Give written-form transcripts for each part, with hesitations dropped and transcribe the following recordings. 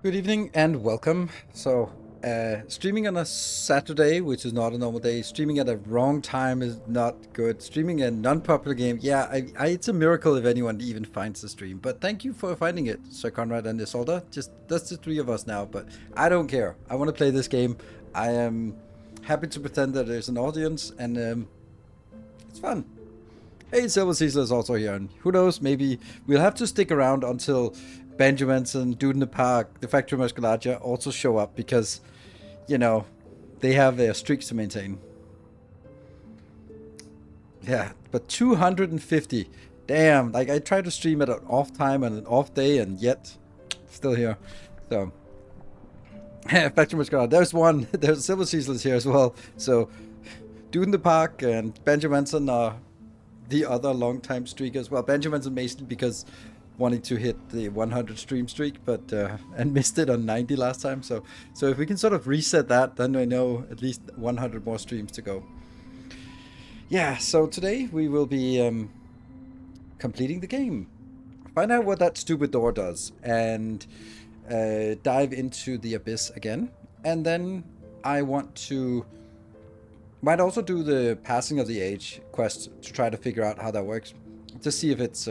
Good evening and welcome. So, streaming on a Saturday, which is not a normal day, streaming at a wrong time is not good. Streaming a non-popular game, yeah, it's a miracle if anyone even finds the stream. But thank you for finding it, Sir Conrad and Isolda. Just that's the three of us now. But I don't care. I want to play this game. I am happy to pretend that there's an audience, and it's fun. Hey, Silver Caesar is also here, and who knows? Maybe we'll have to stick around until Benjamins and Dude in the Park, the Factory Musculatia also show up because, you know, they have their streaks to maintain. Yeah, but 250. Damn, like I tried to stream at an off time and an off day and yet still here. So, Factory Musculatia. There's one. There's Silver Caesar here as well. So, Dude in the Park and Benjaminson are the other long-time streakers. Well, Benjaminson mainly because wanting to hit the 100 stream streak, but and missed it on 90 last time. So if we can sort of reset that, then I know at least 100 more streams to go. Yeah. So today we will be completing the game, find out what that stupid door does, and dive into the abyss again. And then I want to might also do the passing of the age quest to try to figure out how that works, to see if it's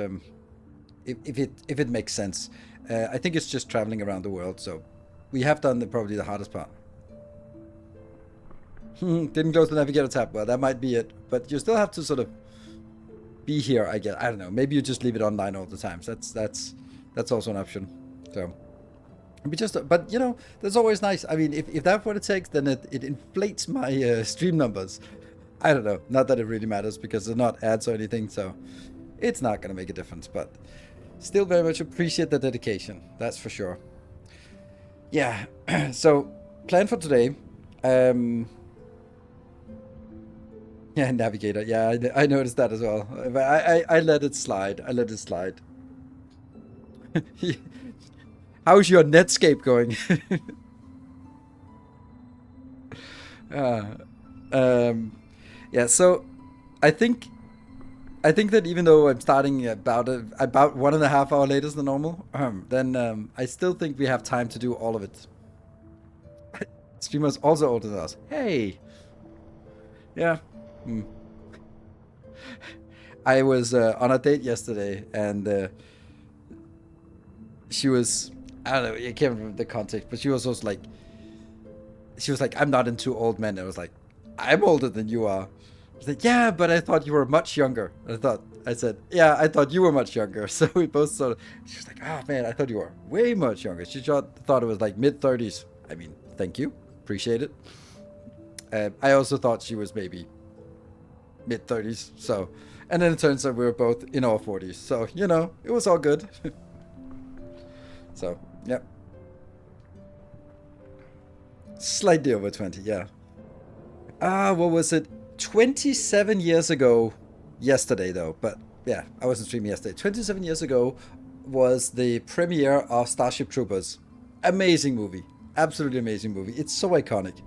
if it makes sense. I think it's just traveling around the world, so we have done probably the hardest part. Didn't close the navigator tab. Well, that might be it, but you still have to sort of be here, I guess. I don't know. Maybe you just leave it online all the time. So that's also an option. So but you know, that's always nice. I mean, if that's what it takes, then it inflates my stream numbers. I don't know. Not that it really matters because they're not ads or anything, so it's not gonna make a difference, but still very much appreciate the dedication, that's for sure. Yeah. So plan for today, yeah, navigator, yeah, I noticed that as well, but I let it slide. How's your Netscape going? Yeah, so I think that even though I'm starting about 1.5 hours later than normal, then I still think we have time to do all of it. Streamers also older than us. Hey, yeah. I was on a date yesterday, and she was, I don't know, I can't remember the context, but she was also like, I'm not into old men. I was like, I'm older than you are. I was like, yeah, but I thought you were much younger. I said, yeah, I thought you were much younger. So we both sort of, she was like, oh man, I thought you were way much younger. She thought it was like mid-30s. I mean, thank you. Appreciate it. I also thought she was maybe mid-30s. So, and then it turns out we were both in our 40s. So, you know, it was all good. So, yeah. Slightly over 20, yeah. What was it? 27 years ago yesterday, though. But yeah, I wasn't streaming yesterday. 27 years ago was the premiere of Starship Troopers. Amazing movie. Absolutely amazing movie. It's so iconic.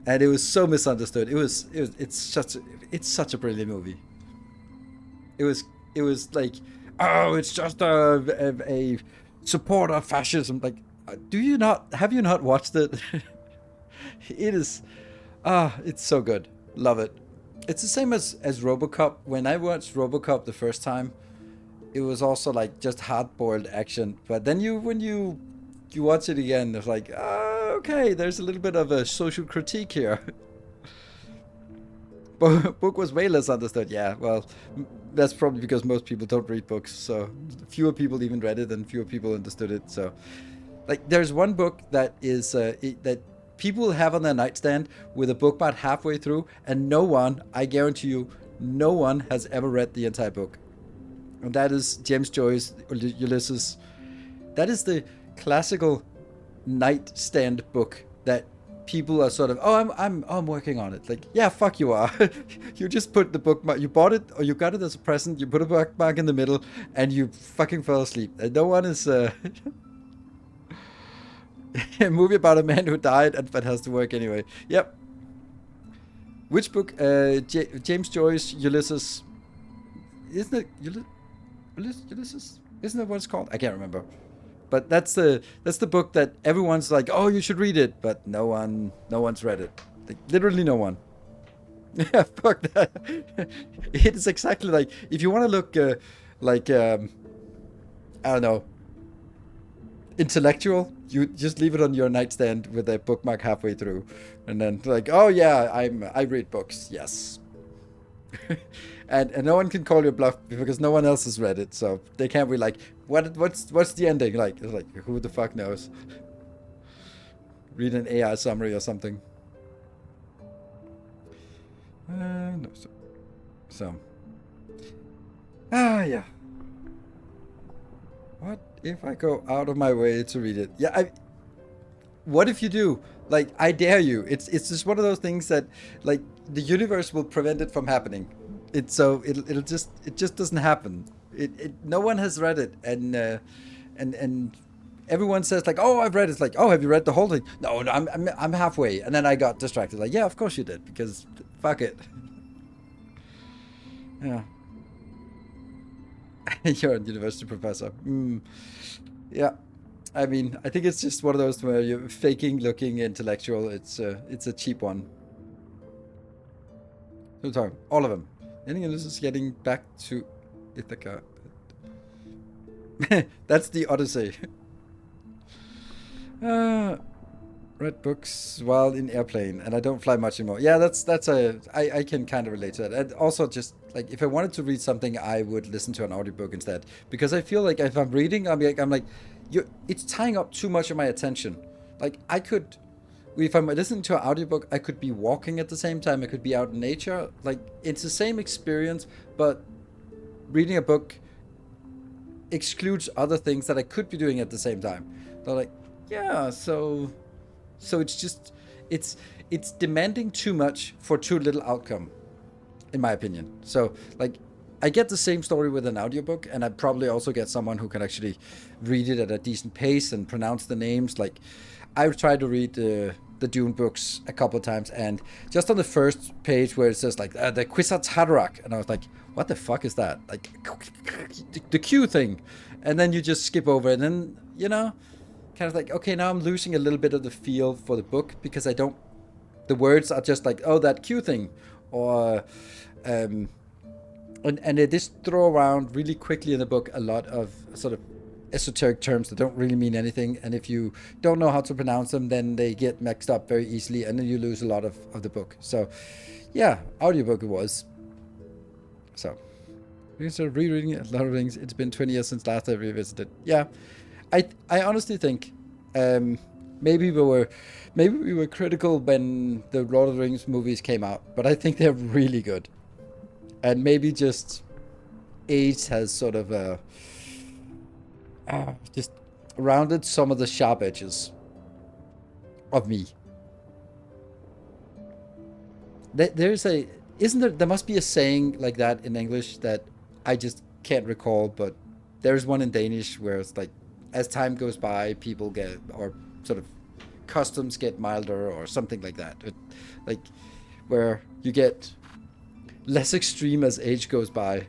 And it was so misunderstood. It's such a brilliant movie. It was like, oh, it's just a support of fascism. Like, have you not watched it? It is, it's so good. Love it. It's the same as RoboCop. When I watched RoboCop the first time, it was also like just hard-boiled action. But then when you watch it again, it's like, okay, there's a little bit of a social critique here. Book was way less understood. Yeah, well, that's probably because most people don't read books, so fewer people even read it and fewer people understood it. So, like, there's one book that is that people have on their nightstand with a book about halfway through, and I guarantee you, no one has ever read the entire book. And that is James Joyce's Ulysses. That is the classical nightstand book that people are sort of, I'm working on it. Like, yeah, fuck you are. You just put the bookmark, you bought it or you got it as a present, you put a bookmark in the middle, and you fucking fell asleep. And no one is a movie about a man who died but has to work anyway. Yep. Which book? James Joyce, Ulysses. Isn't it Ulysses? Isn't that what it's called? I can't remember. But that's the book that everyone's like, oh, you should read it, but no one's read it. Like, literally no one. Yeah, fuck that. It is exactly like, if you want to look like I don't know, intellectual, you just leave it on your nightstand with a bookmark halfway through, and then like, oh yeah, I read books, yes. And no one can call you bluff because no one else has read it, so they can't be like, what's the ending like? It's like, who the fuck knows? Read an AI summary or something. No, so yeah. What if I go out of my way to read it? Yeah, what if you do? Like, I dare you. It's just one of those things that, like, the universe will prevent it from happening. It just doesn't happen. No one has read it, and everyone says like, oh, I've read it. It's like, oh, have you read the whole thing? No, I'm halfway, and then I got distracted. Like, yeah, of course you did, because fuck it. Yeah. You're a university professor. Yeah. I mean, I think it's just one of those where you're faking looking intellectual. It's a cheap one. So sorry, all of them. Anything else is getting back to Ithaca. That's the Odyssey. Read books while in airplane, and I don't fly much anymore. Yeah, I can kind of relate to that. And also, just like, if I wanted to read something, I would listen to an audiobook instead, because I feel like if I'm reading, I'm like, it's tying up too much of my attention. Like, if I'm listening to an audiobook, I could be walking at the same time. I could be out in nature. Like, it's the same experience, but reading a book excludes other things that I could be doing at the same time. They're like, yeah, so it's just, it's demanding too much for too little outcome, in my opinion. So, like, I get the same story with an audiobook, and I probably also get someone who can actually read it at a decent pace and pronounce the names. Like, I've tried to read the Dune books a couple of times, and just on the first page where it says like the Kwisatz Haderach, and I was like, what the fuck is that? Like, the Q thing, and then you just skip over it, and then, you know, kind of like, okay, now I'm losing a little bit of the feel for the book, because the words are just like, oh, that Q thing, or and they just throw around really quickly in the book a lot of sort of esoteric terms that don't really mean anything, and if you don't know how to pronounce them, then they get mixed up very easily, and then you lose a lot of the book. So yeah, audiobook it was. So we started rereading a lot of things. It's been 20 years since last I revisited. Yeah, I honestly think maybe we were critical when the Lord of the Rings movies came out, but I think they're really good, and maybe just age has sort of just rounded some of the sharp edges of me. There must be a saying like that in English that I just can't recall, but there's one in Danish where it's like, as time goes by, people get, or sort of customs get milder or something like that. Like, where you get less extreme as age goes by.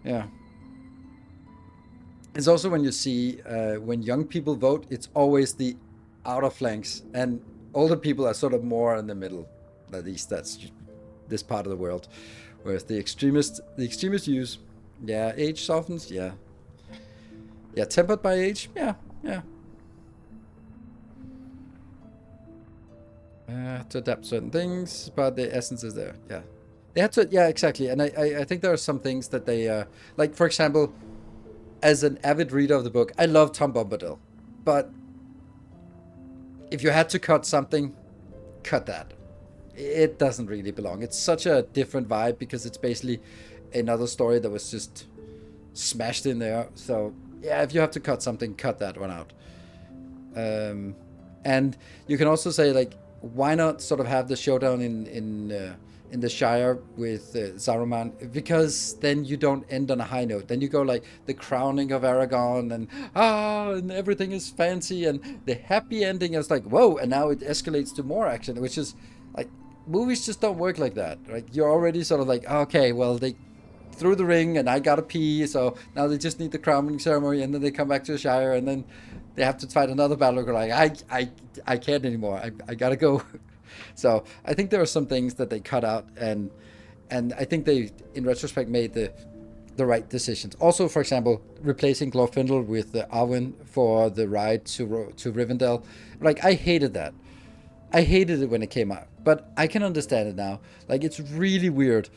Yeah. It's also when you see when young people vote, it's always the outer flanks, and older people are sort of more in the middle. At least that's this part of the world. Whereas the extremist views, yeah, age softens, yeah, tempered by age, yeah. To adapt certain things, but the essence is there. Yeah, they had to. Yeah, exactly. And I think there are some things that they like. For example, as an avid reader of the book, I love Tom Bombadil, but if you had to cut something, cut that. It doesn't really belong. It's such a different vibe, because it's basically another story that was just smashed in there. So yeah, if you have to cut something, cut that one out. And you can also say, like, why not sort of have the showdown in the Shire with Saruman, because then you don't end on a high note. Then you go like the crowning of Aragon, and everything is fancy, and the happy ending is like, whoa, and now it escalates to more action, which is like, movies just don't work like that, right? You're already sort of like, okay, well, they through the ring, and I gotta pee. So now they just need the crowning ceremony, and then they come back to the Shire, and then they have to fight another battle. Like I can't anymore. I gotta go. So I think there are some things that they cut out, and I think they, in retrospect, made the right decisions. Also, for example, replacing Glorfindel with Arwen for the ride to Rivendell. Like, I hated that. I hated it when it came out, but I can understand it now. Like, it's really weird,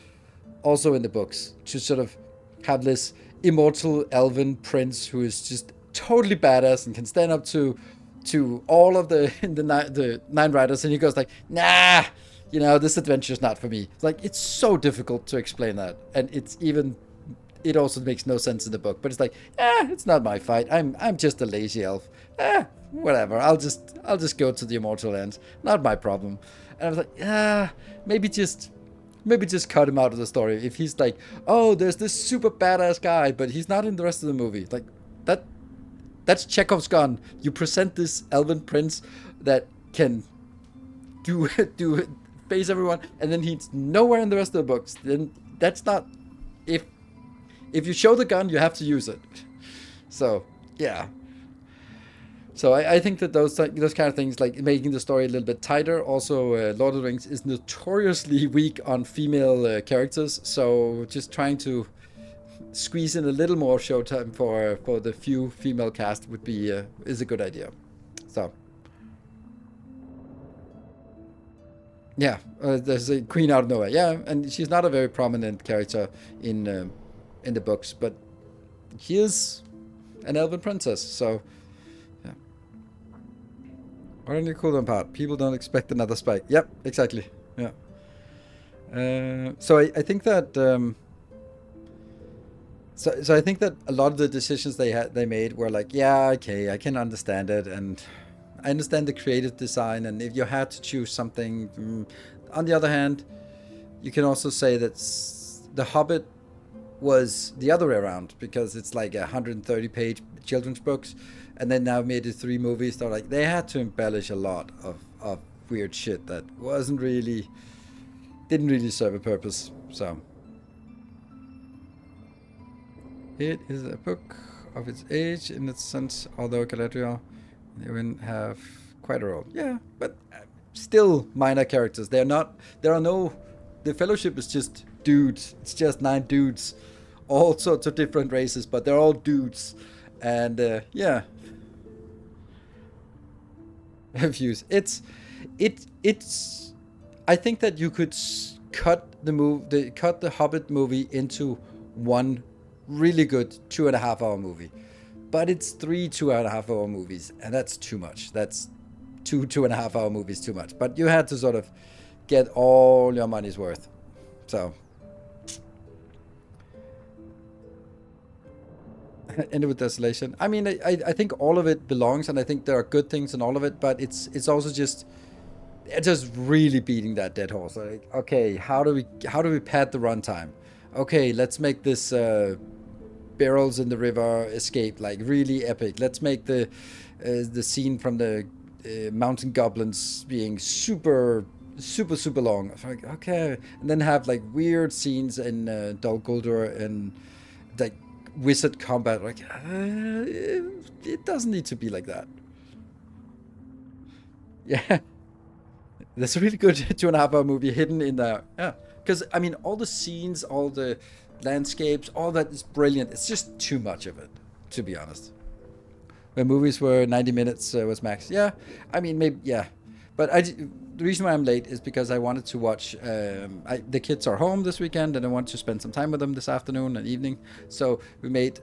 also in the books, to sort of have this immortal elven prince who is just totally badass and can stand up to all of the nine riders, and he goes like, nah, this adventure's not for me. It's like, it's so difficult to explain that, and it also makes no sense in the book. But it's like, it's not my fight. I'm just a lazy elf. Whatever. I'll just go to the immortal lands. Not my problem. And I was like, maybe just cut him out of the story. If he's like, oh, there's this super badass guy, but he's not in the rest of the movie. Like, that's Chekhov's gun. You present this elven prince that can do face everyone, and then he's nowhere in the rest of the books. Then that's not. If you show the gun, you have to use it. So yeah. So I think that those kind of things, like making the story a little bit tighter. Also, Lord of the Rings is notoriously weak on female characters. So just trying to squeeze in a little more showtime for the few female cast would be is a good idea. So yeah, there's a queen out of nowhere. Yeah, and she's not a very prominent character in the books, but she is an elven princess. So yeah. What only cool part? People don't expect another spike. Yep, exactly. Yeah. So I think that. So I think that a lot of the decisions they made were like, yeah, okay, I can understand it, and I understand the creative design, and if you had to choose something, on the other hand, you can also say that The Hobbit was the other way around, because it's like 130-page children's books, and then now made it 3 movies. So like they had to embellish a lot of weird shit that didn't really serve a purpose. So it is a book of its age in its sense, although Galadriel and Eowyn have quite a role. Yeah, but still minor characters. The Fellowship is just dudes. It's just 9 dudes, all sorts of different races, but they're all dudes. And yeah, views. It's. I think that you could cut the Hobbit movie into one really good 2.5-hour movie, but it's 3 2.5-hour movies, and that's too much. That's 2.5-hour movies too much. But you had to sort of get all your money's worth. So end it with desolation. I mean, I think all of it belongs, and I think there are good things in all of it, but it's also just really beating that dead horse. Like, okay, how do we pad the runtime? Okay, let's make this barrels in the river escape like really epic. Let's make the scene from the mountain goblins being super long. Like, okay, and then have like weird scenes in Dol Guldur and like wizard combat. Like it doesn't need to be like that. Yeah, there's a really good 2.5-hour movie hidden in there. Yeah, because I mean, all the scenes, all the landscapes, all that is brilliant. It's just too much of it, to be honest. When movies were 90 minutes was max. Yeah, I mean, maybe, yeah. But the reason why I'm late is because I wanted to watch, the kids are home this weekend, and I want to spend some time with them this afternoon and evening. So we made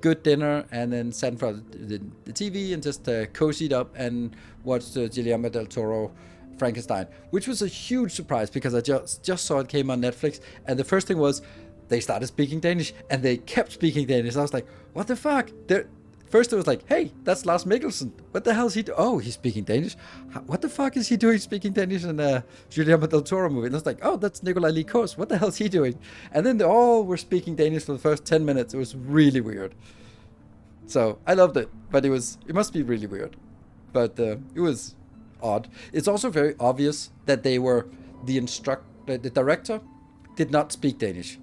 good dinner and then sat in front of the TV and just cozied up and watched Guillermo del Toro Frankenstein, which was a huge surprise because I just saw it came on Netflix, and the first thing was they started speaking Danish, and they kept speaking Danish. I was like, what the fuck? First it was like, hey, that's Lars Mikkelsen. What the hell is he doing? Oh, he's speaking Danish. What the fuck is he doing speaking Danish in a Guillermo del Toro movie? And I was like, oh, that's Nikolai Lee Kors. What the hell is he doing? And then they all were speaking Danish for the first 10 minutes. It was really weird. So I loved it, but it must be really weird. But it was odd. It's also very obvious that they were the director did not speak Danish.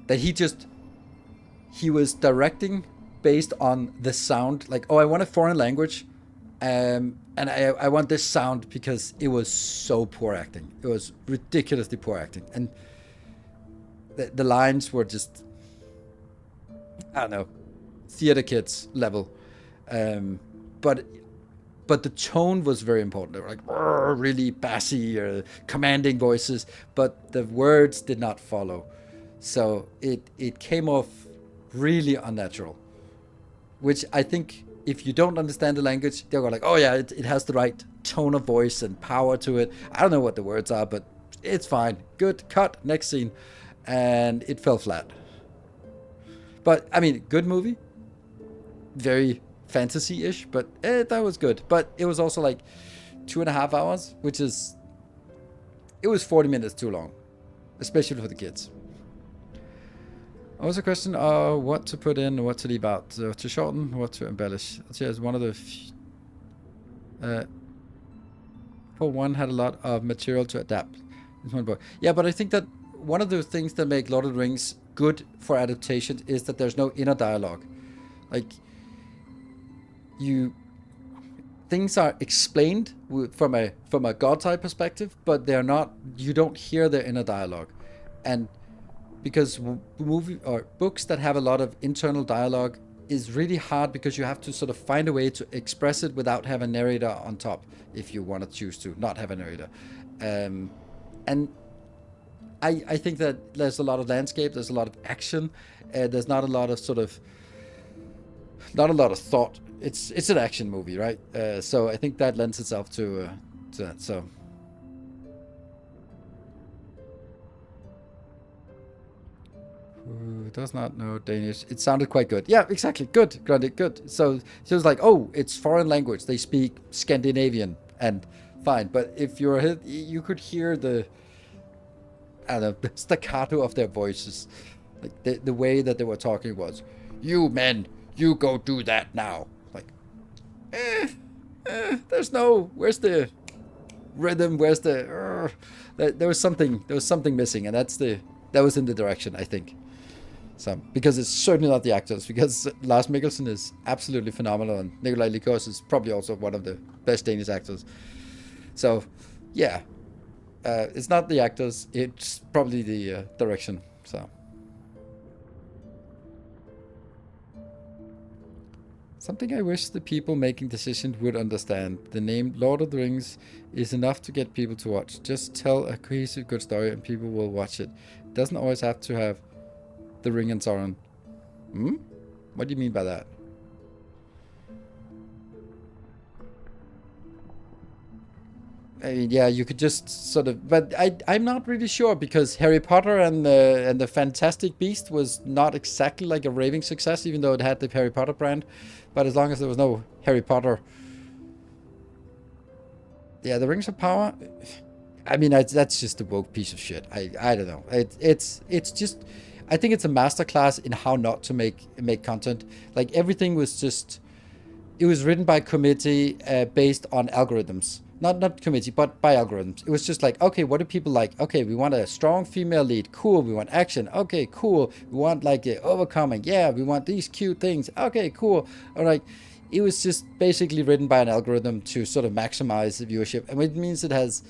that he was directing based on the sound. Like, oh, I want a foreign language, and I want this sound because it was so poor acting. It was ridiculously poor acting, and the lines were just, I don't know, theater kids level. But the tone was very important. They were like really bassy or commanding voices, but the words did not follow. So it came off really unnatural, which I think if you don't understand the language, they'll go like, oh yeah, it has the right tone of voice and power to it. I don't know what the words are, but it's fine. Good, cut, next scene. And it fell flat. But, I mean, good movie. Very fantasy-ish, but that was good. But it was also like 2.5 hours, which is... It was 40 minutes too long. Especially for the kids. Also a question of what to put in, what to leave out, to shorten, what to embellish. I'd say as one of the... for one, had a lot of material to adapt. It's one book. Yeah, but I think that one of the things that make Lord of the Rings good for adaptation is that there's no inner dialogue. Like, things are explained from a god's eye perspective, but they're not. You don't hear their inner dialogue, and because movie or books that have a lot of internal dialogue is really hard because you have to sort of find a way to express it without having a narrator on top, if you want to choose to not have a narrator, and I think that there's a lot of landscape, there's a lot of action, there's not a lot of thought. It's an action movie, right? So I think that lends itself to that. So who does not know Danish? It sounded quite good. Yeah, exactly. Good, Grundy, good. So she was like, oh, it's foreign language. They speak Scandinavian, and fine. But if you could hear the, I don't know, the staccato of their voices. Like the way that they were talking was, you men, you go do that now. Like, where's the rhythm? Where's the, there was something missing, and that was in the direction, I think. So, because it's certainly not the actors, because Lars Mikkelsen is absolutely phenomenal, and Nikolaj Likos is probably also one of the best Danish actors. So, yeah. It's not the actors, it's probably the direction. So, something I wish the people making decisions would understand. The name Lord of the Rings is enough to get people to watch. Just tell a cohesive, good story and people will watch it. It doesn't always have to have the ring and Sauron. What do you mean by that? I mean, yeah, you could just sort of, but I'm not really sure, because Harry Potter and the Fantastic Beast was not exactly like a raving success, even though it had the Harry Potter brand. But as long as there was no Harry Potter, yeah, the Rings of Power. I mean, that's just a woke piece of shit. I don't know. It's just, I think it's a masterclass in how not to make content. Like, everything was just, it was written by committee based on algorithms. Not committee, but by algorithms. It was just like, okay, what do people like? Okay, we want a strong female lead. Cool. We want action. Okay, cool. We want like overcoming. Yeah, we want these cute things. Okay, cool. All right. It was just basically written by an algorithm to sort of maximize the viewership, and it means it has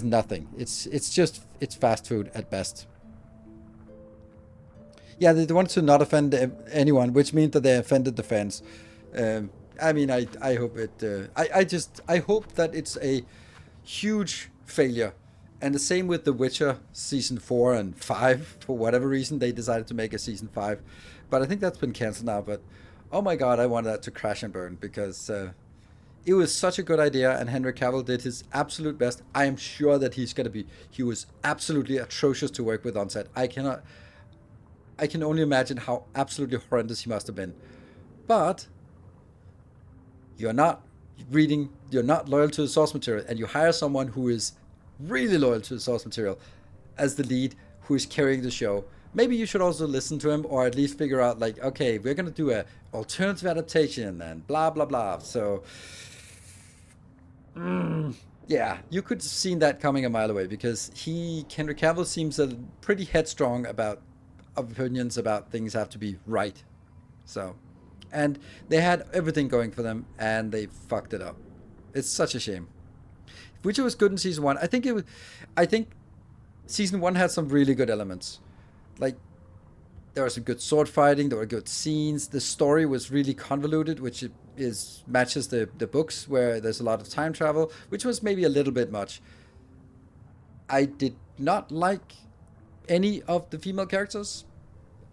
nothing. It's fast food at best. Yeah, they wanted to not offend anyone, which means that they offended the fans. I mean, I hope it. I hope that it's a huge failure, and the same with The Witcher season 4 and 5. For whatever reason, they decided to make a season 5, but I think that's been cancelled now. But oh my god, I wanted that to crash and burn, because it was such a good idea, and Henry Cavill did his absolute best. I am sure that he was absolutely atrocious to work with on set. I can only imagine how absolutely horrendous he must have been. But you're not loyal to the source material, and you hire someone who is really loyal to the source material as the lead, who is carrying the show. Maybe you should also listen to him, or at least figure out, like, okay, we're going to do a alternative adaptation and blah, blah, blah. So, Yeah, you could have seen that coming a mile away because Henry Cavill seems a pretty headstrong about opinions about things have to be right. So, and they had everything going for them and they fucked it up. It's such a shame. Witcher was good in season one. I think season one had some really good elements. Like there was some good sword fighting. There were good scenes. The story was really convoluted, which is matches the books where there's a lot of time travel, which was maybe a little bit much. I did not like any of the female characters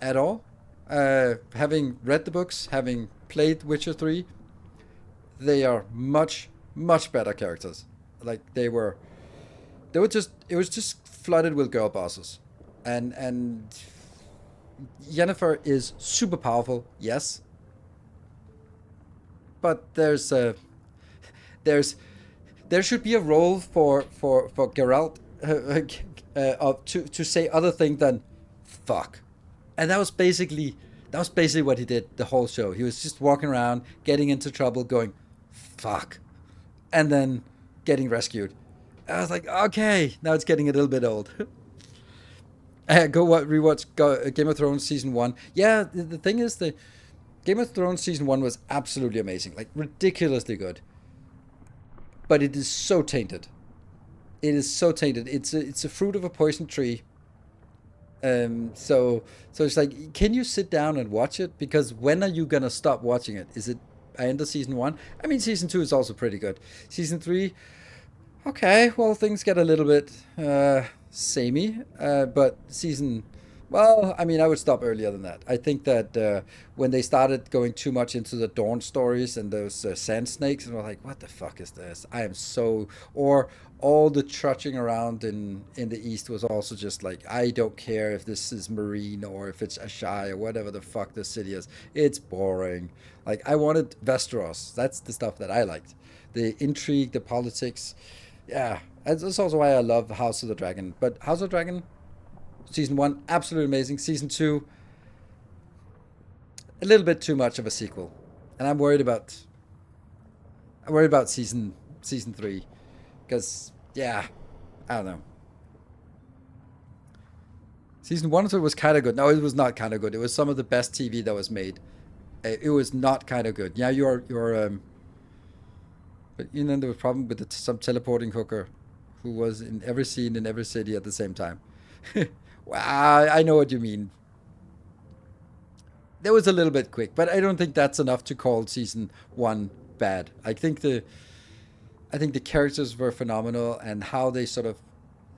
at all. Having read the books, having played Witcher 3, they are much better characters. Like they were just it was just flooded with girl bosses, and Yennefer is super powerful, yes, but there's there should be a role for Geralt to say other thing than fuck, and that was basically what he did the whole show. He was just walking around, getting into trouble, going fuck, and then getting rescued. I was like, okay, now it's getting a little bit old. Go rewatch Game of Thrones season one. Yeah, the thing is, the Game of Thrones season one was absolutely amazing, like ridiculously good. But it is so tainted. It is so tainted. It's a fruit of a poison tree. So it's like, can you sit down and watch it? Because when are you gonna stop watching it? Is it end of season one? I mean, season two is also pretty good. Season three, okay, well, things get a little bit samey, but season. Well, I mean, I would stop earlier than that. I think that when they started going too much into the Dawn stories and those sand snakes, and we're like, what the fuck is this? I am so. Or all the trudging around in the East was also just like, I don't care if this is Marine or if it's Ashai or whatever the fuck this city is. It's boring. Like, I wanted Westeros. That's the stuff that I liked. The intrigue, the politics. Yeah, that's also why I love House of the Dragon. But House of the Dragon, season one, absolutely amazing. Season two, a little bit too much of a sequel, and I'm worried about season three, because yeah, I don't know. Season one of it was kind of good. No, it was not kind of good. It was some of the best TV that was made. It was not kind of good. Yeah, but you know there was a problem with some teleporting hooker, who was in every scene in every city at the same time. Well, I know what you mean. That was a little bit quick, but I don't think that's enough to call season one bad. I think the characters were phenomenal and how they sort of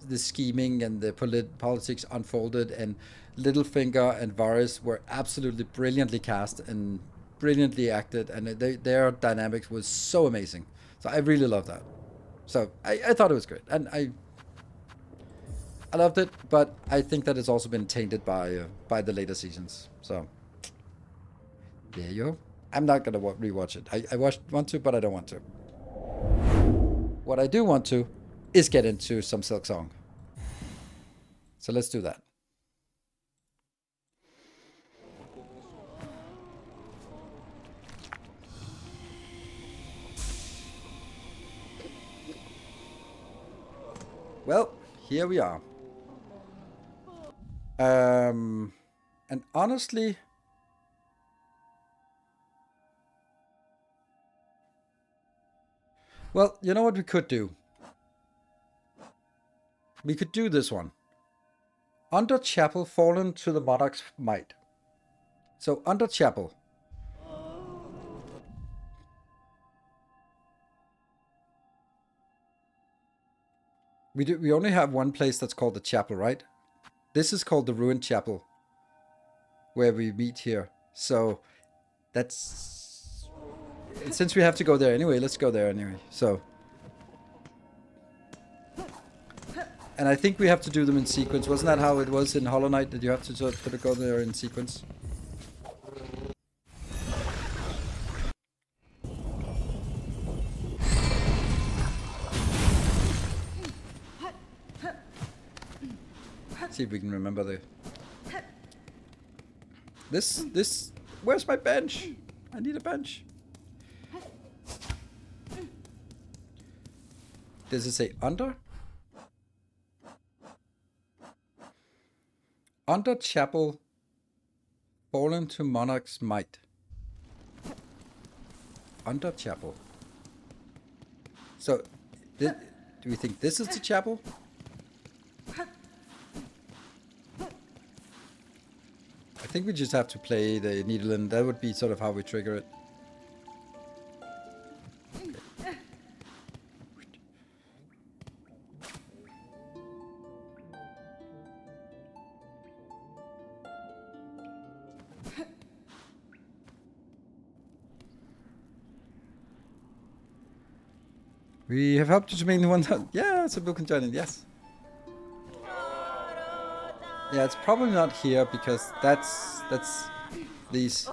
the scheming and the politics unfolded, and Littlefinger and Varys were absolutely brilliantly cast and brilliantly acted, and their dynamics was so amazing. So I really love that. So I thought it was great, and I loved it, but I think that it's also been tainted by the later seasons. So there you go. I'm not gonna rewatch it. Want to, but I don't want to. What I do want to is get into some Silksong. So let's do that. Well, here we are. And honestly, well, you know what we could do? We could do this one. Under Chapel, fallen to the monarch's might. So under Chapel. We only have one place that's called the chapel, right? This is called the ruined chapel, where we meet here. So that's since we have to go there anyway, let's go there anyway. So, and I think we have to do them in sequence. Wasn't that how it was in Hollow Knight? Did you have to sort of go there in sequence? See if we can remember the. This. Where's my bench? I need a bench. Does it say under? Under chapel, fallen to monarch's might. Under chapel. So, do we think this is the chapel? I think we just have to play the needle, and that would be sort of how we trigger it. We have helped you to make one. Yeah, so Bill can join in. Yes. Yeah, it's probably not here because that's these.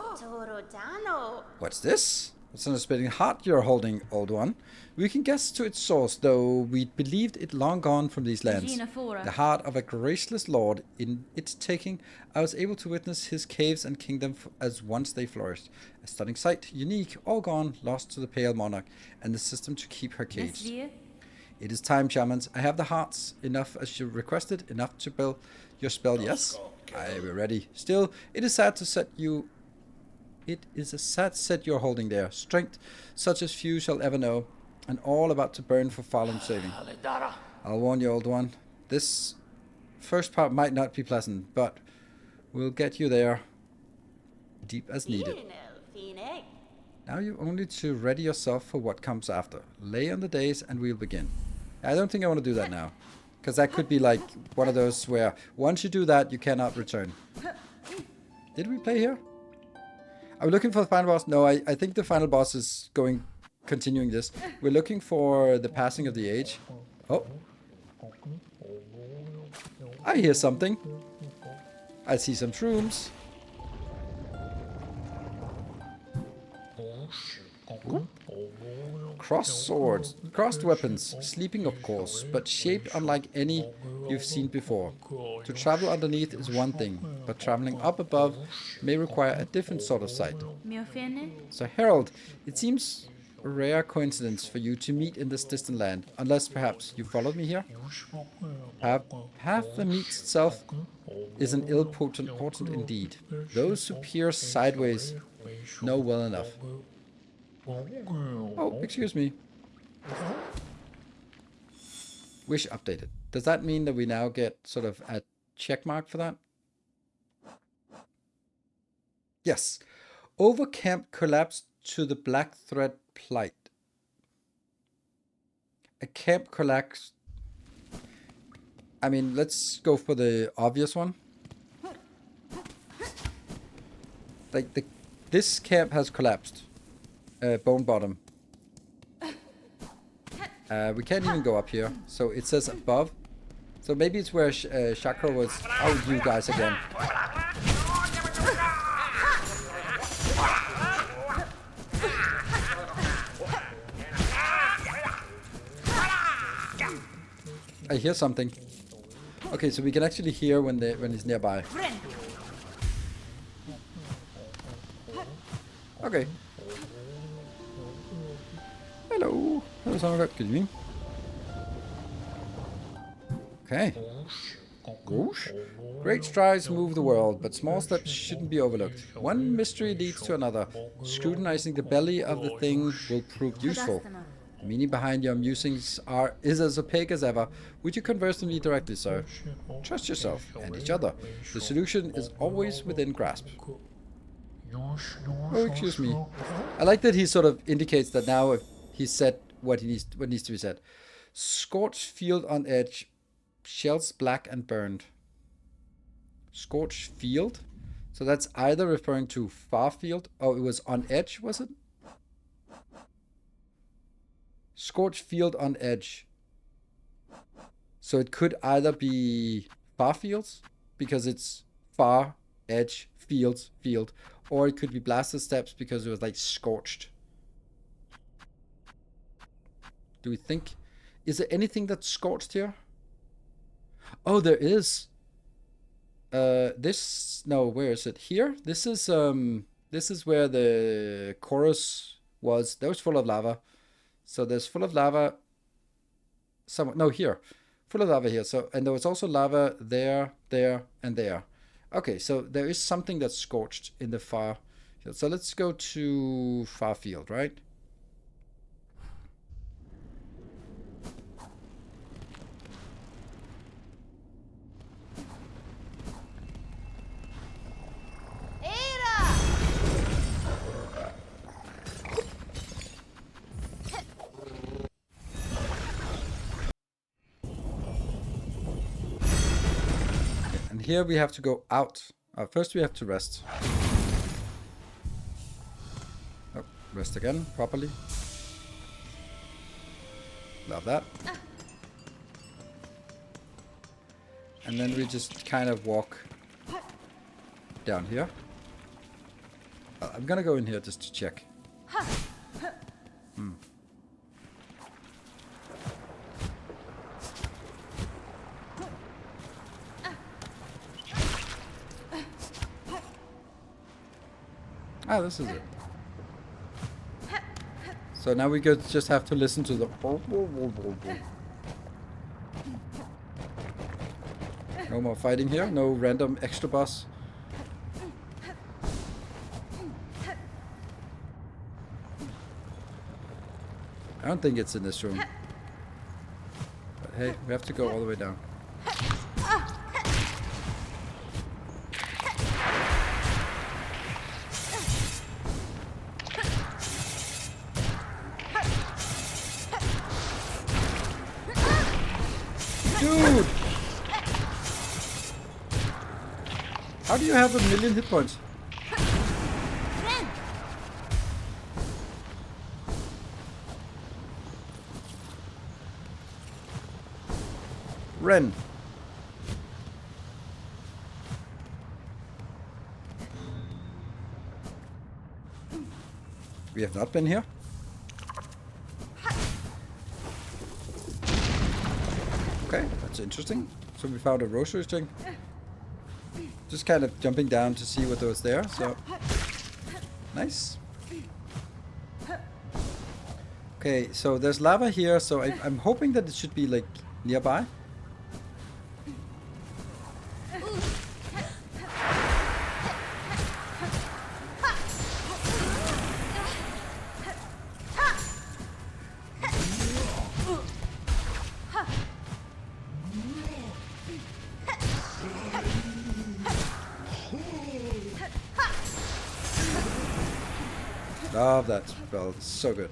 What's this? It's an spitting heart you're holding, old one. We can guess to its source, though we believed it long gone from these lands. The heart of a graceless lord. In its taking, I was able to witness his caves and kingdom as once they flourished. A stunning sight, unique, all gone, lost to the pale monarch and the system to keep her caged. It is time, shamans. I have the hearts, enough as you requested, enough to build your spell, yes? I we're ready. Still, it is sad to set you... It is a sad set you're holding there. Strength such as few shall ever know, and all about to burn for fallen saving. I'll warn you, old one. This first part might not be pleasant, but we'll get you there, deep as needed. Now you only to ready yourself for what comes after. Lay on the days and we'll begin. I don't think I want to do that now, because that could be like one of those where once you do that, you cannot return. Did we play here? Are we looking for the final boss? No, I think the final boss is continuing this. We're looking for the passing of the age. Oh. I hear something. I see some shrooms. Ooh. Crossed swords, crossed weapons, sleeping of course, but shaped unlike any you've seen before. To travel underneath is one thing, but traveling up above may require a different sort of sight. So Herald, it seems a rare coincidence for you to meet in this distant land, unless perhaps you followed me here? Path the meets itself is an ill portent indeed. Those who peer sideways know well enough. Oh, excuse me. Wish updated. Does that mean that we now get sort of a check mark for that? Yes. Overcamp collapsed to the black thread plight. A camp collapsed. I mean, let's go for the obvious one. Like this camp has collapsed. Bone bottom. We can't even go up here, so it says above. So maybe it's where Chakra was. Oh, you guys again. I hear something. Okay, so we can actually hear when he's nearby. Okay. Hello. Hello, someone. Good evening. Okay. Whoosh. Great strides move the world, but small steps shouldn't be overlooked. One mystery leads to another. Scrutinizing the belly of the thing will prove useful. The meaning behind your musings is as opaque as ever. Would you converse with me directly, sir? Trust yourself and each other. The solution is always within grasp. Oh, excuse me. I like that he sort of indicates that now if he's said what needs to be said. Scorched field on edge. Shells black and burned. Scorched field? So that's either referring to far field. Oh, it was on edge, was it? Scorched field on edge. So it could either be far fields, because it's far, edge, fields, field. Or it could be blasted steps because it was like scorched. Do we think? Is there anything that's scorched here? Oh, there is. No, where is it? Here? This is where the chorus was. That was full of lava. So there's full of lava. somewhere. No, here. Full of lava here. So, and there was also lava there, there, and there. Okay, so there is something that's scorched in the far field. So let's go to far field, right? And here we have to go out. First we have to rest. Oh, rest again, properly. Love that. And then we just kind of walk down here. I'm gonna go in here just to check. Ah, this is it. So now we just have to listen to the... No more fighting here. No random extra boss. I don't think it's in this room. But hey, we have to go all the way down. Dude! How do you have 1,000,000 hit points? Ren. We have not been here. Okay, that's interesting. So we found a rosary string. Just kind of jumping down to see what was there, so... Nice. Okay, so there's lava here, so I'm hoping that it should be, like, nearby. Love that spell, it's so good.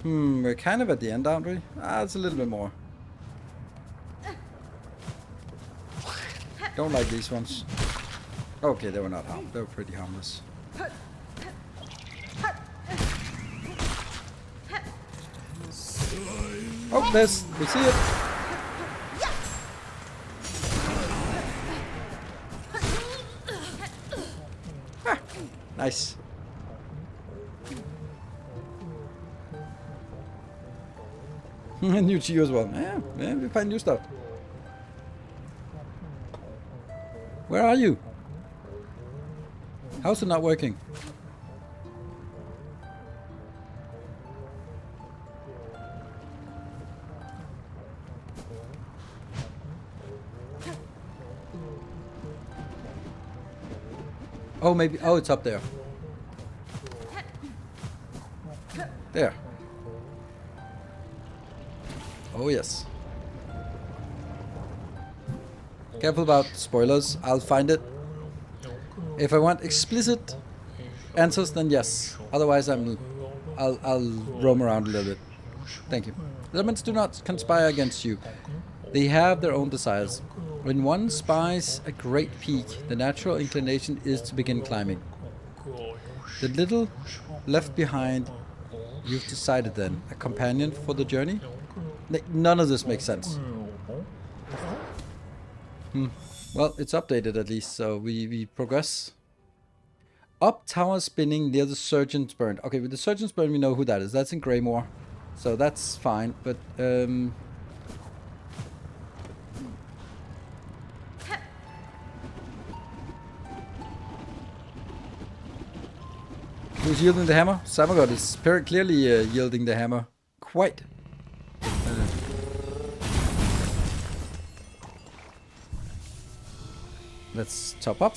We're kind of at the end, aren't we? Ah, it's a little bit more. Don't like these ones. Okay, they were not harm. They were pretty harmless. Oh, there's... we see it! Ah, nice. New Geo as well. Yeah, we find new stuff. Where are you? How's it not working? Oh, maybe. Oh, it's up there. There. Oh, yes. Careful about spoilers. I'll find it. If I want explicit answers, then yes. Otherwise, I'll roam around a little bit. Thank you. Elements do not conspire against you. They have their own desires. When one spies a great peak, the natural inclination is to begin climbing. The little left behind, you've decided then. A companion for the journey? None of this makes sense. Well, it's updated at least, so we progress. Up tower spinning near the Surgeon's Burn. Okay, with the Surgeon's Burn we know who that is. That's in Greymoor. So that's fine, but who's yielding the hammer? Samagod is clearly yielding the hammer. Quite. Let's top up.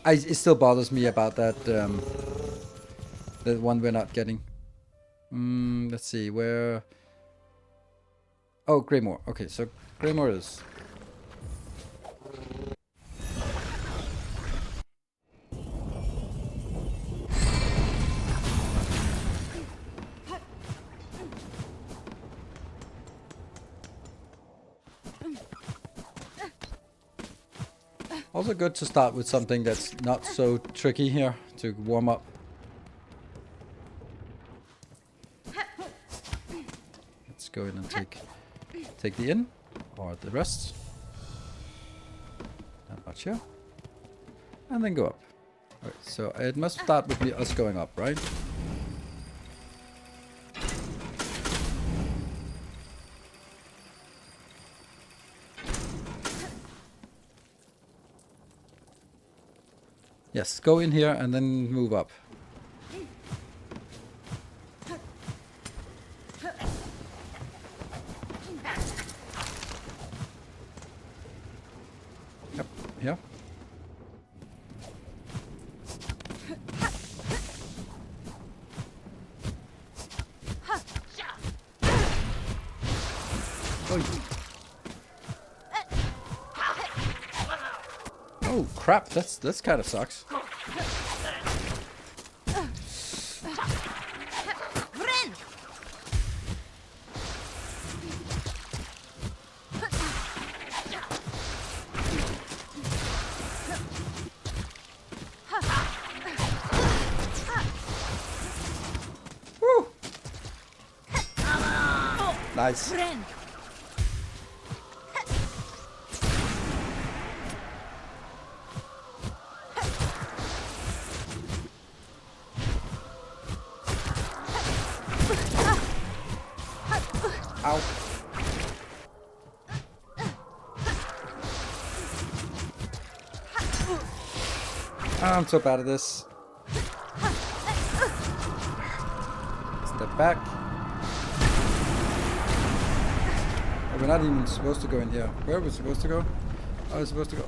It still bothers me about that the one we're not getting. Let's see where. Oh, Greymore. Okay, so Greymore is. Also good to start with something that's not so tricky here to warm up. Let's go in and take the inn or the rest. Not much here. And then go up. Alright, so it must start with us going up, right? Yes, go in here and then move up. Yep, here. Oh crap, that's kind of sucks. Woo! Nice. Ow. I'm so bad at this. Step back. Oh, we're not even supposed to go in here. Where are we supposed to go? Oh, we're supposed to go.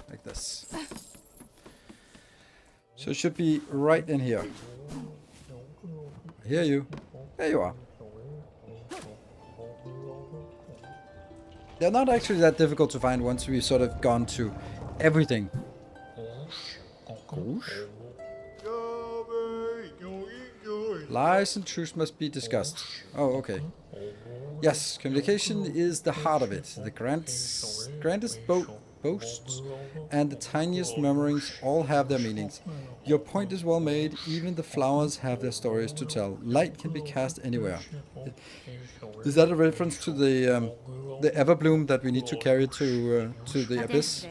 Like this. So it should be right in here. I hear you. There you are. They're not actually that difficult to find once we've sort of gone to everything. Lies and truths must be discussed. Oh, okay. Yes, communication is the heart of it. The grandest boasts and the tiniest murmurings all have their meanings. Your point is well made. Even the flowers have their stories to tell. Light can be cast anywhere. Is that a reference to the Everbloom that we need to carry to the abyss?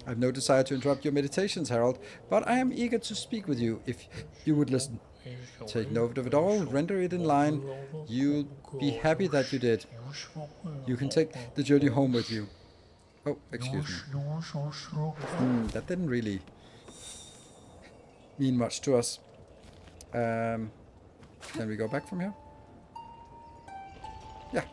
I have no desire to interrupt your meditations, Harold, but I am eager to speak with you if you would listen. Take note of it all, render it in line. You'll be happy that you did. You can take the journey home with you. Oh, excuse me. That didn't really mean much to us. Can we go back from here? Yeah.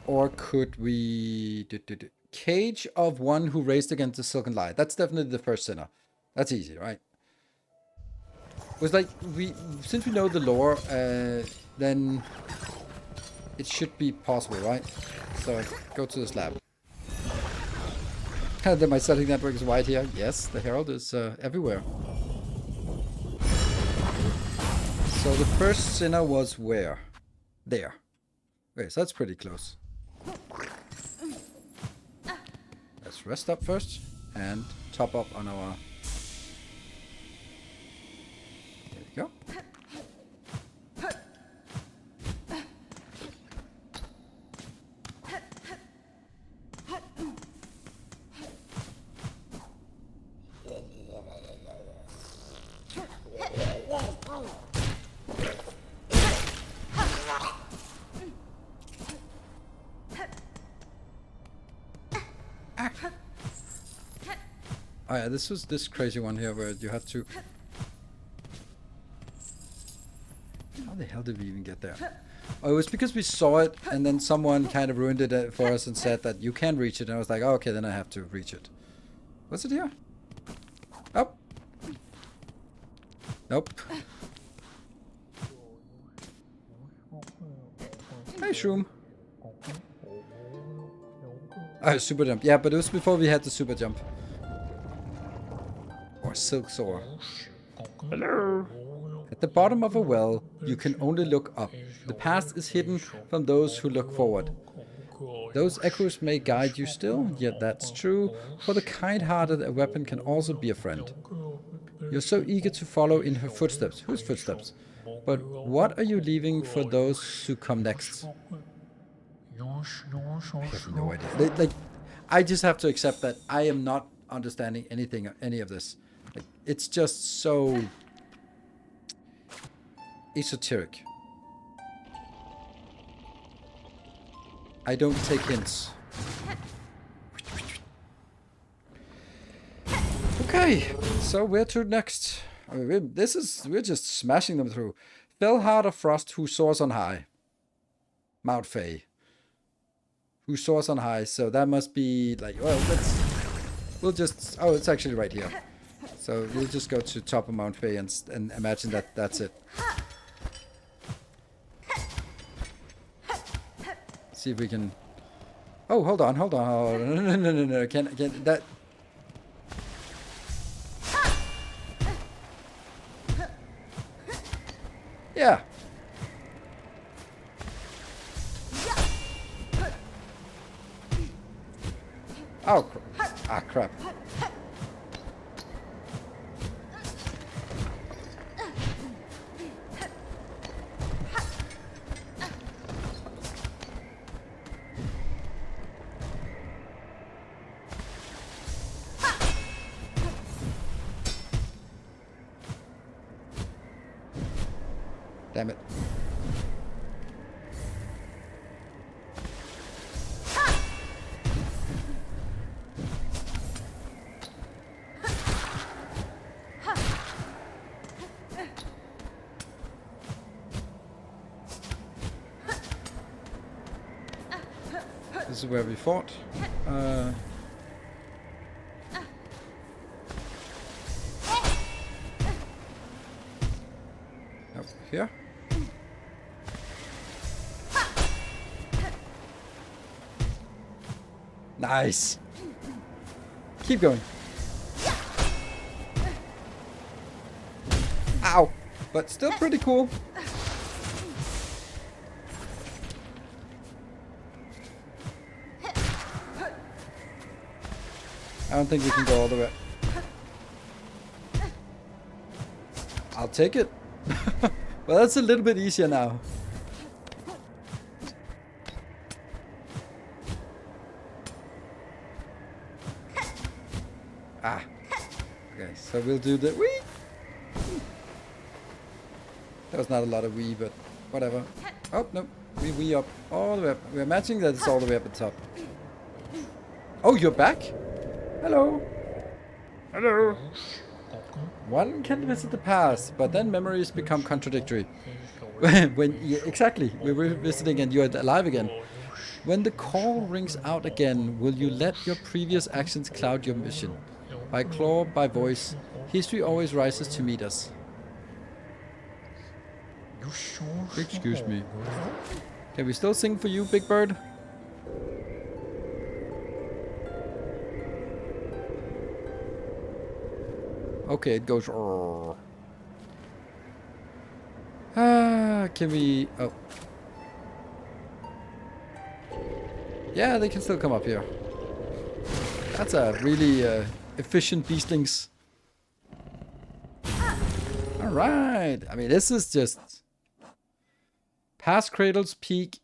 Or could we... Cage of one who raced against the Silken Lie. That's definitely the first sinner. That's easy, right? It was like, since we know the lore, then it should be possible, right? So, go to this lab. Then my setting network is wide here. Yes, the Herald is everywhere. So the first sinner was where? There. Okay, so that's pretty close. Let's rest up first and top up on our... There we go. Oh yeah, this was this crazy one here where you had to... How the hell did we even get there? Oh, it was because we saw it and then someone kind of ruined it for us and said that you can reach it. And I was like, oh, okay, then I have to reach it. Was it here? Oh. Nope. Hey, Shroom. Oh, super jump. Yeah, but it was before we had the super jump. Or Silksong. Hello. At the bottom of a well, you can only look up. The past is hidden from those who look forward. Those echoes may guide you still, yet that's true. For the kind-hearted, a weapon can also be a friend. You're so eager to follow in her footsteps. Whose footsteps? But what are you leaving for those who come next? I have no idea. Like, I just have to accept that I am not understanding any of this. Like, it's just so esoteric. I don't take hints. Okay, so where to next? I mean, we're just smashing them through. Fellheart of Frost, who soars on high. Mount Fae. Who soars on high, so that must be like, well, we'll just, oh, it's actually right here. So we'll just go to top of Mount Fae and imagine that that's it. See if we can, oh, hold on, no, can that, yeah. Oh, crap. Damn it. This is where we fought. Up here. Nice. Keep going. Ow. But still pretty cool. I don't think we can go all the way. I'll take it. Well, that's a little bit easier now. Ah. Okay, so we'll do the wee. That was not a lot of wee, but whatever. Oh, no. We up all the way up. We're matching that it's all the way up the top. Oh, you're back? Hello. Hello. One can visit the past, but then memories become contradictory. Exactly, we're revisiting and you're alive again. When the call rings out again, will you let your previous actions cloud your mission? By claw, by voice, history always rises to meet us. Excuse me. Can we still sing for you, Big Bird? Okay, it goes. Can we? Oh, yeah, they can still come up here. That's a really efficient beastlings. All right. I mean, this is just past cradles, peak,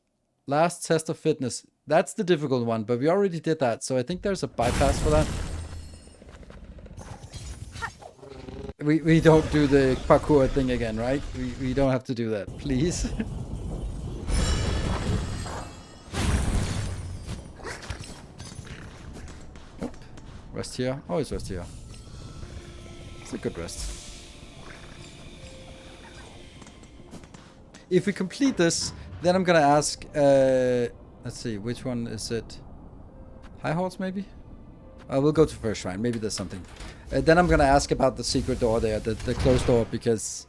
last test of fitness. That's the difficult one, but we already did that, so I think there's a bypass for that. We don't do the parkour thing again, right? We don't have to do that, please. Nope. Rest here. Always rest here. It's a good rest. If we complete this, then I'm gonna ask, let's see, which one is it? High Horse, maybe? We'll go to first shrine. Maybe there's something. Then I'm gonna ask about the secret door there, the closed door, because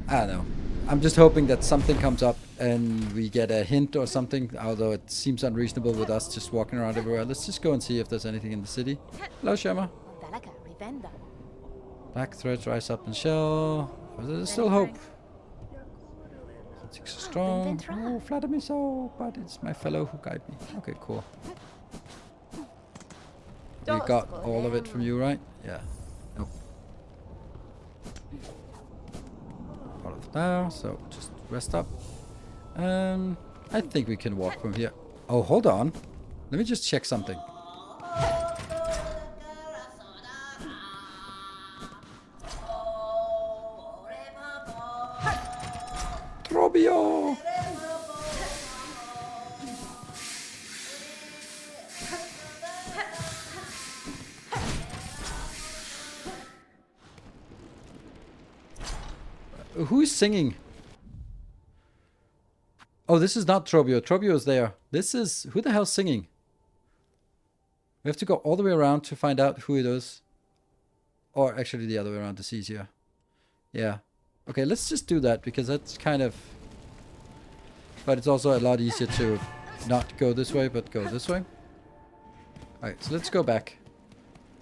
I don't know. I'm just hoping that something comes up and we get a hint or something, although it seems unreasonable with us just walking around everywhere. Let's just go and see if there's anything in the city. Hello, Shema. Black threads rise up in shell. There's still hope. It's strong. Oh, flatter me so, but it's my fellow who guide me. Okay, cool. We got all of it from you, right? Yeah. Nope. All of now, so just rest up. I think we can walk from here. Oh, hold on. Let me just check something. Robio! Who's singing? Oh, this is not Trobio. Trobio is there. This is... Who the hell's singing? We have to go all the way around to find out who it is. Or actually the other way around. It's easier. Yeah. Okay, let's just do that because that's kind of... But it's also a lot easier to not go this way, but go this way. Alright, so let's go back.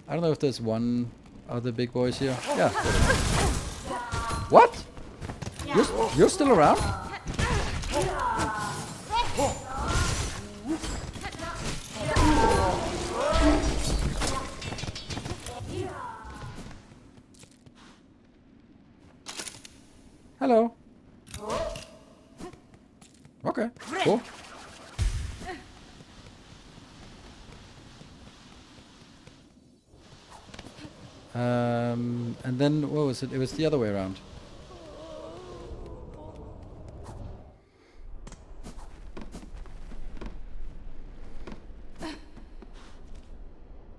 I don't know if there's one other big boys here. Yeah. What? You're still around? Hello. Okay, cool. And then what was it? It was the other way around.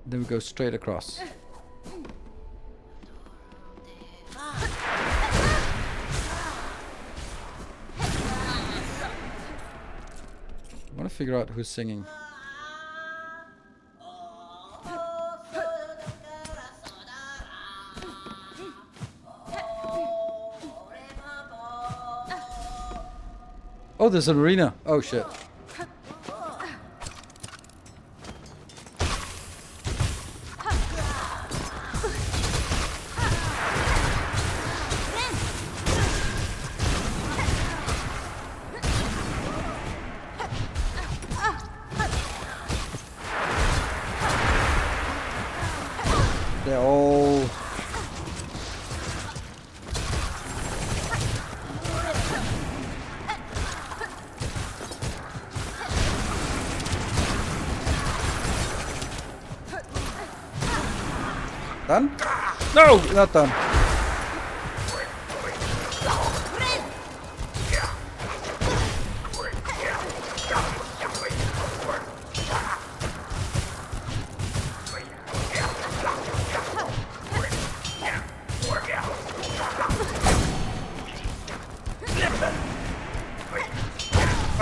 Then we go straight across. I want to figure out who's singing. Oh, there's an arena. Oh, shit. They're all... Done? No, not done.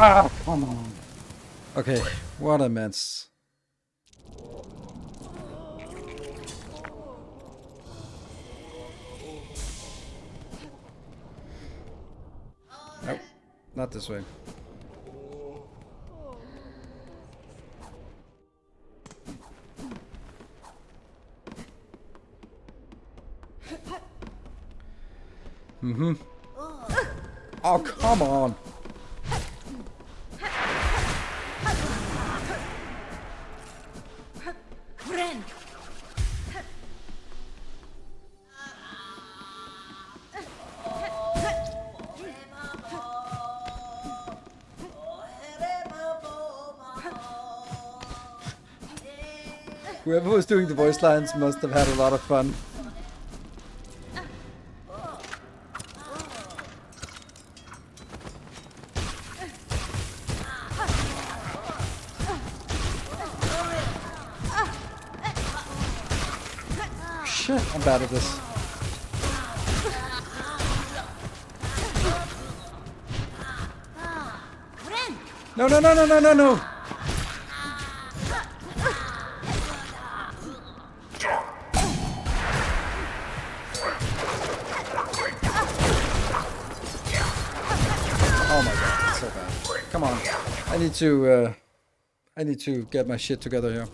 Ah, come on. Okay, what a mess. Nope, not this way. Mm-hmm. Oh, come on. Whoever was doing the voice lines must have had a lot of fun. shit, I'm bad at this. No, no, no, no, no, no, no! Oh my god, it's so bad. Come on. I need to get my shit together here.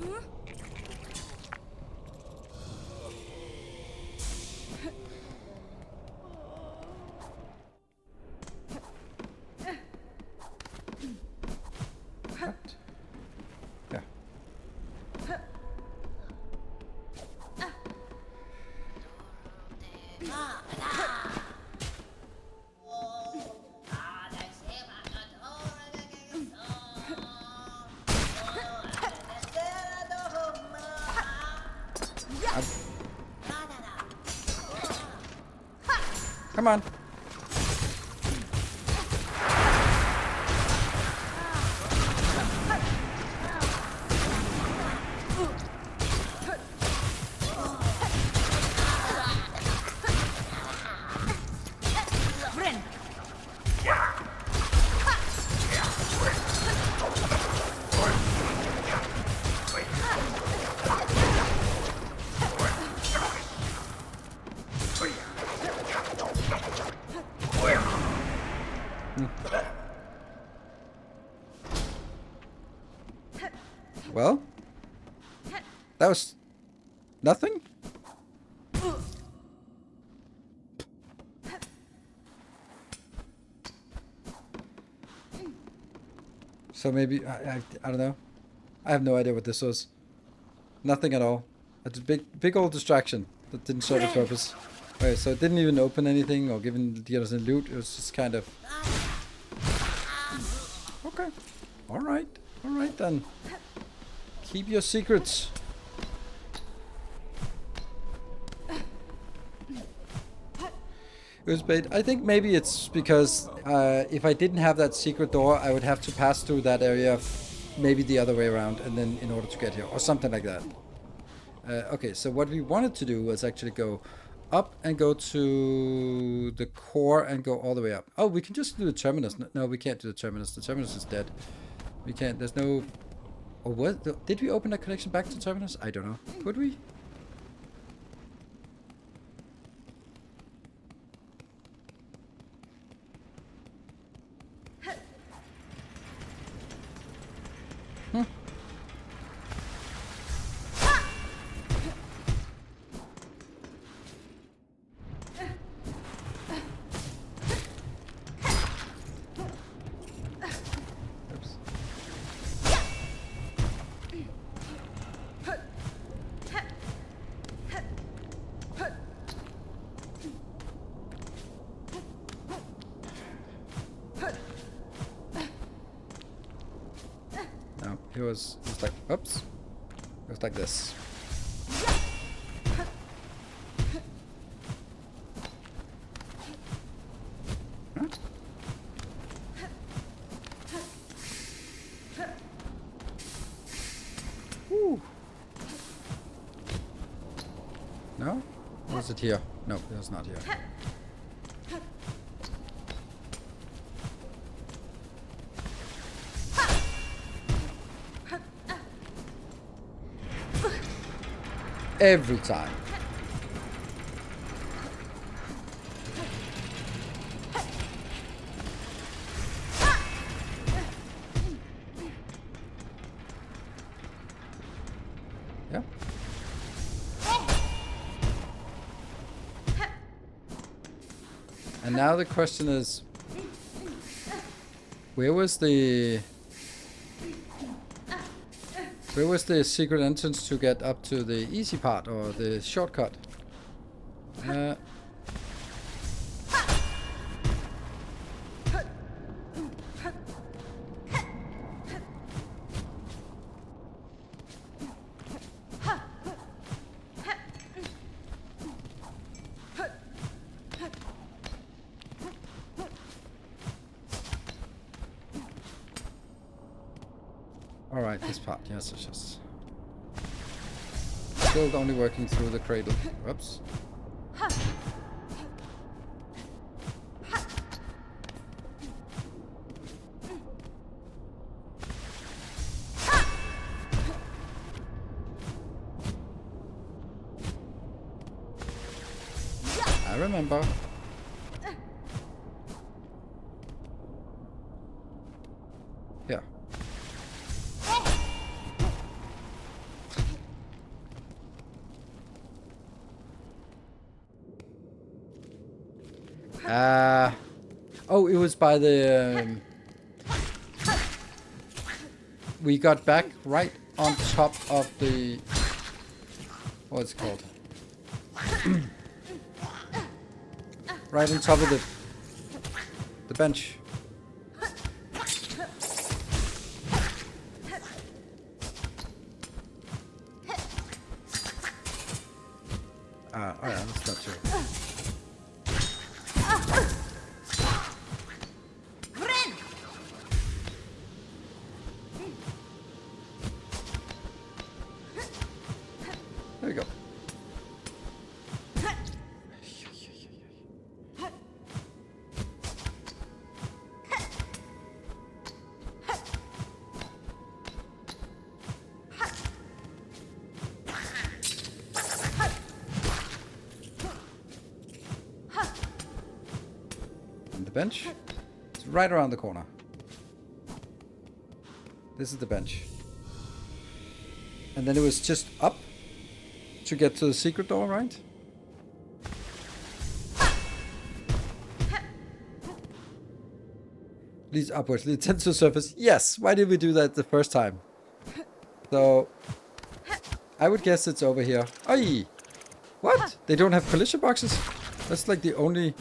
Come on. Well, that was nothing. So maybe I don't know. I have no idea what this was. Nothing at all. It's a big old distraction that didn't serve a purpose. Okay, so it didn't even open anything or get us any loot. It was just kind of okay. All right then. Keep your secrets. It was bait. I think maybe it's because if I didn't have that secret door, I would have to pass through that area, maybe the other way around, and then in order to get here, or something like that. Okay, so what we wanted to do was actually go up and go to the core and go all the way up. Oh, we can just do the terminus. No, we can't do the terminus. The terminus is dead. We can't. There's no... Or what? Did we open a connection back to terminus? I don't know. Could we? It was like, oops. It was like this. Huh? Woo. No? Or is it here? No, it's not here. Every time. Yeah. And now the question is, where was the secret entrance to get up to the easy part, or the shortcut? Alright, this part, yes, it's just... Still only working through the cradle. Whoops. I remember. Yeah. Oh, it was by the... we got back right on top of the... what's it called? Right on top of the bench. Oh yeah, that's not true. There we go. Bench. It's right around the corner. This is the bench. And then it was just up to get to the secret door, right? Leads upwards, leads to the surface. Yes! Why did we do that the first time? So, I would guess it's over here. Aye! What? They don't have collision boxes? That's like the only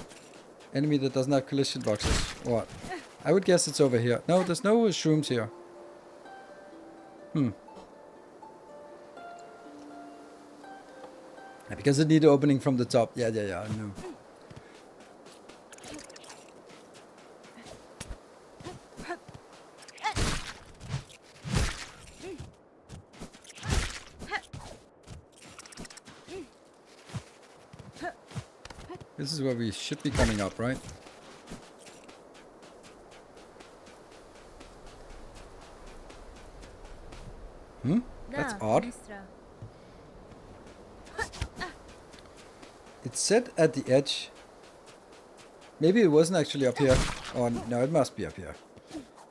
enemy that doesn't have collision boxes. What? I would guess it's over here. No, there's no shrooms here. Because it need opening from the top. Yeah, I know. This is where we should be coming up, right? That's odd. It's set at the edge. Maybe it wasn't actually up here. Or no, it must be up here.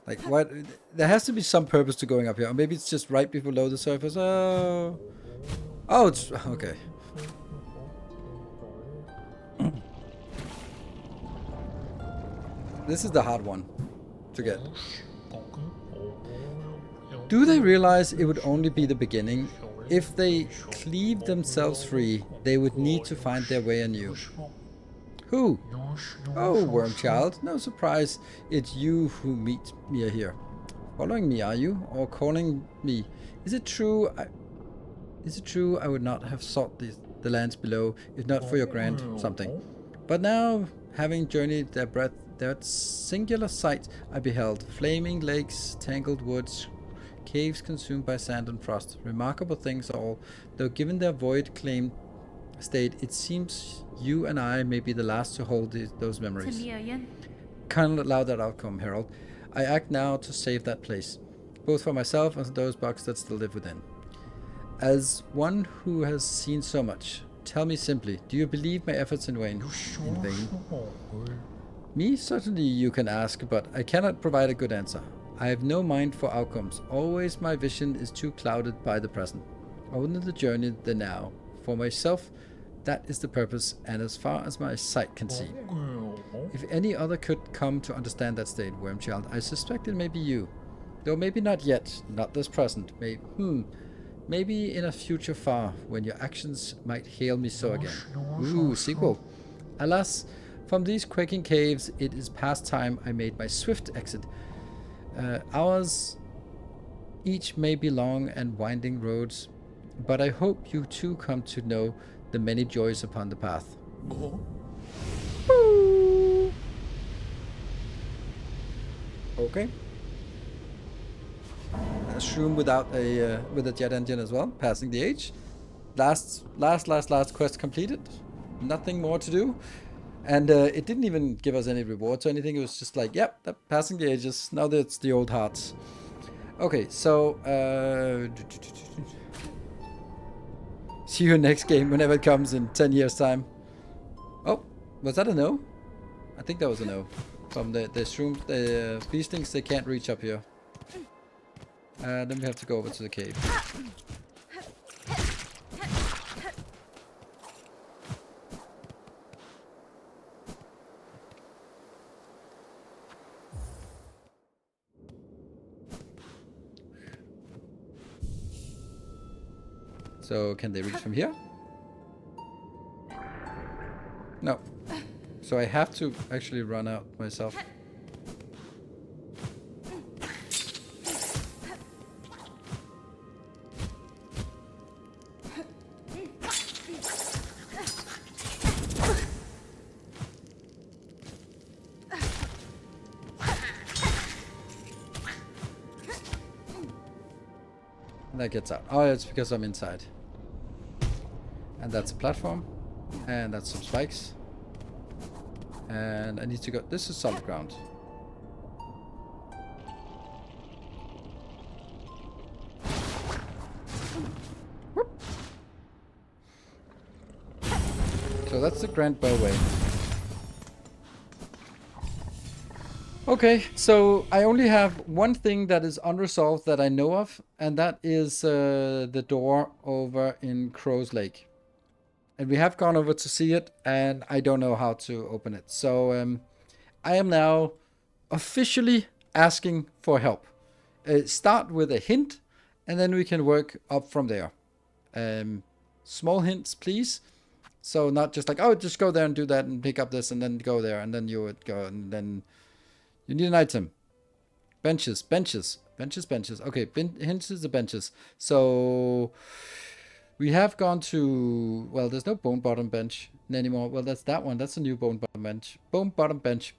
Like, what? There has to be some purpose to going up here. Or maybe it's just right below the surface. Oh, it's okay. This is the hard one to get. Do they realize it would only be the beginning? If they cleave themselves free, they would need to find their way anew. Who? Oh, Wormchild. No surprise it's you who meet me here. Following me, are you? Or calling me? Is it true I would not have sought the lands below, if not for your grand something? But now, having journeyed their breadth, that singular sight I beheld, flaming lakes, tangled woods, caves consumed by sand and frost, remarkable things all, though given their void-claimed state, it seems you and I may be the last to hold those memories. Cannot allow that outcome, Herald. I act now to save that place, both for myself and those bugs that still live within. As one who has seen so much, tell me simply, do you believe my efforts in vain? Me, certainly you can ask, but I cannot provide a good answer. I have no mind for outcomes. Always my vision is too clouded by the present. Only the journey, the now. For myself, that is the purpose, and as far as my sight can see. If any other could come to understand that state, Wormchild, I suspect it may be you. Though maybe not yet, not this present. Maybe in a future far, when your actions might hail me so again. Ooh, sequel. Alas, from these quaking caves, it is past time I made my swift exit. Ours each may be long and winding roads, but I hope you too come to know the many joys upon the path. Okay. A shroom without with a jet engine as well, passing the age. last quest completed. Nothing more to do. And it didn't even give us any rewards or anything. It was just like, yep, passing the ages. Now that's the old hearts. Okay, so see you next game whenever it comes in 10 years time. Oh, was that a no? I think that was a no. From the shrooms, the beast things, they can't reach up here. Then we have to go over to the cave. So can they reach from here? No. So I have to actually run out myself. And that gets out. Oh, it's because I'm inside. And that's a platform. And that's some spikes. And I need to go... This is solid ground. Whoop. So that's the Grand Bellway. Okay, so I only have one thing that is unresolved that I know of, and that is the door over in Crow's Lake. And we have gone over to see it, and I don't know how to open it. So I am now officially asking for help. Start with a hint, and then we can work up from there. Small hints, please. So not just like, oh, just go there and do that and pick up this and then go there, and then you would go and then... You need an item. Benches. Okay, hints the benches. So we have gone to... Well, there's no bone bottom bench anymore. Well, that's that one. That's a new bone bottom bench. Bone bottom bench.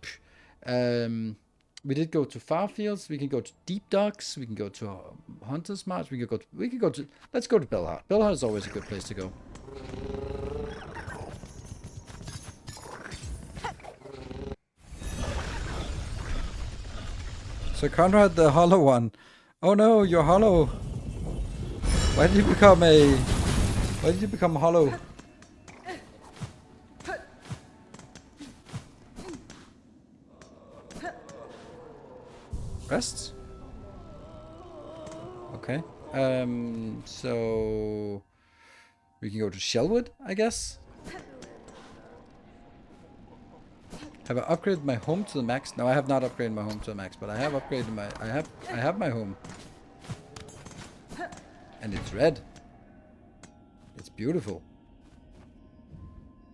We did go to Farfields. We can go to Deep Docks. We can go to Hunter's March. We can go to... Let's go to Bellheart. Bellheart is always a good place to go. So Conrad, the hollow one. Oh no, you're hollow. Why did you become hollow? Rest? Okay. So we can go to Shellwood, I guess. Have I upgraded my home to the max? No, I have not upgraded my home to the max, but I have upgraded my... I have my home. And it's red. It's beautiful.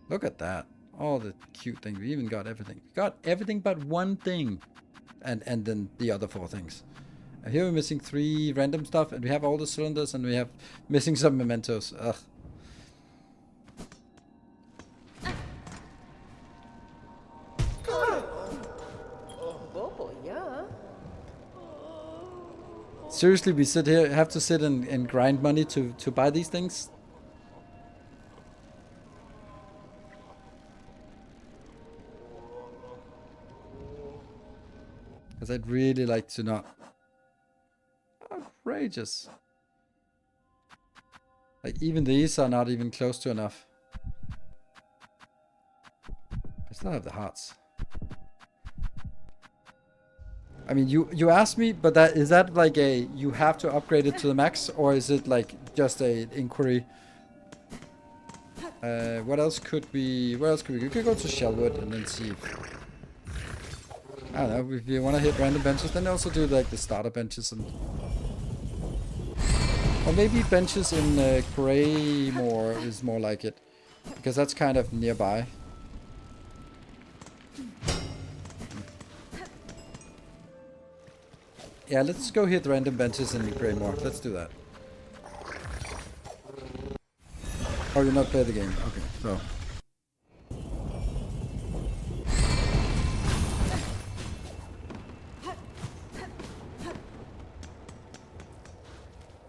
Look at that. All the cute things. We even got everything. We got everything but one thing. And then the other 4 things. And here we're missing 3 random stuff, and we have all the cylinders, and we have missing some mementos. Ugh. Seriously, we have to sit and grind money to buy these things? Because I'd really like to not... Outrageous. Like, even these are not even close to enough. I still have the hearts. I mean, you asked me, but is that like a... You have to upgrade it to the max, or is it like just a inquiry? What else could we... We could go to Shellwood and then see... I don't know, if you want to hit random benches, then also do like the starter benches and... Or maybe benches in Greymore is more like it. Because that's kind of nearby. Yeah, let's go hit random benches in Greymore. Let's do that. Oh, you're not playing the game. Okay, so...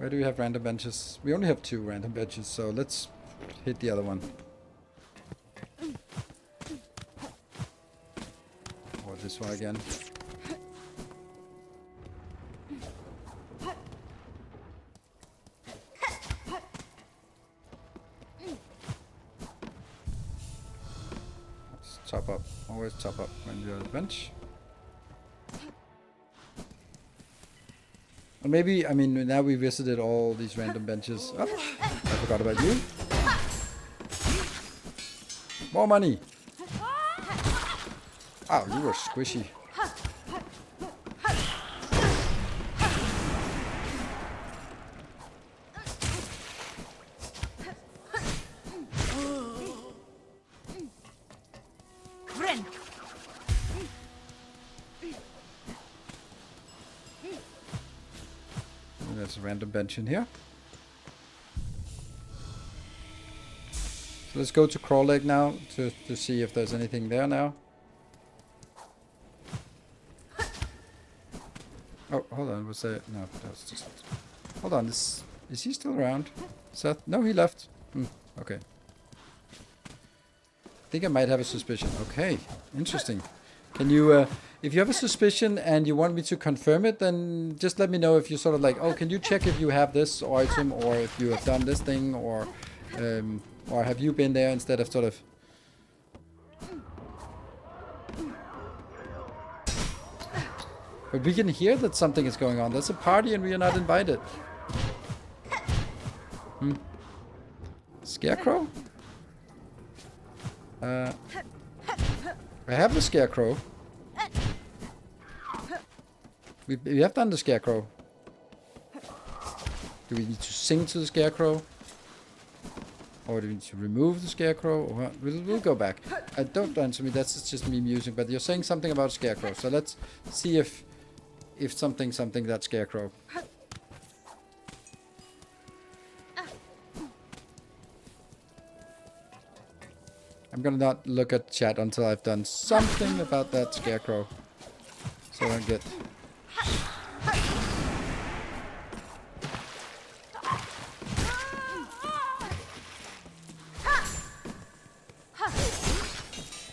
Where do we have random benches? We only have 2 random benches, so let's hit the other one. Or this one again. Let's top up. Always top up when you're on the bench. Or maybe, I mean, now we visited all these random benches. Oh, I forgot about you. More money. Oh, you were squishy. There's a random bench in here. So let's go to Crawl Lake now to see if there's anything there now. Oh, hold on. Was that? No, that was just. Hold on. Is he still around? Seth? No, he left. Okay. I think I might have a suspicion. Okay, interesting. Can you, if you have a suspicion and you want me to confirm it, then just let me know if you sort of like, oh, can you check if you have this item or if you have done this thing or have you been there instead of sort of. But we can hear that something is going on. There's a party and we are not invited. Scarecrow? I have the Scarecrow. We have done the Scarecrow. Do we need to sing to the Scarecrow? Or do we need to remove the Scarecrow? Or we'll go back. Don't answer me, that's just me musing, but you're saying something about Scarecrow. So let's see if something that Scarecrow. I'm gonna not look at chat until I've done something about that Scarecrow. So I don't get.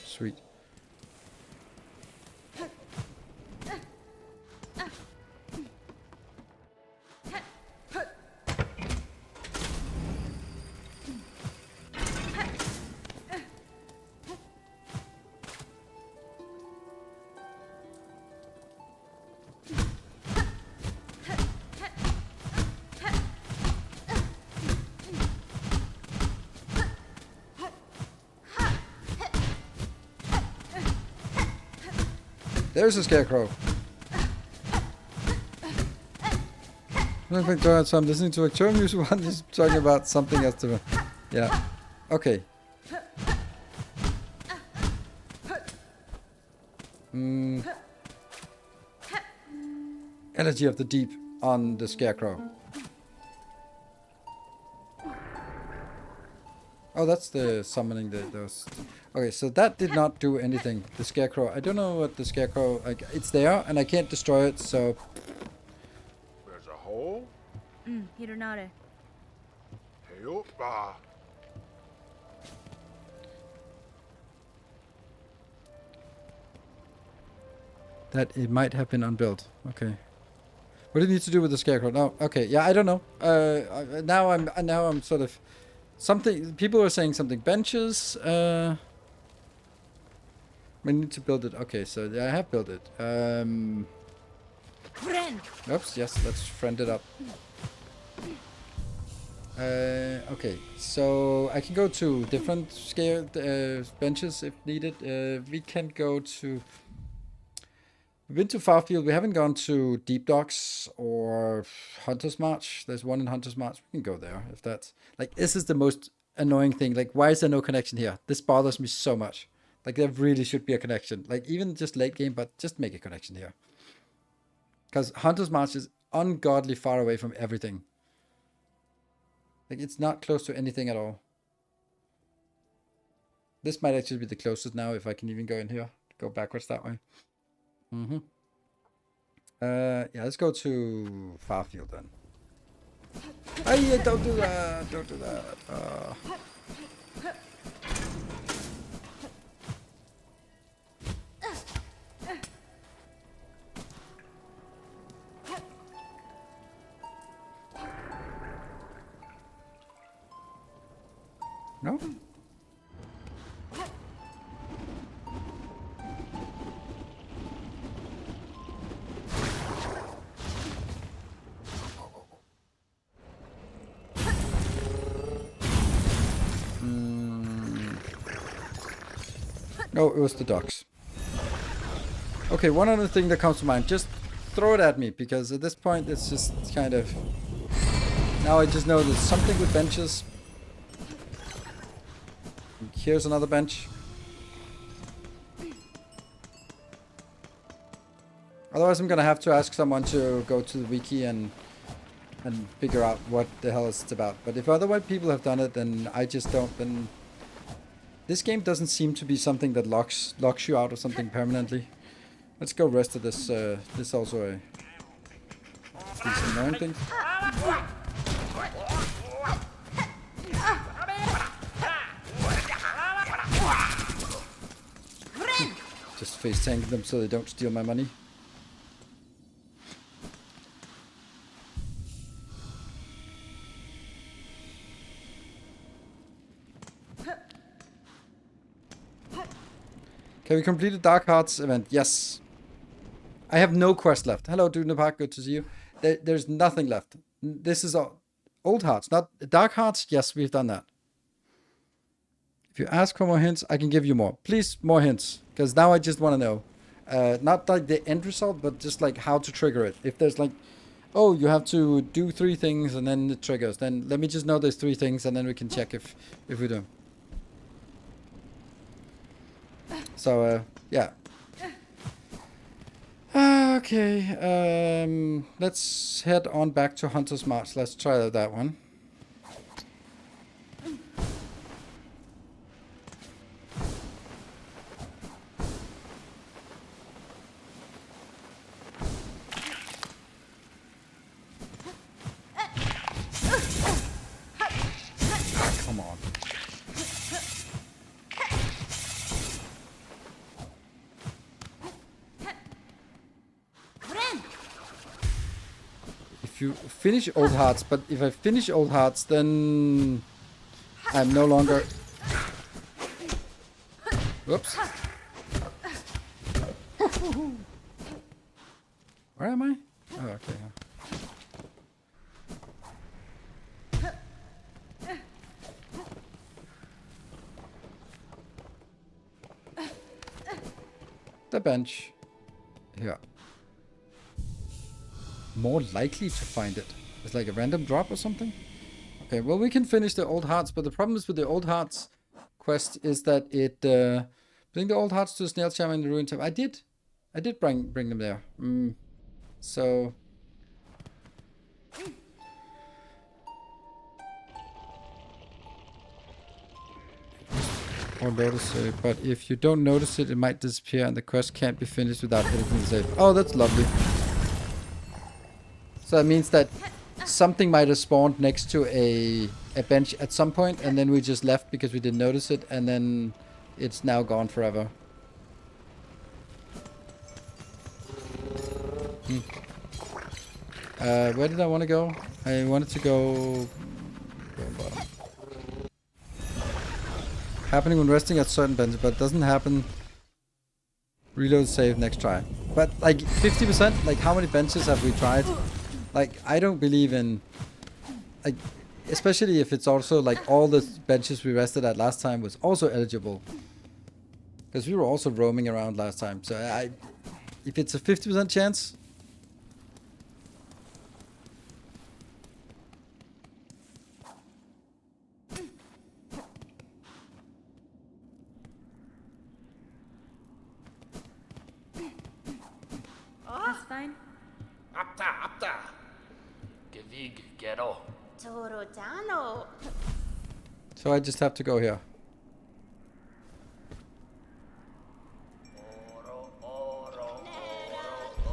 Sweet. There's a Scarecrow. I'm listening to a term usual one. He's talking about something else to. Yeah. Okay. Energy of the Deep on the Scarecrow. Oh, that's the summoning those. Okay, so that did not do anything. The Scarecrow. I don't know what the Scarecrow. Like, it's there, and I can't destroy it. So. There's a hole. Hironare. Hey, That it might have been unbuilt. Okay. What do you need to do with the Scarecrow? No. Okay. Yeah, I don't know. Now I'm sort of something. People are saying something. Benches. We need to build it. Okay, so yeah, I have built it. Oops. Yes. Let's friend it up. Okay, so I can go to different scale benches if needed. We can go to. We've been to Farfield. We haven't gone to Deep Docks or Hunter's March. There's one in Hunter's March. We can go there if that's like. This is the most annoying thing. Like, why is there no connection here? This bothers me so much. Like, there really should be a connection. Like, even just late game, but just make a connection here. Because Hunter's March is ungodly far away from everything. Like, it's not close to anything at all. This might actually be the closest now, if I can even go in here. Go backwards that way. Yeah, let's go to Farfield then. Hey, don't do that! Don't do that! No? No, it was the ducks. Okay, one other thing that comes to mind. Just throw it at me, because at this point it's just kind of... Now I just know there's something with benches. Here's another bench. Otherwise I'm gonna have to ask someone to go to the wiki and figure out what the hell it's about. But if other white people have done it, then I just don't, then... This game doesn't seem to be something that locks you out of something permanently. Let's go rest of this. This also a these annoying things. Just face tank them so they don't steal my money. Can we complete the Dark Hearts event? Yes. I have no quest left. Hello, Dude Park. Good to see you. There's nothing left. This is all old hearts, not Dark Hearts. Yes, we've done that. If you ask for more hints, I can give you more. Please, more hints. Because now I just want to know. Not like the end result, but just like how to trigger it. If there's like, oh, you have to do 3 things and then it triggers. Then let me just know there's 3 things and then we can check if we do. So, yeah. Okay, let's head on back to Hunter's March. Let's try that one. Come on. If you finish Old Hearts, but if I finish Old Hearts, then I'm no longer... Whoops. Where am I? Oh, okay. The bench. Here. More likely to find it. It's like a random drop or something? Okay, well we can finish the Old Hearts, but the problem is with the Old Hearts quest is that it... bring the Old Hearts to the Snail Charmer in the Ruin Temple. I did bring them there. So... Or notice it, but if you don't notice it, it might disappear and the quest can't be finished without editing the save. Oh, that's lovely. So that means that something might have spawned next to a bench at some point, and then we just left because we didn't notice it, and then it's now gone forever. Where did I want to go? I wanted to go... Happening when resting at certain benches, but it doesn't happen. Reload save next try. But like 50%, like how many benches have we tried? Like I don't believe in, like, especially if it's also like all the benches we rested at last time was also eligible. Because we were also roaming around last time. So if it's a 50% chance. That's fine. Apta. Gevig ghetto. Torotano. So I just have to go here.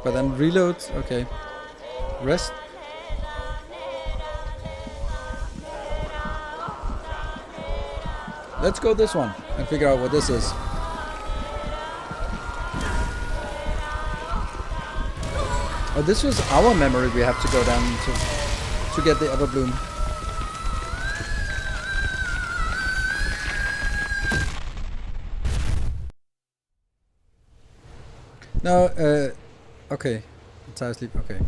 But then reload, okay. Rest. Let's go this one and figure out what this is. Oh, this was our memory we have to go down to get the Everbloom. No, okay. Entire sleep. Okay.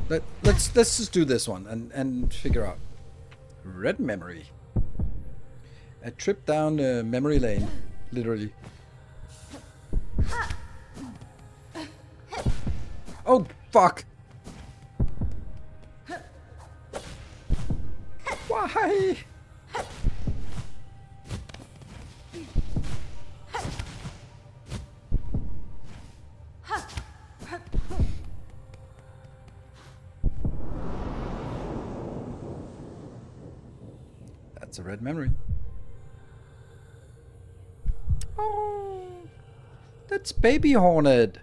Let's just do this one and figure out. Red memory. A trip down memory lane, literally. Oh fuck! Why? That's a red memory. Oh, that's Baby Hornet.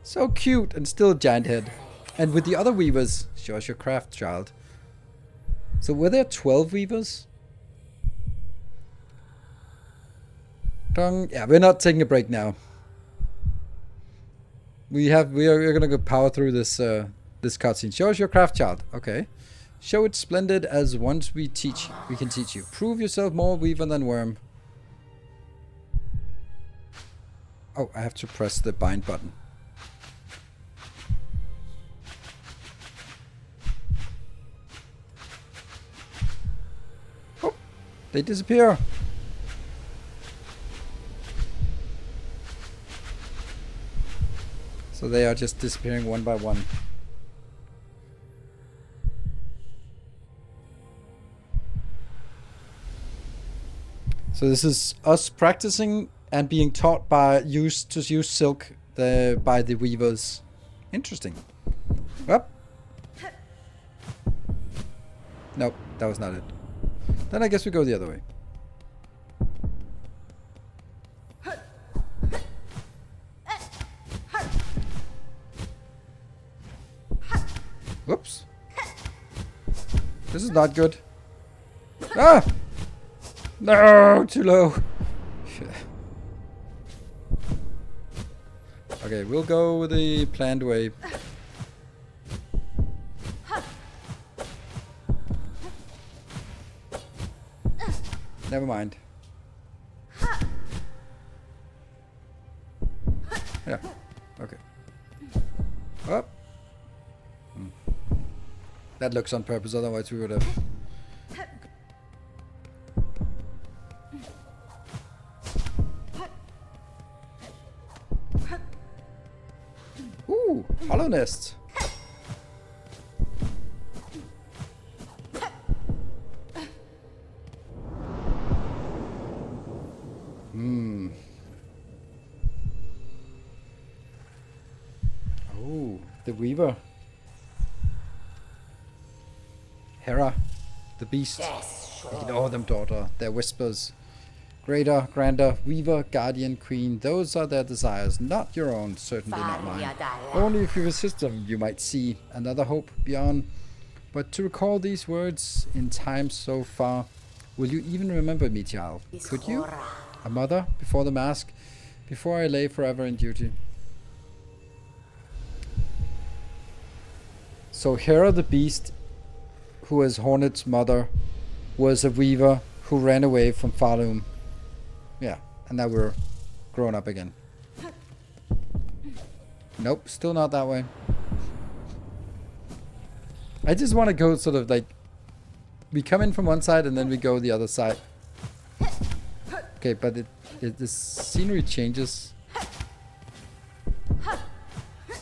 So cute and still a giant head. And with the other weavers, show us your craft, child. So were there 12 weavers? Yeah, we're not taking a break now. We're gonna go power through this this cutscene. Show us your craft, child. Okay. Show it splendid as once we can teach you. Prove yourself more weaver than worm. Oh, I have to press the bind button. Oh, they disappear. So they are just disappearing one by one. So this is us practicing and being taught by to use silk by the weavers. Interesting. Up. Nope, that was not it. Then I guess we go the other way. Whoops. This is not good. Ah! No, too low. Okay, we'll go the planned way. Never mind. Yeah. Okay. Up. That looks on purpose, otherwise we would have. Ooh, hollow nest. Oh, the weaver. Hera, the beast. Ignore them, daughter. Their whispers. Greater, grander, weaver, guardian, queen. Those are their desires, not your own, certainly not mine. Only if you resist them, you might see another hope beyond. But to recall these words in time so far, will you even remember me, child? Could you? A mother, before the mask, before I lay forever in duty. So Hera the beast, who was Hornet's mother, was a weaver who ran away from Falum. Yeah, and now we're grown up again. Nope, still not that way. I just want to go sort of like, we come in from one side and then we go the other side. Okay, but the scenery changes.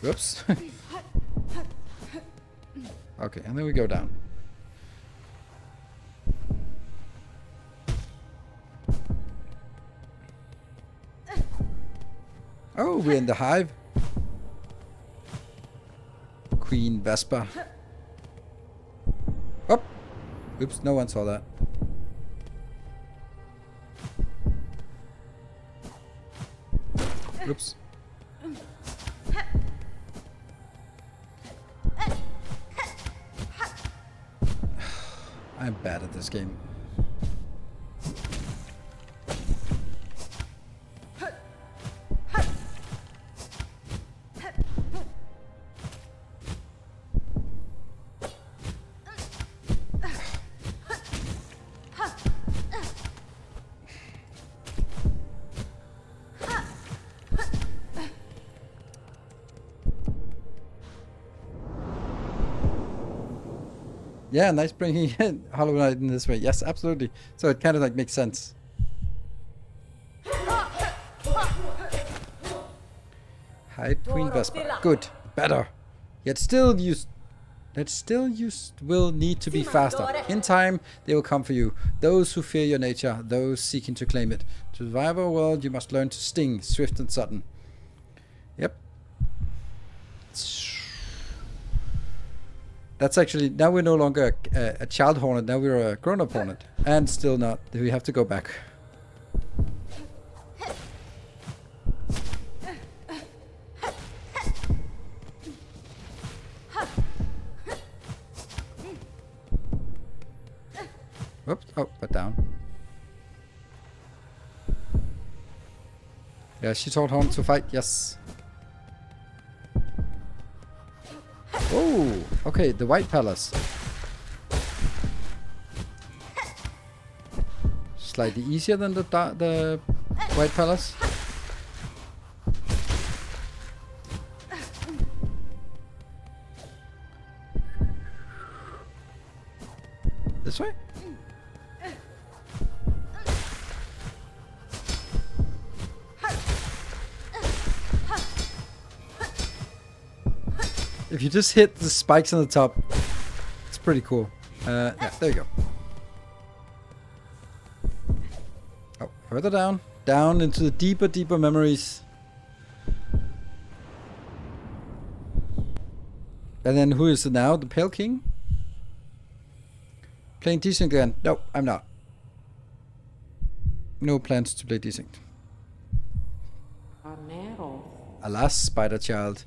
Whoops. Okay, and then we go down. Oh, we're in the hive. Queen Vespa. Oh! Oops, no one saw that. Oops. I'm bad at this game. Yeah, nice bringing in Hollow Knight in this way. Yes, absolutely. So it kind of like makes sense. Hide Queen Vesper. Good. Better. Yet still you will need to be faster. In time, they will come for you. Those who fear your nature, those seeking to claim it. To survive our world, you must learn to sting, swift and sudden. Yep. That's actually, now we're no longer a child hornet, now we're a grown-up hornet. And still not, we have to go back. Whoops, oh, but down. Yeah, she told Horn to fight, yes. Oh, okay, the White Palace. Slightly easier than the White Palace. This way? If you just hit the spikes on the top, it's pretty cool. Yeah, there you go. Oh, further down. Down into the deeper memories. And then who is it now? The Pale King? Playing Desync again? No, I'm not. No plans to play Desync. Alas, Spider Child.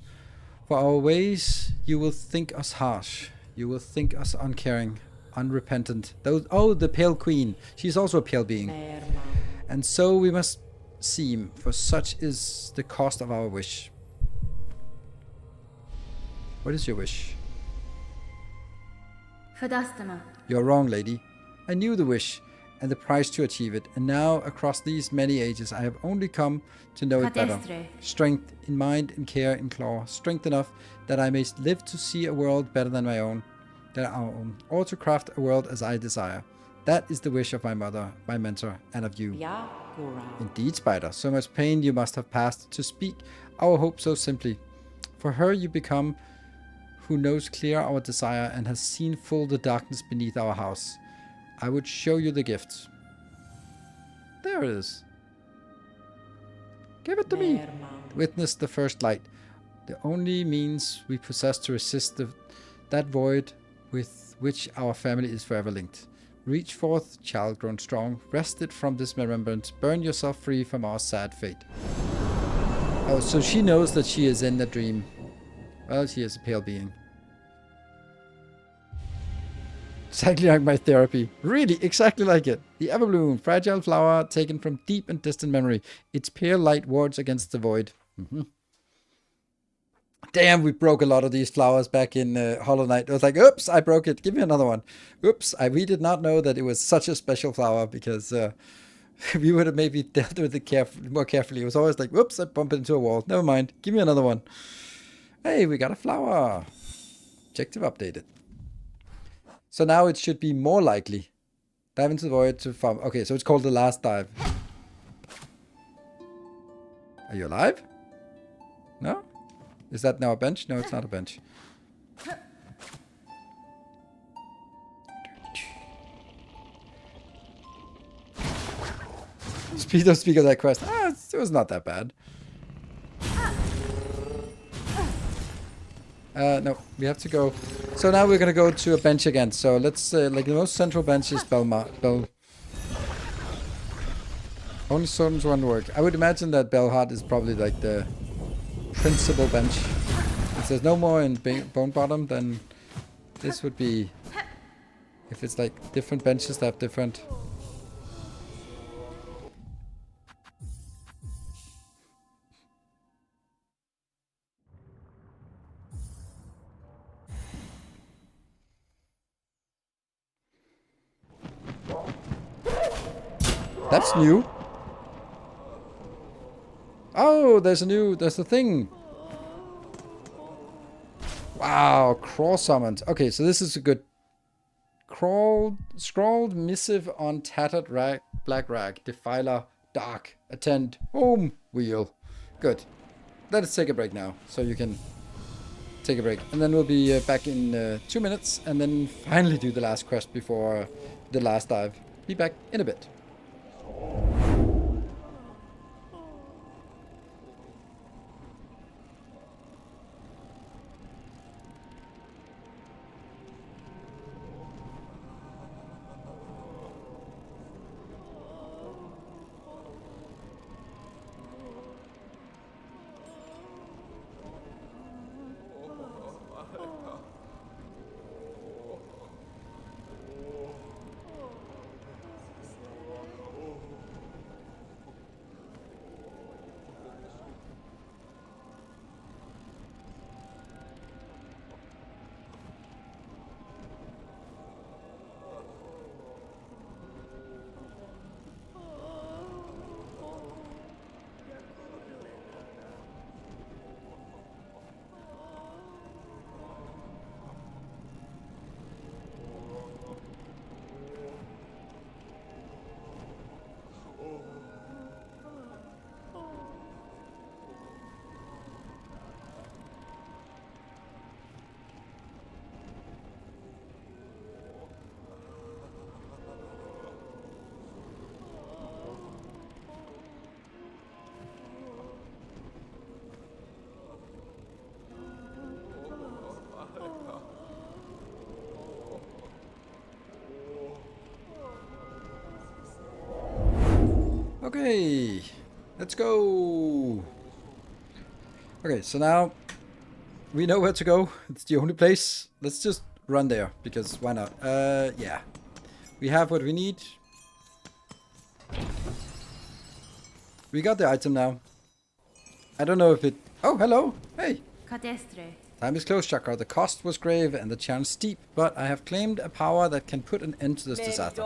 For our ways, you will think us harsh. You will think us uncaring, unrepentant. Oh, the Pale Queen. She's also a pale being. And so we must seem, for such is the cost of our wish. What is your wish? Fadastama. You're wrong, lady. I knew the wish and the price to achieve it, and now, across these many ages, I have only come to know it better. Strength in mind, in care, in claw. Strength enough that I may live to see a world better than my own, than our own, or to craft a world as I desire. That is the wish of my mother, my mentor, and of you. Indeed, Spider, so much pain you must have passed to speak our hope so simply. For her you become who knows clear our desire and has seen full the darkness beneath our house. I would show you the gift. There it is. Give it to me. Witness the first light. The only means we possess to resist that void with which our family is forever linked. Reach forth, child grown strong. Wrest it from this remembrance. Burn yourself free from our sad fate. Oh, so she knows that she is in a dream. Well, she is a pale being. Exactly like my therapy. Really, exactly like it. The Everbloom, fragile flower taken from deep and distant memory. Its pale light wards against the void. Damn, we broke a lot of these flowers back in Hollow Knight. I was like, oops, I broke it. Give me another one. Oops, we did not know that it was such a special flower because we would have maybe dealt with it more carefully. It was always like, whoops, I bumped into a wall. Never mind. Give me another one. Hey, we got a flower. Objective updated. So now it should be more likely. Dive into the void to farm. Okay, so it's called the last dive. Are you alive? No? Is that now a bench? No, it's not a bench. Speed of speak of that quest. It was not that bad. No, we have to go. So now we're gonna go to a bench again. So let's like the most central bench is Bell. Only certain one work. I would imagine that Bellheart is probably like the principal bench. If there's no more in Bone Bottom, then this would be. If it's like different benches that have different. That's new. Oh, there's a thing. Wow, crawl summons. Okay, so this is a good Scrawled missive on tattered black rag. Defiler, dark, attend, home, wheel. Good. Let us take a break now, so you can take a break. And then we'll be back in 2 minutes, and then finally do the last quest before the last dive. Be back in a bit. Okay, let's go. Okay, so now we know where to go. It's the only place. Let's just run there, because why not? Yeah. We have what we need. We got the item now. I don't know if it... Oh, hello. Hey. Cadestre. Time is close, Chakra. The cost was grave and the challenge steep, but I have claimed a power that can put an end to this disaster.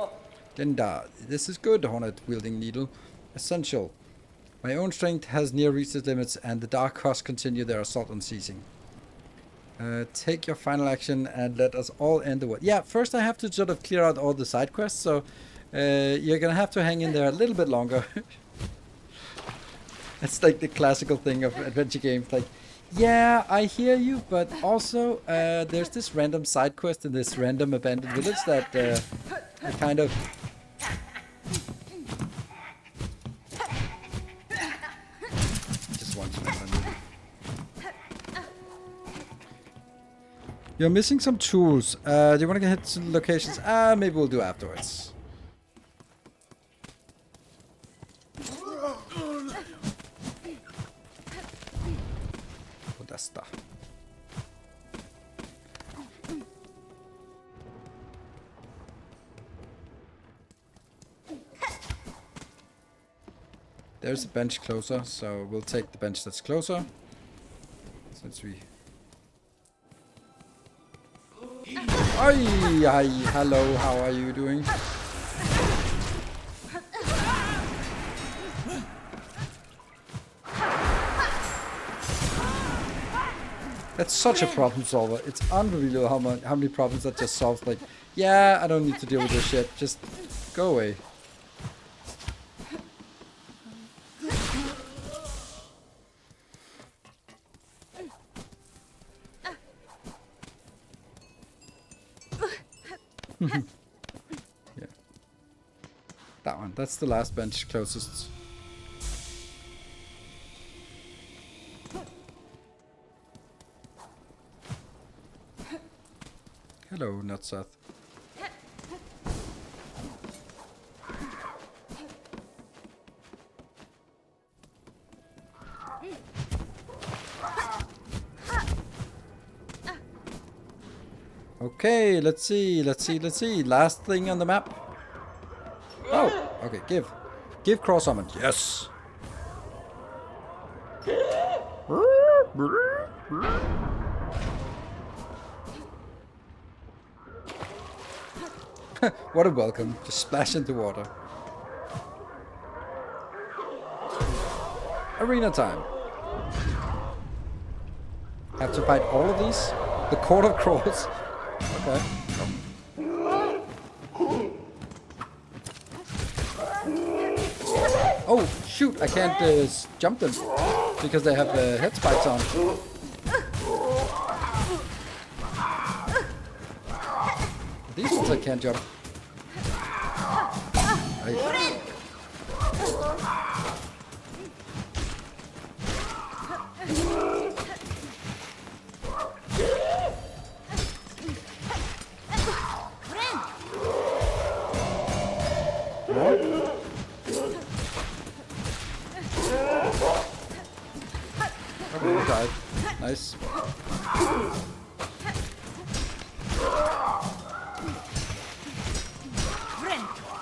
Linda, this is good, Hornet-wielding needle. Essential. My own strength has near reached its limits, and the Dark Hosts continue their assault unceasing. Take your final action and let us all end the war. Yeah, first I have to sort of clear out all the side quests, so you're gonna have to hang in there a little bit longer. It's like the classical thing of adventure games, like, yeah, I hear you, but also there's this random side quest in this random abandoned village that I kind of... Just want to remember. You're missing some tools. Do you want to hit some locations? Maybe we'll do afterwards. Podesta. There's a bench closer, so we'll take the bench that's closer. Since we... Ay, hello, how are you doing? That's such a problem solver. It's unbelievable how many problems that just solves. Like, yeah, I don't need to deal with this shit. Just go away. Yeah. That one. That's the last bench closest. Hello, Nutseth. Okay, let's see. Last thing on the map. Oh, okay, give cross summon. Yes. What a welcome. Just splash into water. Arena time. Have to fight all of these? The Court of Crows. Okay. Oh, shoot, I can't jump them because they have head spikes on. These ones I can't jump. Died. Nice.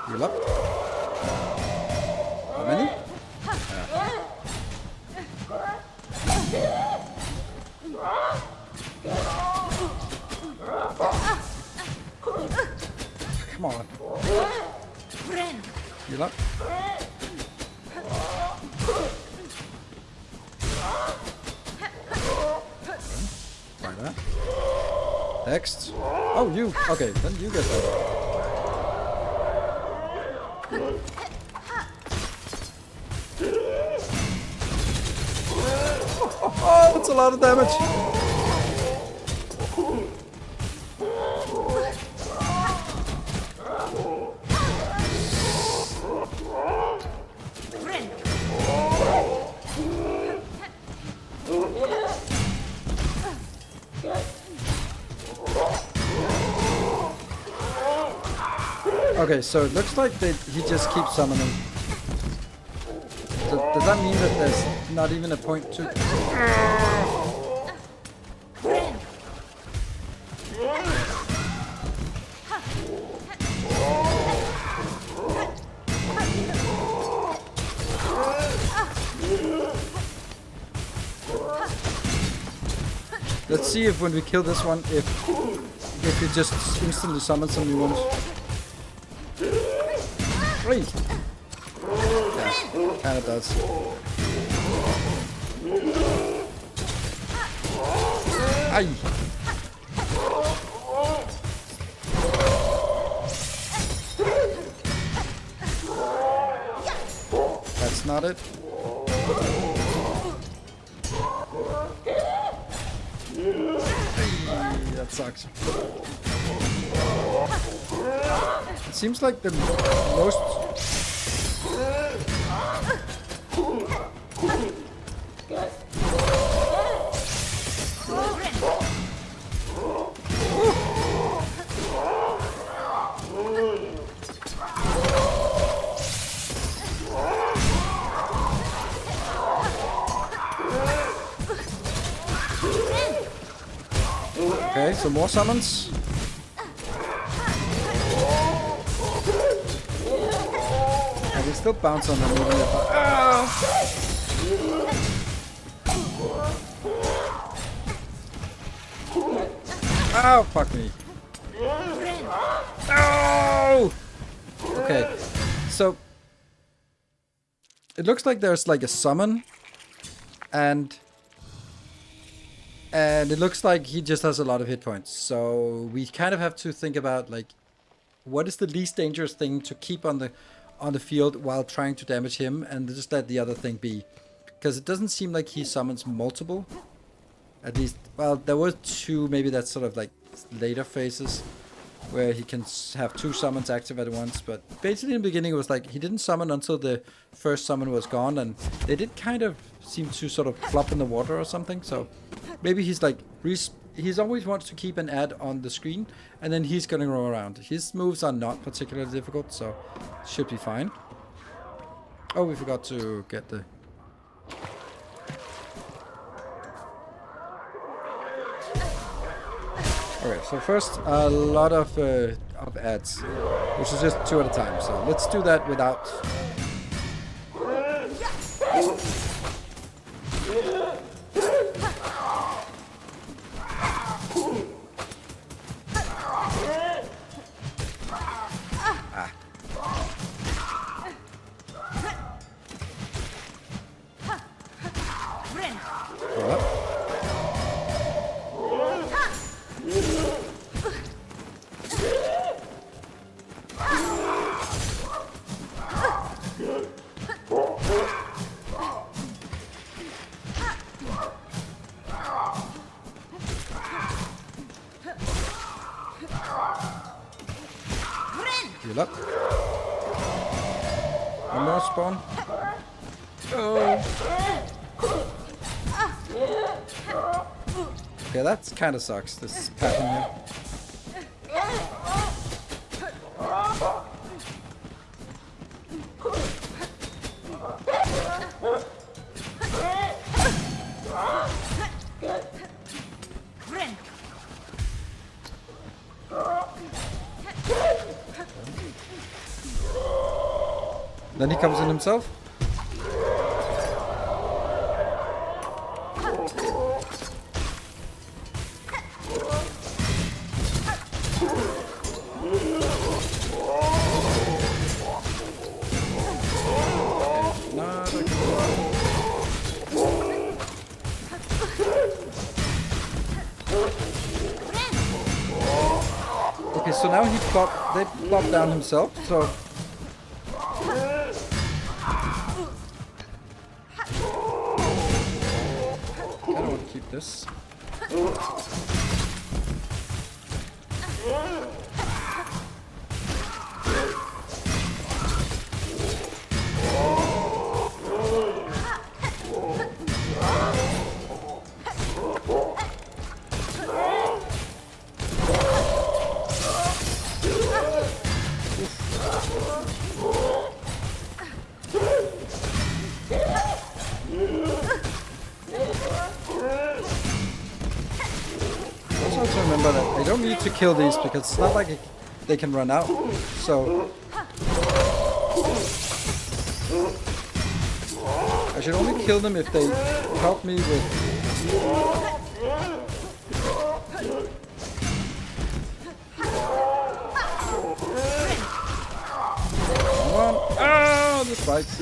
Heal up. How many? Come on. Heal up. Try that. Next. Oh, you. Okay, then you get that. Oh, that's a lot of damage. Okay, so it looks like he just keeps summoning. So does that mean that there's not even a point to... Let's see if when we kill this one, if it just instantly summons some new ones. Great! Yeah, kinda does. Aye! That's not it. That sucks. It seems like the most... Okay, so more summons. I can still bounce on them even if I... Oh, fuck me. No! Okay, so... It looks like there's like a summon. And it looks like he just has a lot of hit points. So we kind of have to think about like, what is the least dangerous thing to keep on the field while trying to damage him, and just let the other thing be, because it doesn't seem like he summons multiple. At least, well, there were two. Maybe that's sort of like later phases where he can have two summons active at once. But basically in the beginning it was like he didn't summon until the first summon was gone, and they did kind of seem to sort of flop in the water or something. So maybe he's like he's always wants to keep an ad on the screen, and then he's gonna roam around. His moves are not particularly difficult, so should be fine. Oh, we forgot to get the... Okay, so first a lot of ads, which is just 2 at a time. So let's do that without... spawn. Oh. Okay, that kind of sucks, this pattern here. Then he comes in himself. Okay, so now they plop down himself, so I don't want to keep this. Also remember that I don't need to kill these because it's not like they can run out. So I should only kill them if they help me with. Come on! Oh, the spikes.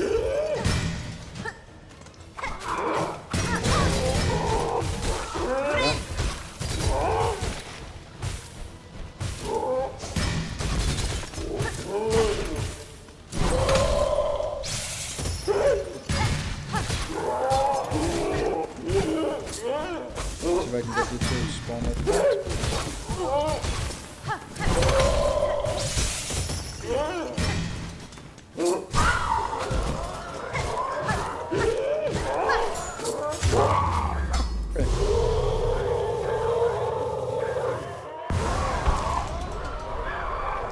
If I can get you to spawn at that. Okay.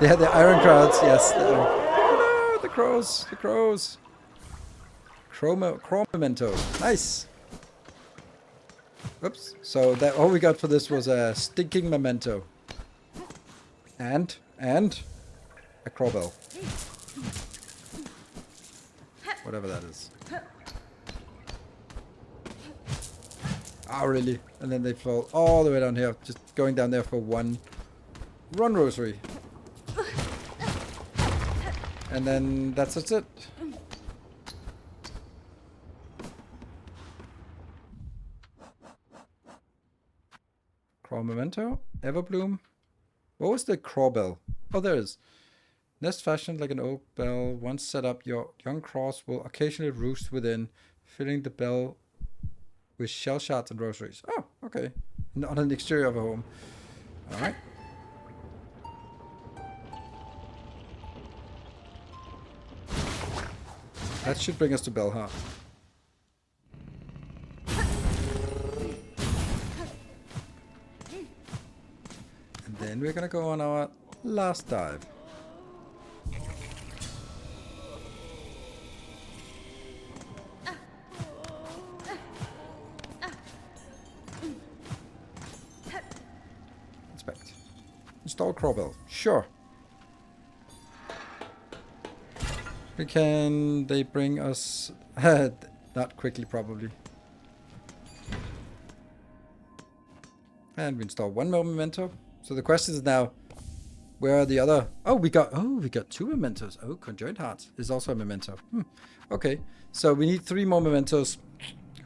Yeah, the iron crowds, yes. Oh, no, the crows, the crows. Chromamento, nice. Oops. So that all we got for this was a stinking memento. And a crowbell. Whatever that is. Ah, really? And then they fall all the way down here, just going down there for one run rosary. And then that's it. Memento, Everbloom. What was the crawbell? Oh, there it is. Nest fashioned like an oak bell. Once set up, your young crows will occasionally roost within, filling the bell with shell shards and rosaries. Oh, okay. On an exterior of a home. Alright. That should bring us to Belha. Then we're gonna go on our last dive. Inspect. Install crawbell. Sure. They bring us not quickly probably. And we install one more memento. So the question is now, where are the other? Oh, we got two mementos. Oh, conjoined hearts is also a memento. Okay, so we need 3 more mementos.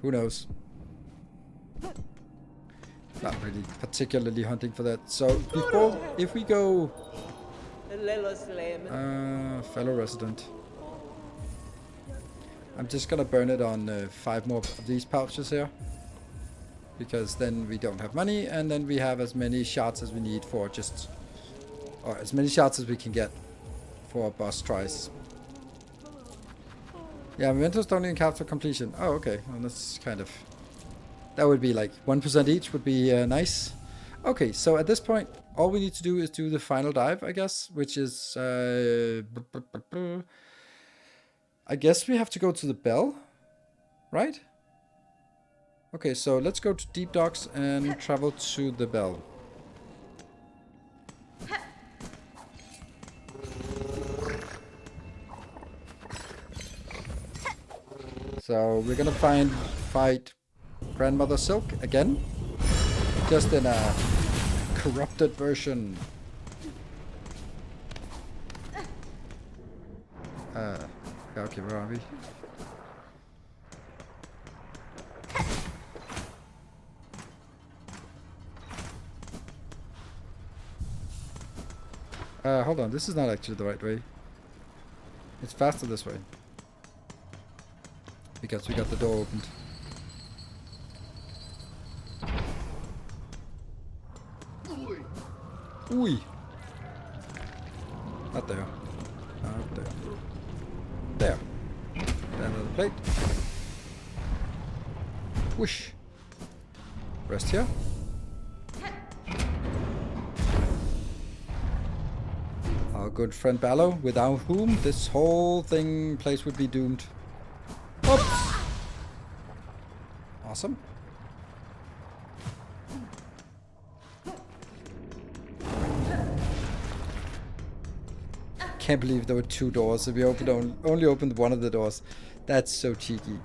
Who knows? Not really particularly hunting for that. So before, if we go, fellow resident. I'm just gonna burn it on 5 more of these pouches here. Because then we don't have money, and then we have as many shots as we need for just, or as many shots as we can get for boss tries. Yeah, mementos don't even count for completion. Oh, okay. Well, that's kind of... That would be like 1% each would be nice. Okay, so at this point, all we need to do is do the final dive, I guess, which is... I guess we have to go to the bell, right? Okay, so let's go to Deep Docks and travel to the bell. So we're gonna fight Grandmother Silk again, just in a corrupted version. Okay, where are we? Hold on, this is not actually the right way. It's faster this way. Because we got the door opened. Ooh. Not there. Not there. There. Another plate. Whoosh. Rest here. Our good friend Ballo, without whom this whole place would be doomed. Oops. Awesome. Can't believe there were 2 doors. If we only opened one of the doors. That's so cheeky.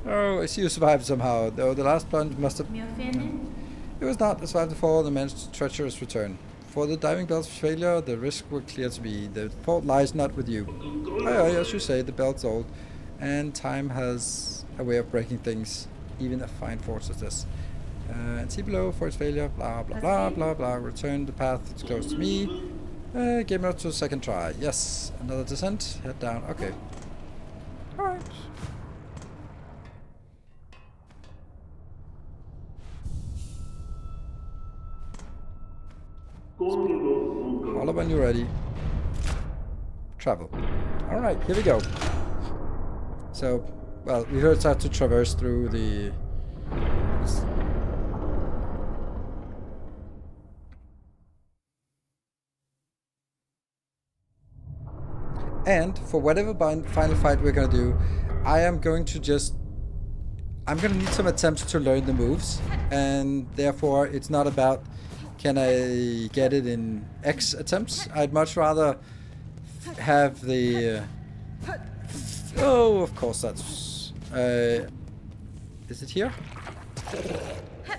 Oh, I see you survived somehow. Though the last plunge must have... It was not. I survived the fall and managed a treacherous return. For the diving bell's failure, the risk were clear to me. The fault lies not with you. Aye, as you say, the belt's old, and time has a way of breaking things, even a fine force as this. And see below for its failure, blah blah blah blah blah. Return the path, it's close to me. Game out to a second try. Yes, another descent. Head down. Okay. Alright. Holler when you're ready. Travel. Alright, here we go. So, well, we first have to traverse through the... And for whatever final fight we're gonna do, I am going to just... I'm gonna need some attempts to learn the moves, and therefore it's not about can I get it in X attempts. I'd much rather have the... oh, of course that's... is it here?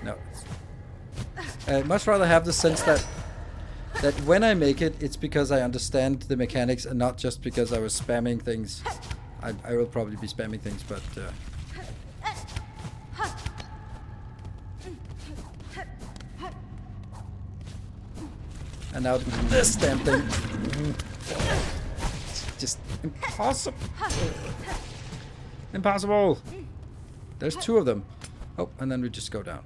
No. I'd much rather have the sense that when I make it, it's because I understand the mechanics and not just because I was spamming things. I will probably be spamming things, but... and now this damn thing. It's just impossible. Impossible. There's 2 of them. Oh, and then we just go down.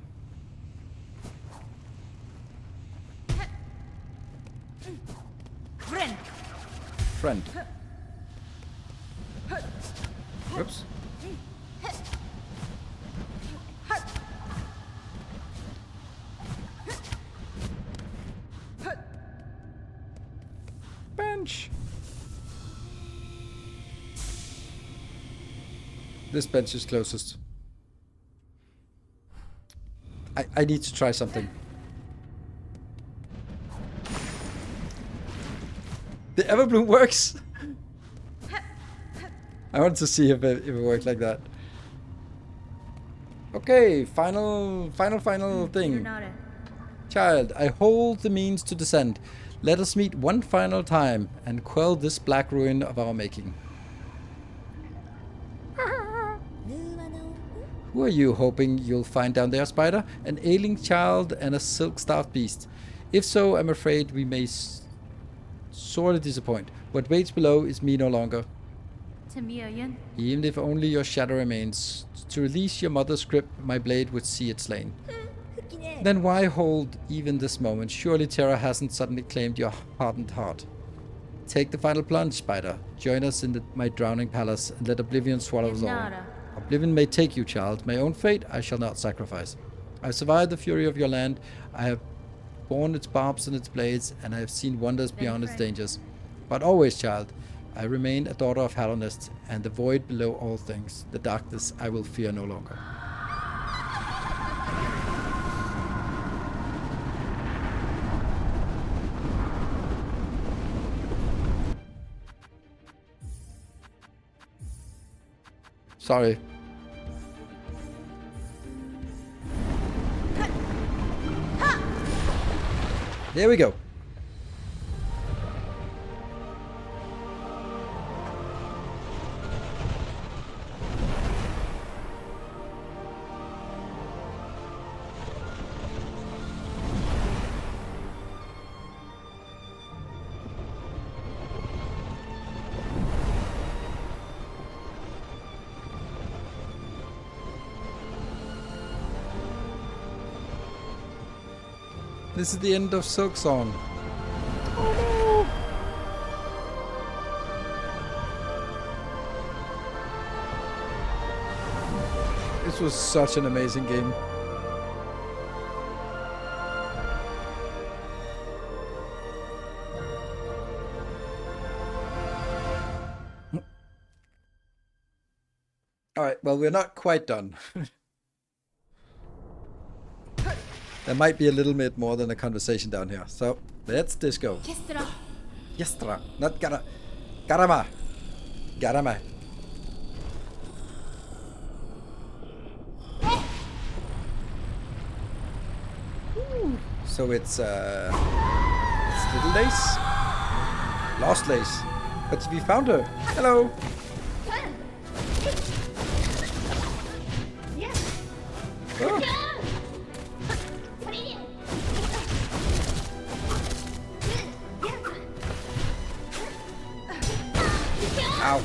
Friend. Whoops. Bench. This bench is closest. I need to try something. The Everbloom works! I want to see if it worked like that. Okay, final thing. Child, I hold the means to descend. Let us meet one final time and quell this black ruin of our making. Who are you hoping you'll find down there, Spider? An ailing child and a silk-starved beast. If so, I'm afraid we may sorely disappoint. What waits below is me no longer. Even if only your shadow remains. To release your mother's grip, my blade would see it slain. Then why hold even this moment? Surely terror hasn't suddenly claimed your hardened heart. Take the final plunge, Spider. Join us in my drowning palace and let oblivion swallow us all. Nada. Oblivion may take you, child. My own fate I shall not sacrifice. I have survived the fury of your land. I have borne its barbs and its blades, and I have seen wonders beyond its dangers. But always, child, I remain a daughter of Hallownest, and the void below all things. The darkness I will fear no longer. Sorry. There we go. This is the end of Silksong. Oh no! This was such an amazing game. Alright, well, we're not quite done. There might be a little bit more than a conversation down here. So, let's disco. Kestra. Yestra, not gara. Garama. Garama. So it's Little Lace. Lost Lace. But we found her. Hello. Oh. Ow.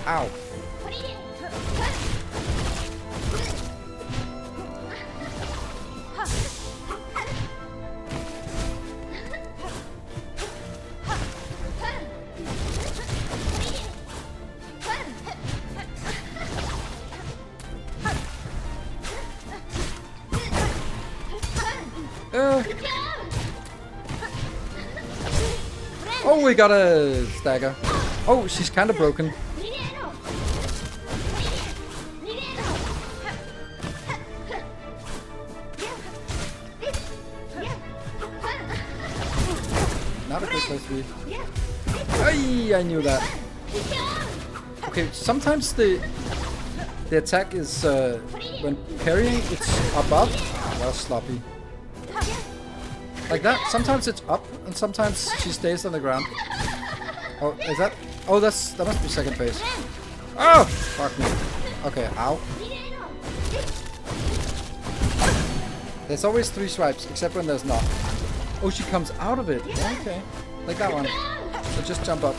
Ow. Oh, we got a stagger. Oh, she's kind of broken. Not a good place to be. Ay, I knew that. Okay, sometimes the attack is when parrying, it's above. That was sloppy. Like that. Sometimes it's up, and sometimes she stays on the ground. Oh, is that? Oh, that must be second phase. Oh, fuck me. Okay, ow. There's always 3 swipes, except when there's not. Oh, she comes out of it. Okay, like that one. So just jump up.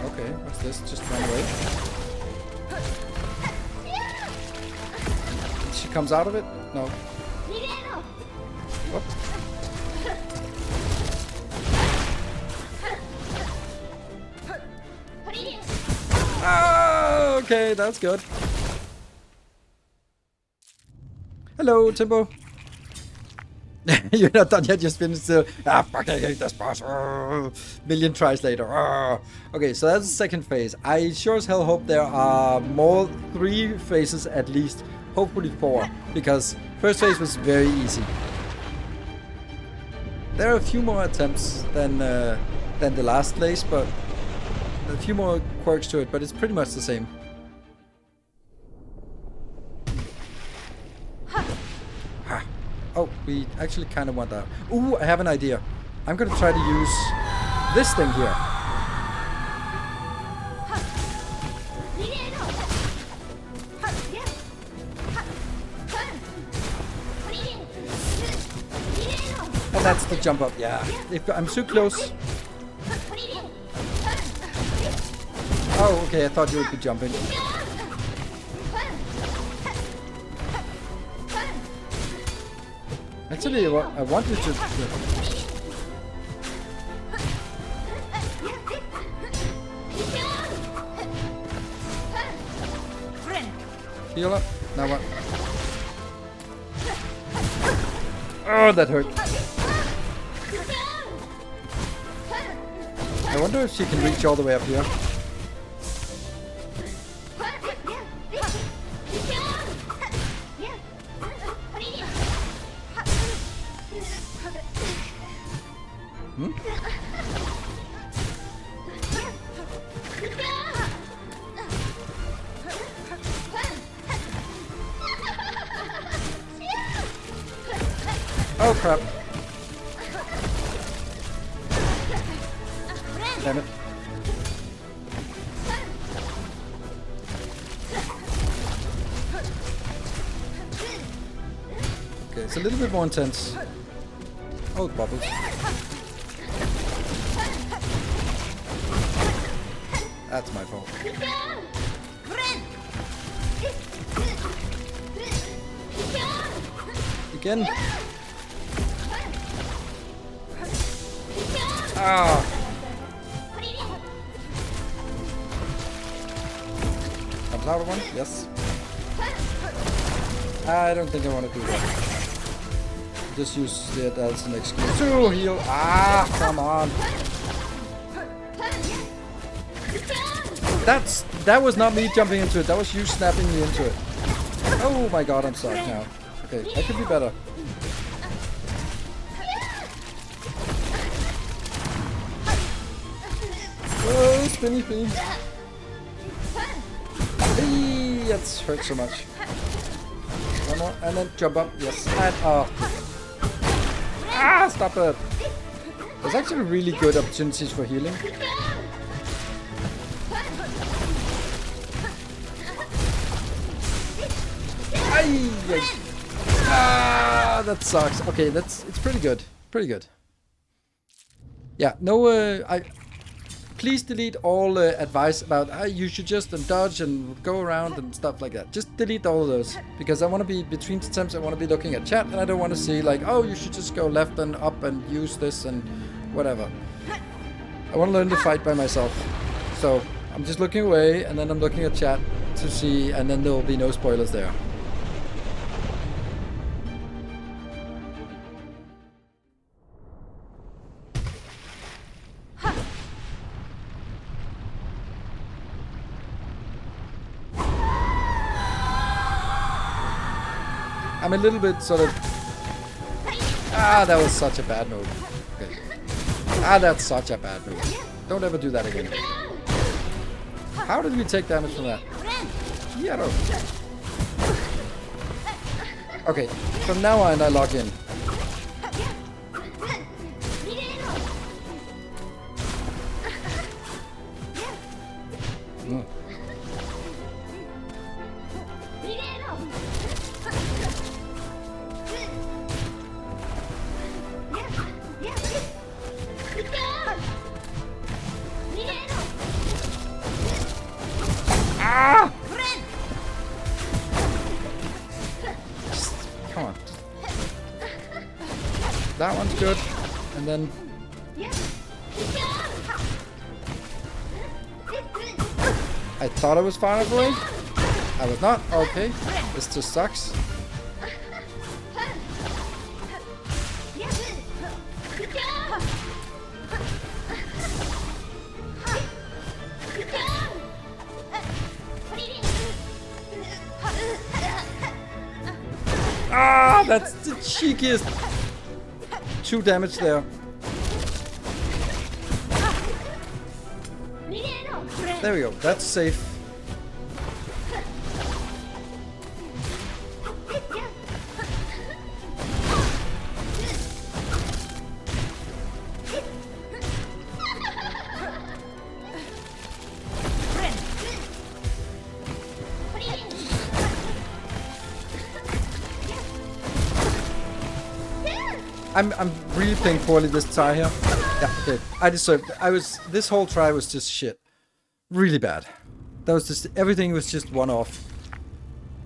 Okay, what's this? Just run away. She comes out of it? No. What? Oh, okay, that's good. Hello, Timbo. You're not done yet, just finished the... Ah, fuck, I hate this boss. Million tries later. Okay, so that's the second phase. I sure as hell hope there are more 3 phases at least. Hopefully 4, because first phase was very easy. There are a few more attempts than the last phase, but a few more quirks to it, but it's pretty much the same. Oh, we actually kind of want that. Ooh, I have an idea. I'm gonna try to use this thing here. that's the jump up. Yeah. If I'm too close. Oh, okay. I thought you would be jumping. Actually, I wanted to. Heal up. Now what? Oh, that hurt. I wonder if she can reach all the way up here. Hmm? Oh crap. Damn it. Okay, it's a little bit more intense. Oh, it bubbles. That's my fault. Again. Ah. Comes out of one? Yes. I don't think I want to do that. Just use it as an excuse to heal. Ah, come on. That was not me jumping into it. That was you snapping me into it. Oh my god, I'm stuck now. Okay, that could be better. Oh, spinny, spinny. Hey, that's hurt so much. One more, and then jump up. Yes, and ah, stop it. There's actually really good opportunities for healing. Ah, that sucks. Okay, it's pretty good. Pretty good. Yeah, no, please delete all advice about you should just dodge and go around and stuff like that. Just delete all of those, because I want to be between attempts. I want to be looking at chat, and I don't want to see like, oh, you should just go left and up and use this and whatever. I want to learn to fight by myself. So I'm just looking away, and then I'm looking at chat to see, and then there will be no spoilers there. I'm a little bit sort of... Ah, that was such a bad move. Okay. Ah, that's such a bad move. Don't ever do that again. How did we take damage from that? Yeah, no. Okay, from now on I log in. Mm. Ah! Come on. That one's good. And then... I thought I was far enough away. I was not. Okay. This just sucks. Ah, that's the cheekiest. 2 damage there. There we go. That's safe. I'm really playing poorly this try here. Yeah, okay. I deserved it. This whole try was just shit. Really bad. That was just, everything was just one off.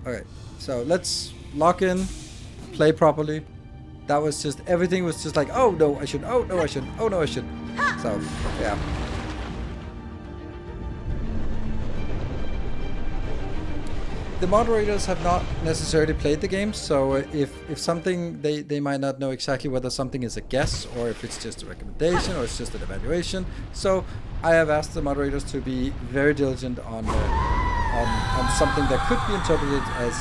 Okay, so let's lock in, play properly. That was just, everything was just like, oh no, I should, oh no, I should, oh no, I should. So, yeah. The moderators have not necessarily played the game, so if something, they might not know exactly whether something is a guess or if it's just a recommendation or it's just an evaluation. So I have asked the moderators to be very diligent on something that could be interpreted as,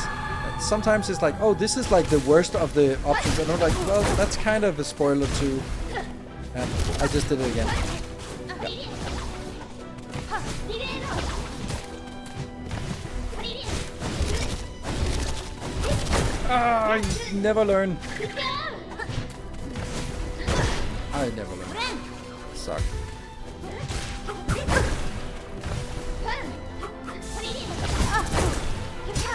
sometimes it's like, oh, this is like the worst of the options, and I'm like, well, that's kind of a spoiler too. And I just did it again. Yeah. I never learn. I never learn. Suck.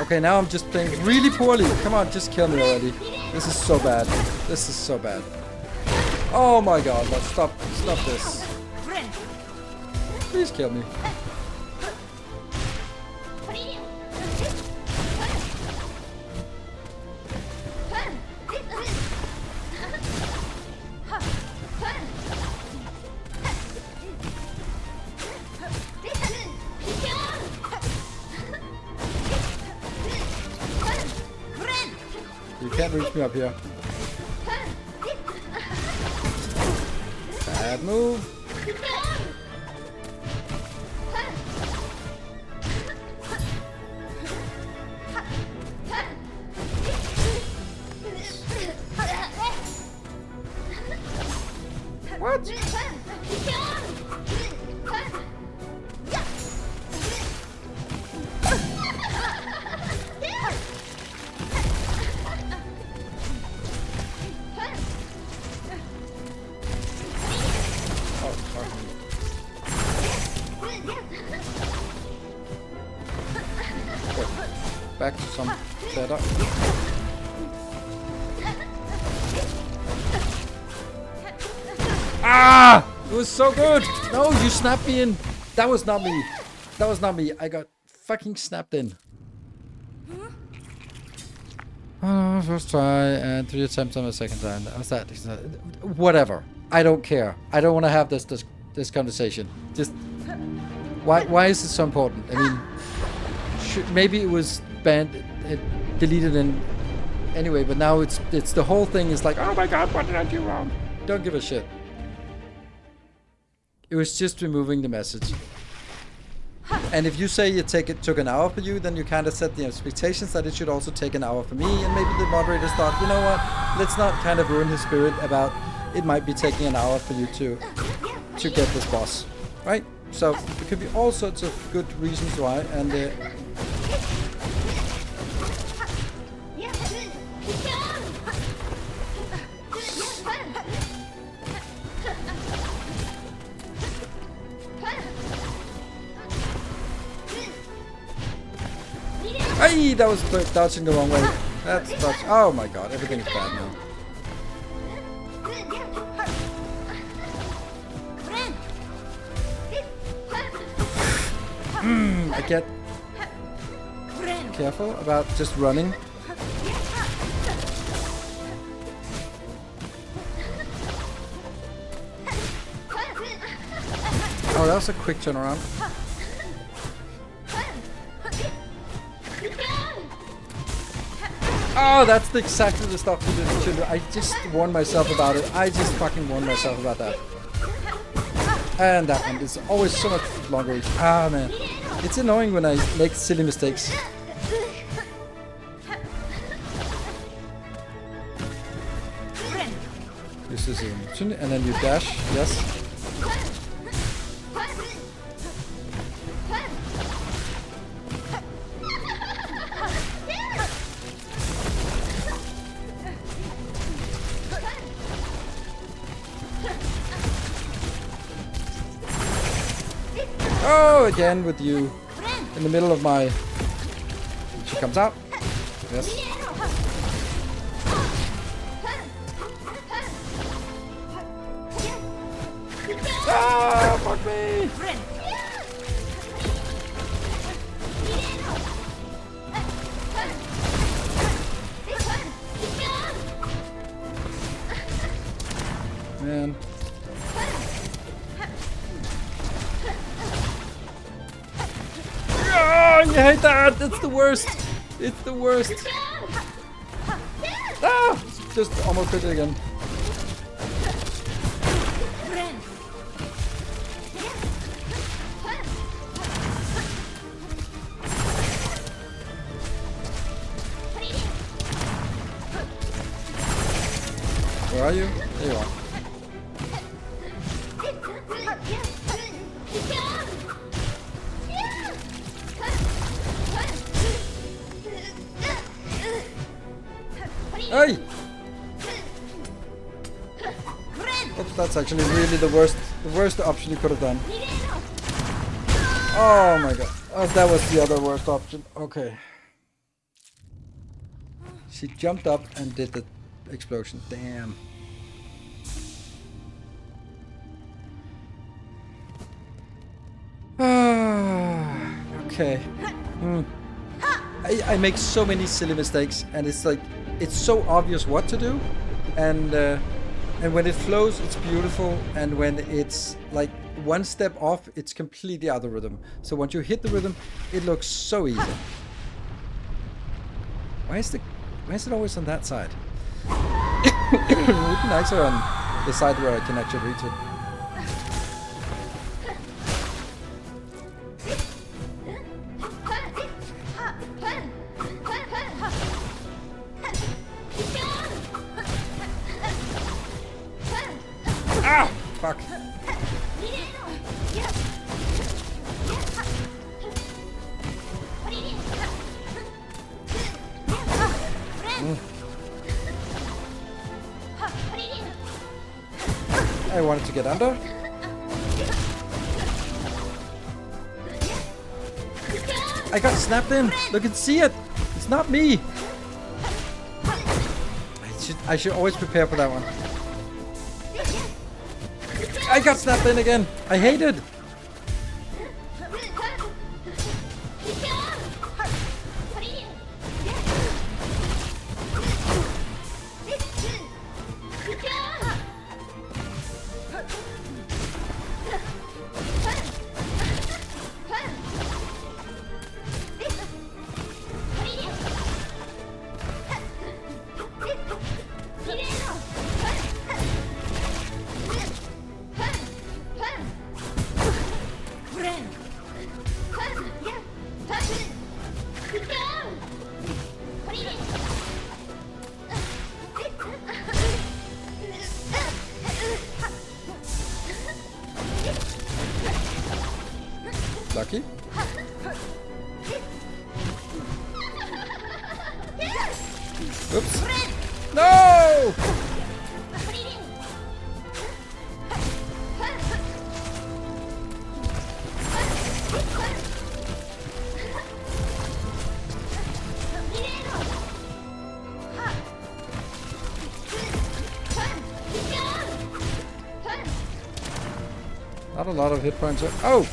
Okay, now I'm just playing really poorly. Come on, just kill me already. This is so bad. This is so bad. Oh my god, let's stop this. Please kill me. You can't reach me up here. Bad move. What? Back to some better. Ah! It was so good! No, you snapped me in. That was not me. That was not me. I got fucking snapped in. First try and 3 attempts on the second time. How's that? Whatever. I don't care. I don't want to have this conversation. Just why is it so important? I mean, maybe it was banned, deleted in anyway, but now it's the whole thing is like, oh my god, what did I do wrong? Don't give a shit. It was just removing the message. And if you say it took an hour for you, then you kind of set the expectations that it should also take an hour for me, and maybe the moderators thought, you know what, let's not kind of ruin his spirit about it might be taking an hour for you to get this boss, right? So it could be all sorts of good reasons why, and hey, that was dodging the wrong way. That's dodge. Oh my god, everything is bad now. I get careful about just running. Oh, that was a quick turnaround. Oh, that's exactly the stuff you should do. I just warned myself about it. I just fucking warned myself about that. And that one is always so much longer. Ah, man. It's annoying when I make silly mistakes. This is an and then you dash. Yes. Oh, again with you in the middle of my... She comes out. Yes. Ah, fuck me! Man. Oh, you hate that! It's the worst! It's the worst! Ah! Just almost hit it again. Where are you? There you are. Hey! Oops, that's actually really the worst option you could have done. Oh my god. Oh, that was the other worst option. Okay. She jumped up and did the explosion. Damn. Okay. I make so many silly mistakes, and it's like it's so obvious what to do, and when it flows, it's beautiful, and when it's like one step off, it's completely out of rhythm. So once you hit the rhythm, it looks so easy. Why is it always on that side? It would be nicer on the side where I can actually reach it. Ah! Fuck. I wanted to get under. I got snapped in. Look and see it. It's not me. I should always prepare for that one. I got snapped in again. I hate it. Lucky. Oops. No! Not a lot of hit points. Oh!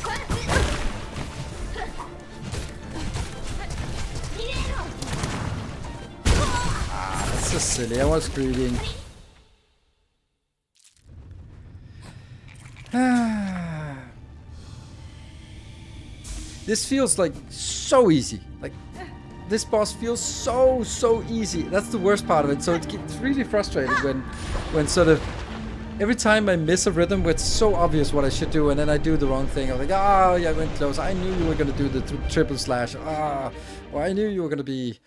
That's so silly. I was greeting. This feels like so easy. Like this boss feels so easy. That's the worst part of it. So it gets really frustrating when sort of every time I miss a rhythm where it's so obvious what I should do, and then I do the wrong thing. I'm like, oh yeah, I went close. I knew you were gonna do the triple slash. Or I knew you were gonna be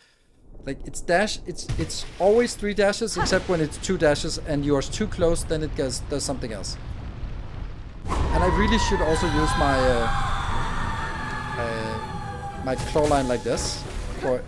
like it's dash. It's always 3 dashes except when it's 2 dashes and yours too close. Then it does something else. And I really should also use my my claw line like this for.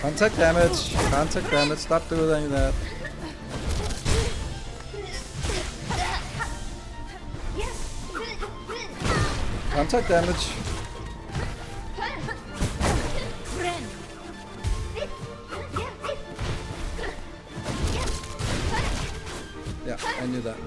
Contact damage. Contact damage. Stop doing that. Contact damage. Yeah, I knew that.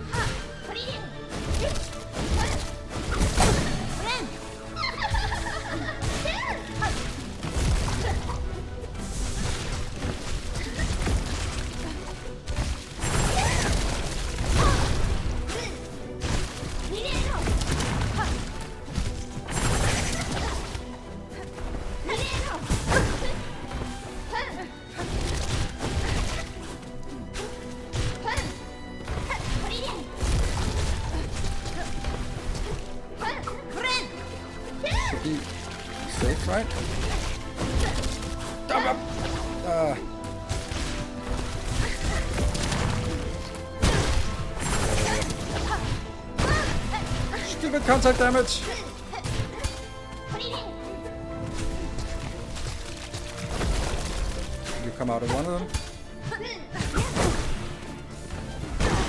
Should be safe, right? Stupid contact damage. You come out of one of them.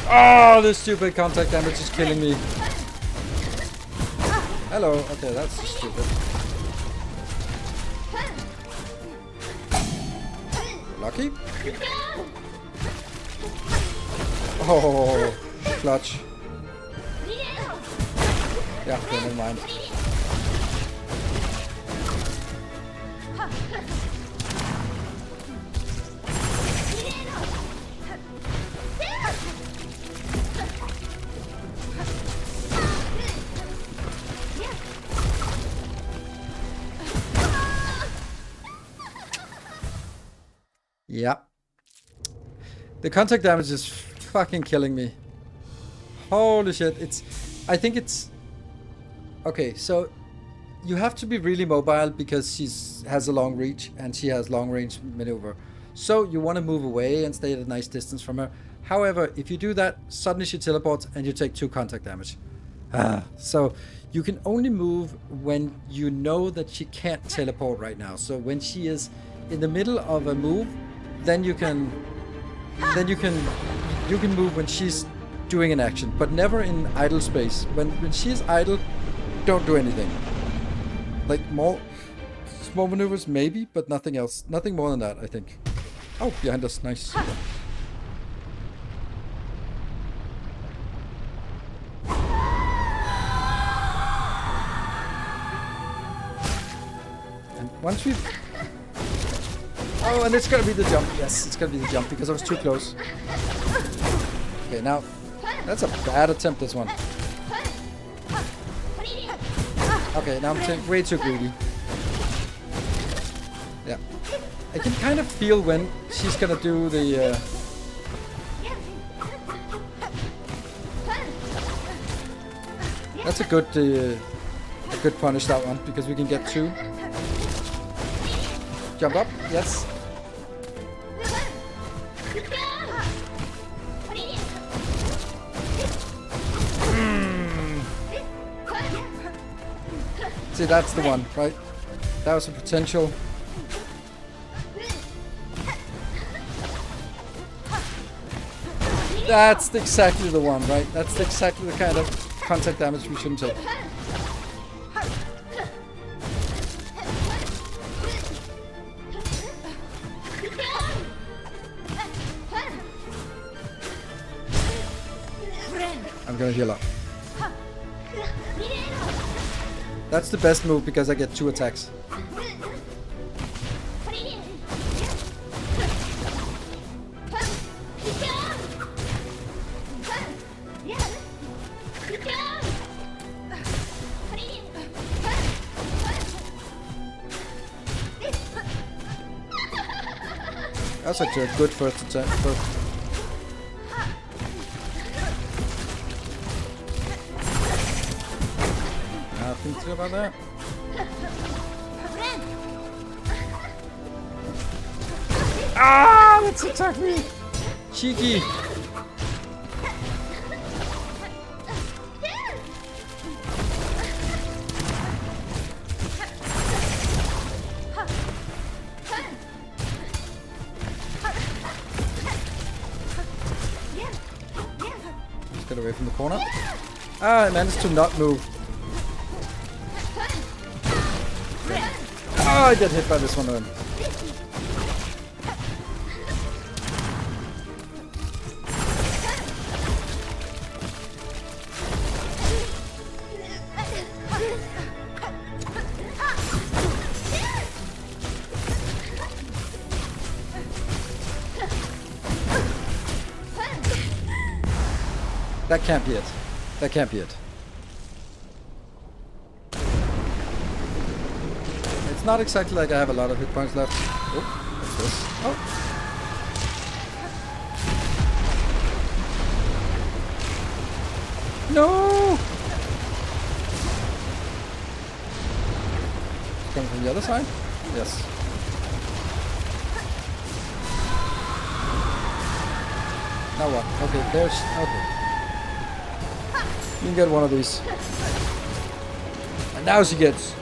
Oh, this stupid contact damage is killing me. Hello. Okay, that's stupid. Lucky. Oh, clutch. Yeah, okay, never mind. Yeah. The contact damage is fucking killing me. Holy shit. I think it's... Okay, so you have to be really mobile because she has a long reach and she has long range maneuver. So you want to move away and stay at a nice distance from her. However, if you do that, suddenly she teleports and you take 2 contact damage. So you can only move when you know that she can't teleport right now. So when she is in the middle of a move, then you can move when she's doing an action, but never in idle space. When she's idle, don't do anything. Like more small maneuvers maybe, but nothing else. Nothing more than that, I think. Oh, behind us, nice. And once we've... Oh, and it's gonna be the jump. Yes, it's gonna be the jump because I was too close. Okay, now that's a bad attempt, this one. Okay, now I'm way too greedy. Yeah, I can kind of feel when she's gonna do the. That's a good punish, that one, because we can get 2. Jump up, yes. See, that's the one, right? That was a potential. That's exactly the one, right? That's exactly the kind of contact damage we shouldn't take. I'm gonna heal up. That's the best move because I get 2 attacks. That's actually a good first attack. Nothing to do about that. Ah, let's attack me! Cheeky! from the corner. Ah, I managed to not move. Oh, I get hit by this one then. That can't be it. That can't be it. It's not exactly like I have a lot of hit points left. Oh, what's this? Oh. No! It's coming from the other side? Yes. Now what? Okay, there's... Okay. You can get one of these. And now she gets...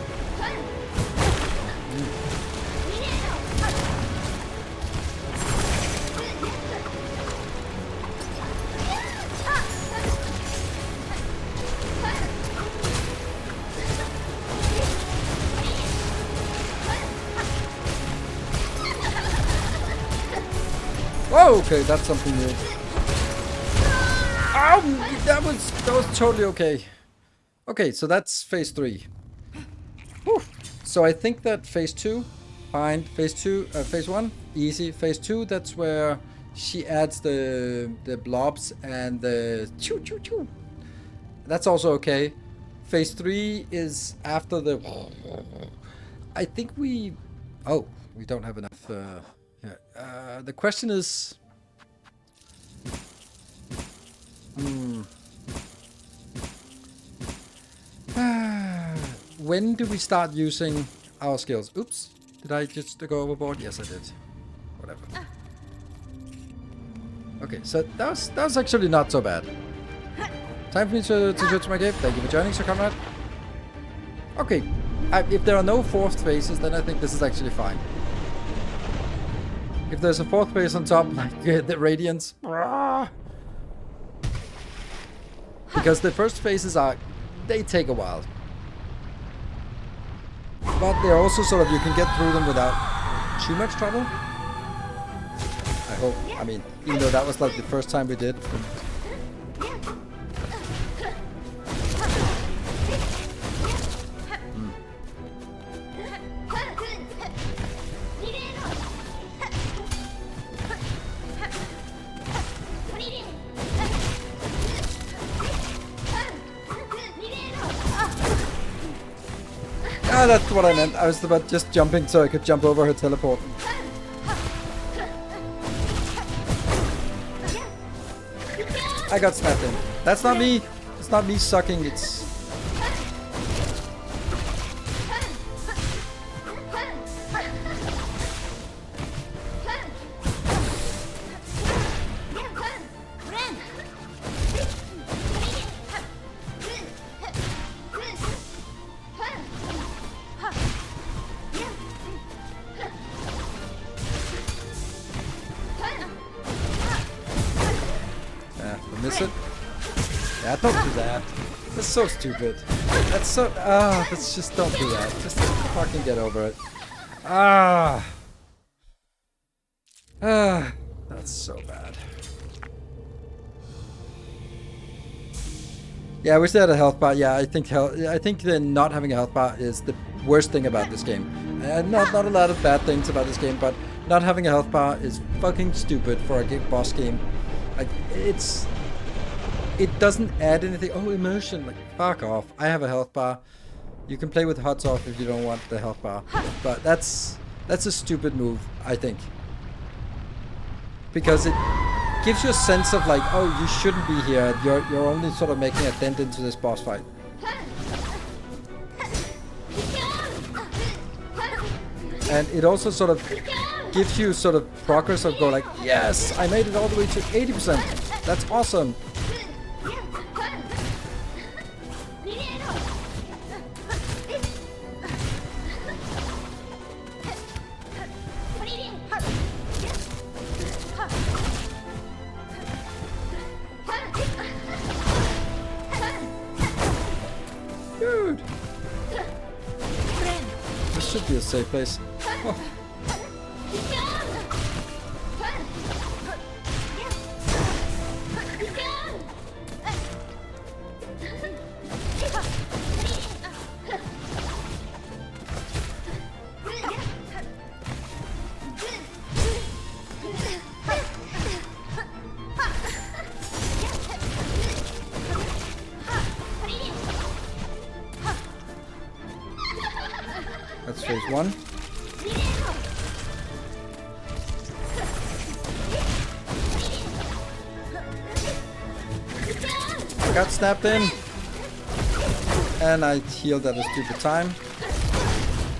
Oh, okay, that's something new. Ow! That was totally okay. Okay, so that's phase 3. Whew. So I think that phase 2, fine. Phase 1, easy. Phase 2, that's where she adds the blobs and the choo choo choo. That's also okay. Phase 3 is after the... I think we... Oh, we don't have enough... the question is... When do we start using our skills? Oops. Did I just go overboard? Yes, I did. Whatever. Okay, so that was actually not so bad. Time for me to switch my game. Thank you for joining, Sir Comrade. Okay. If there are no fourth phases, then I think this is actually fine. If there's a fourth phase on top, like the Radiance. Because the first phases they take a while. But they're also sort of, you can get through them without too much trouble. I hope. I mean, even though that was like the first time we did. Ah, that's what I meant. I was about just jumping so I could jump over her teleport. I got snapped in. That's not me. It's not me sucking. It's... Miss it? Yeah, don't do that. That's so stupid. That's so... that's just... Don't do that. Just fucking get over it. That's so bad. Yeah, I wish they had a health bar. Yeah, I think that not having a health bar is the worst thing about this game. Not a lot of bad things about this game, but not having a health bar is fucking stupid for a boss game. Like, it doesn't add anything. Oh, immersion. Like, fuck off. I have a health bar. You can play with HUDs off if you don't want the health bar. But that's a stupid move, I think. Because it gives you a sense of like, oh, you shouldn't be here. You're only sort of making a dent into this boss fight. And it also sort of gives you sort of progress of go like, yes, I made it all the way to 80%. That's awesome. Dude! This should be a safe place. Oh. That's phase 1. I got snapped in. And I healed at a stupid time.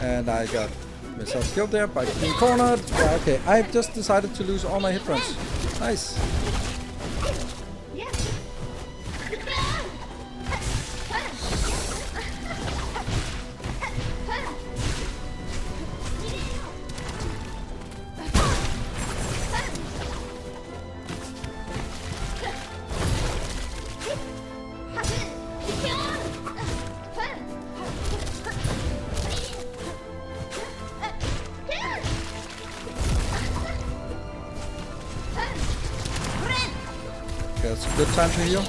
And I got myself killed there by being cornered. Yeah, okay, I've just decided to lose all my hit points. Nice. That's a good time to heal.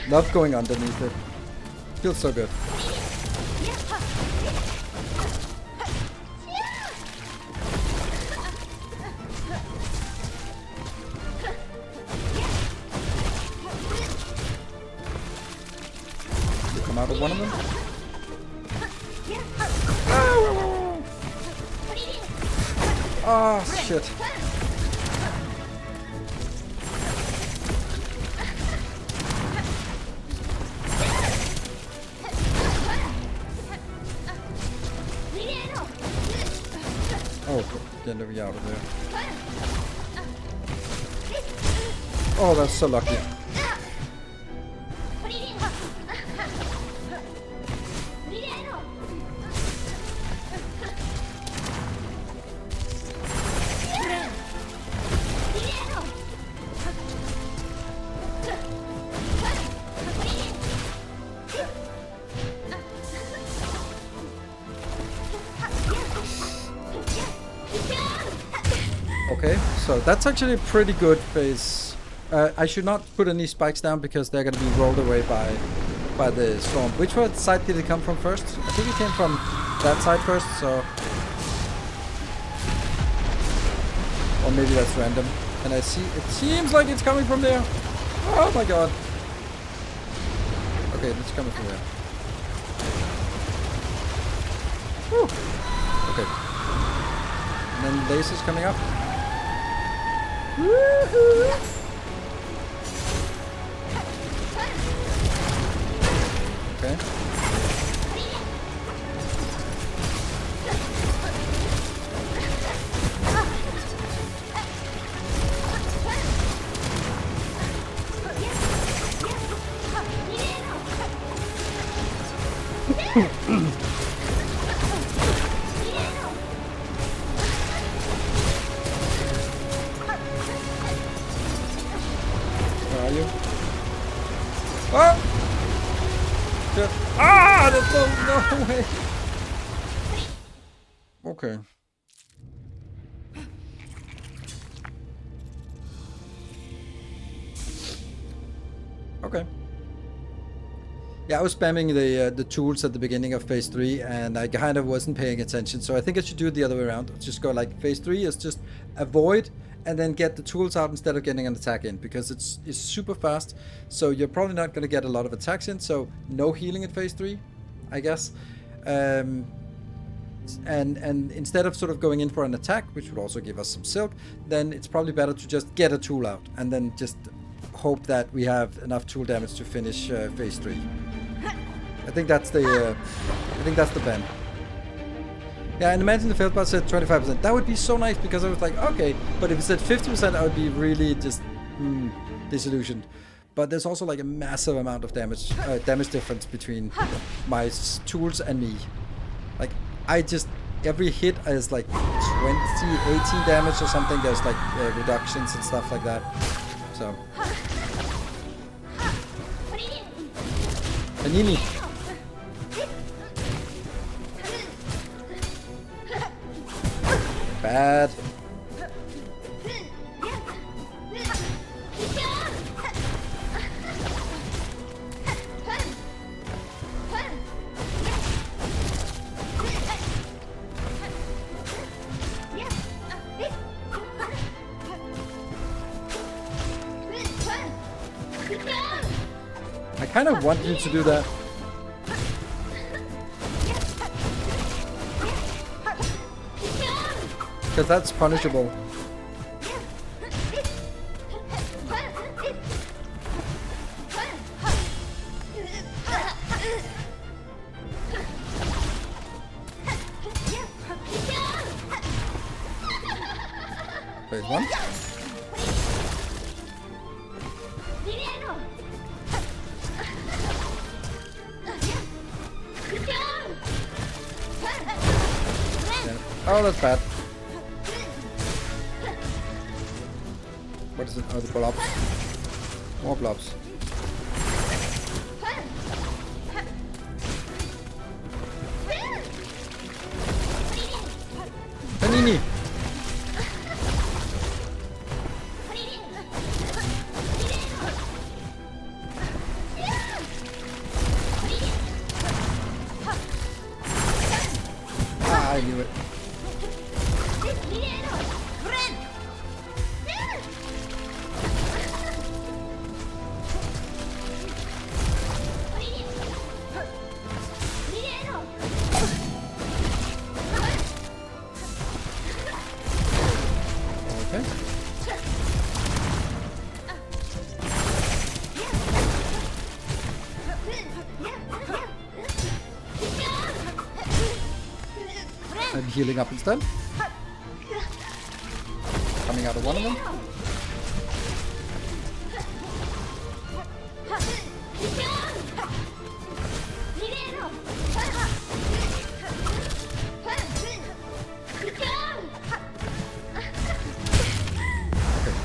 Love going underneath it. Feels so good. You come out of one of them? Oh, shit. Oh, get me out of there. Oh, that's so lucky. Okay, so that's actually a pretty good phase. I should not put any spikes down because they're gonna be rolled away by the storm. Which side did it come from first? I think it came from that side first, so... Or maybe that's random. And I see, it seems like it's coming from there. Oh my god. Okay, it's coming from there. Whew. Okay. And then lasers coming up. Woohoo! Okay. Where are you? Oh! Shit. Ah! No way! Okay. Okay. Yeah, I was spamming the tools at the beginning of phase 3 and I kind of wasn't paying attention, so I think I should do it the other way around. Just go like phase 3 is just avoid and then get the tools out instead of getting an attack in, because it's super fast, so you're probably not going to get a lot of attacks in, so no healing in phase 3, I guess. And instead of sort of going in for an attack, which would also give us some silk, then it's probably better to just get a tool out and then just hope that we have enough tool damage to finish phase 3. I think that's the plan. Yeah, and imagine the Feldbot said 25%. That would be so nice, because I was like, okay, but if it said 50%, I would be really just disillusioned. But there's also like a massive amount of damage difference between my tools and me. Like, I just, every hit is like 18 damage or something. There's like reductions and stuff like that. So. Panini. Bad. I kind of want you to do that. Because that's punishable. Phase 1. Oh, that's bad. What is it? Oh, the blobs. More blobs. Panini! Ah, I knew it. Okay. I'm healing up instead. Coming out of one of them.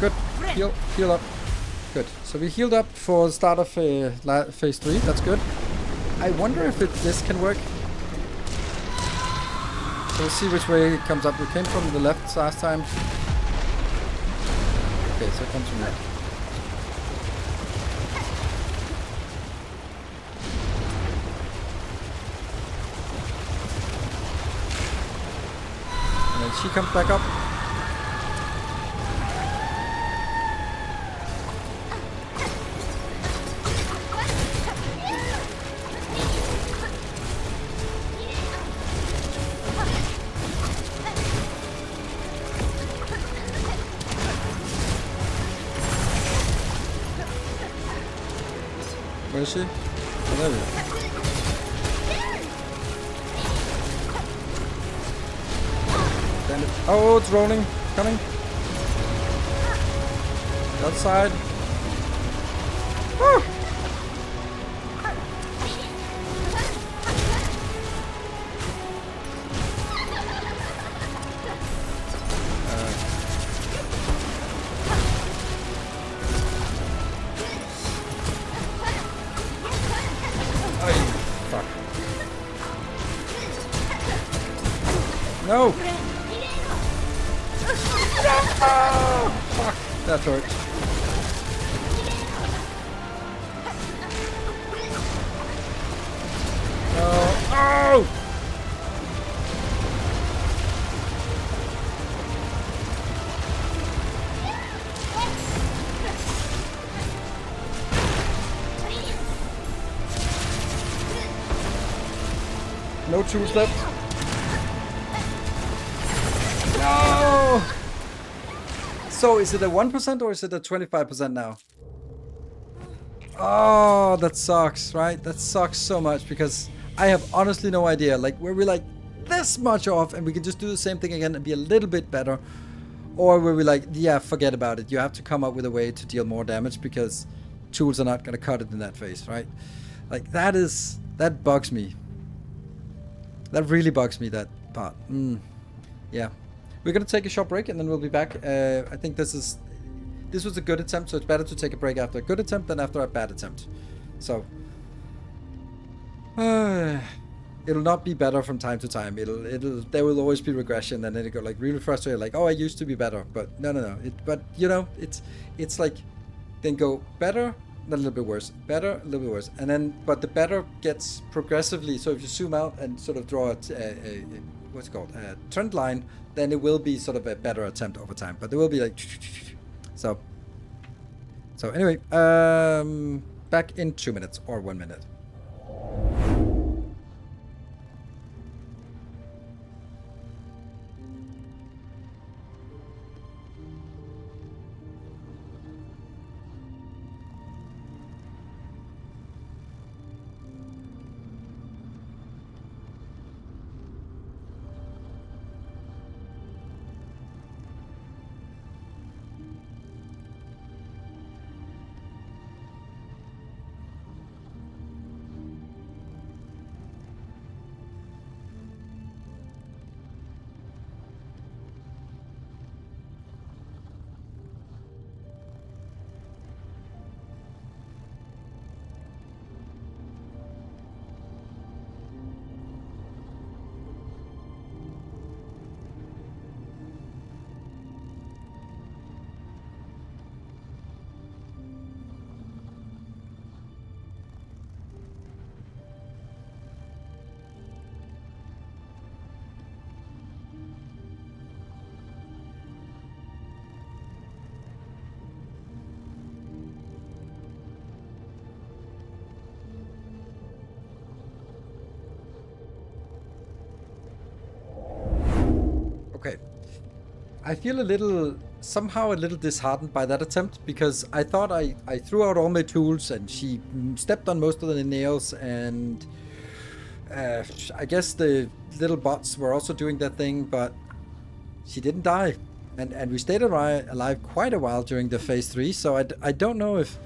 Good. Heal up. Good. So we healed up for the start of phase 3. That's good. I wonder if this can work. So we'll see which way it comes up. We came from the left last time. Okay, so it comes from left. And then she comes back up. Where is she? Oh, there we go. Damn it. Oh, it's rolling. Coming. The other side. Woo! No! Oh, fuck! That hurt. Oh! No tools left. No! So is it a 1% or is it a 25% now? Oh, that sucks, right? That sucks so much because I have honestly no idea. Like, were we like this much off and we can just do the same thing again and be a little bit better? Or were we like, yeah, forget about it. You have to come up with a way to deal more damage because tools are not going to cut it in that phase, right? Like, that bugs me. That really bugs me, that part. Yeah. We're going to take a short break and then we'll be back. I think this was a good attempt, so it's better to take a break after a good attempt than after a bad attempt. So, It'll not be better from time to time. There will always be regression, and then it go like really frustrated, like, oh, I used to be better, but no. But you know, it's like then go better, then a little bit worse, better, a little bit worse, and then but the better gets progressively. So if you zoom out and sort of draw a what's it called, a trend line, then it will be sort of a better attempt over time. But there will be like so. So anyway, back in 2 minutes or 1 minute. Okay. I feel somehow a little disheartened by that attempt, because I thought I threw out all my tools and she stepped on most of the nails, and I guess the little bots were also doing that thing, but she didn't die. And we stayed alive quite a while during the phase 3, so I don't know if...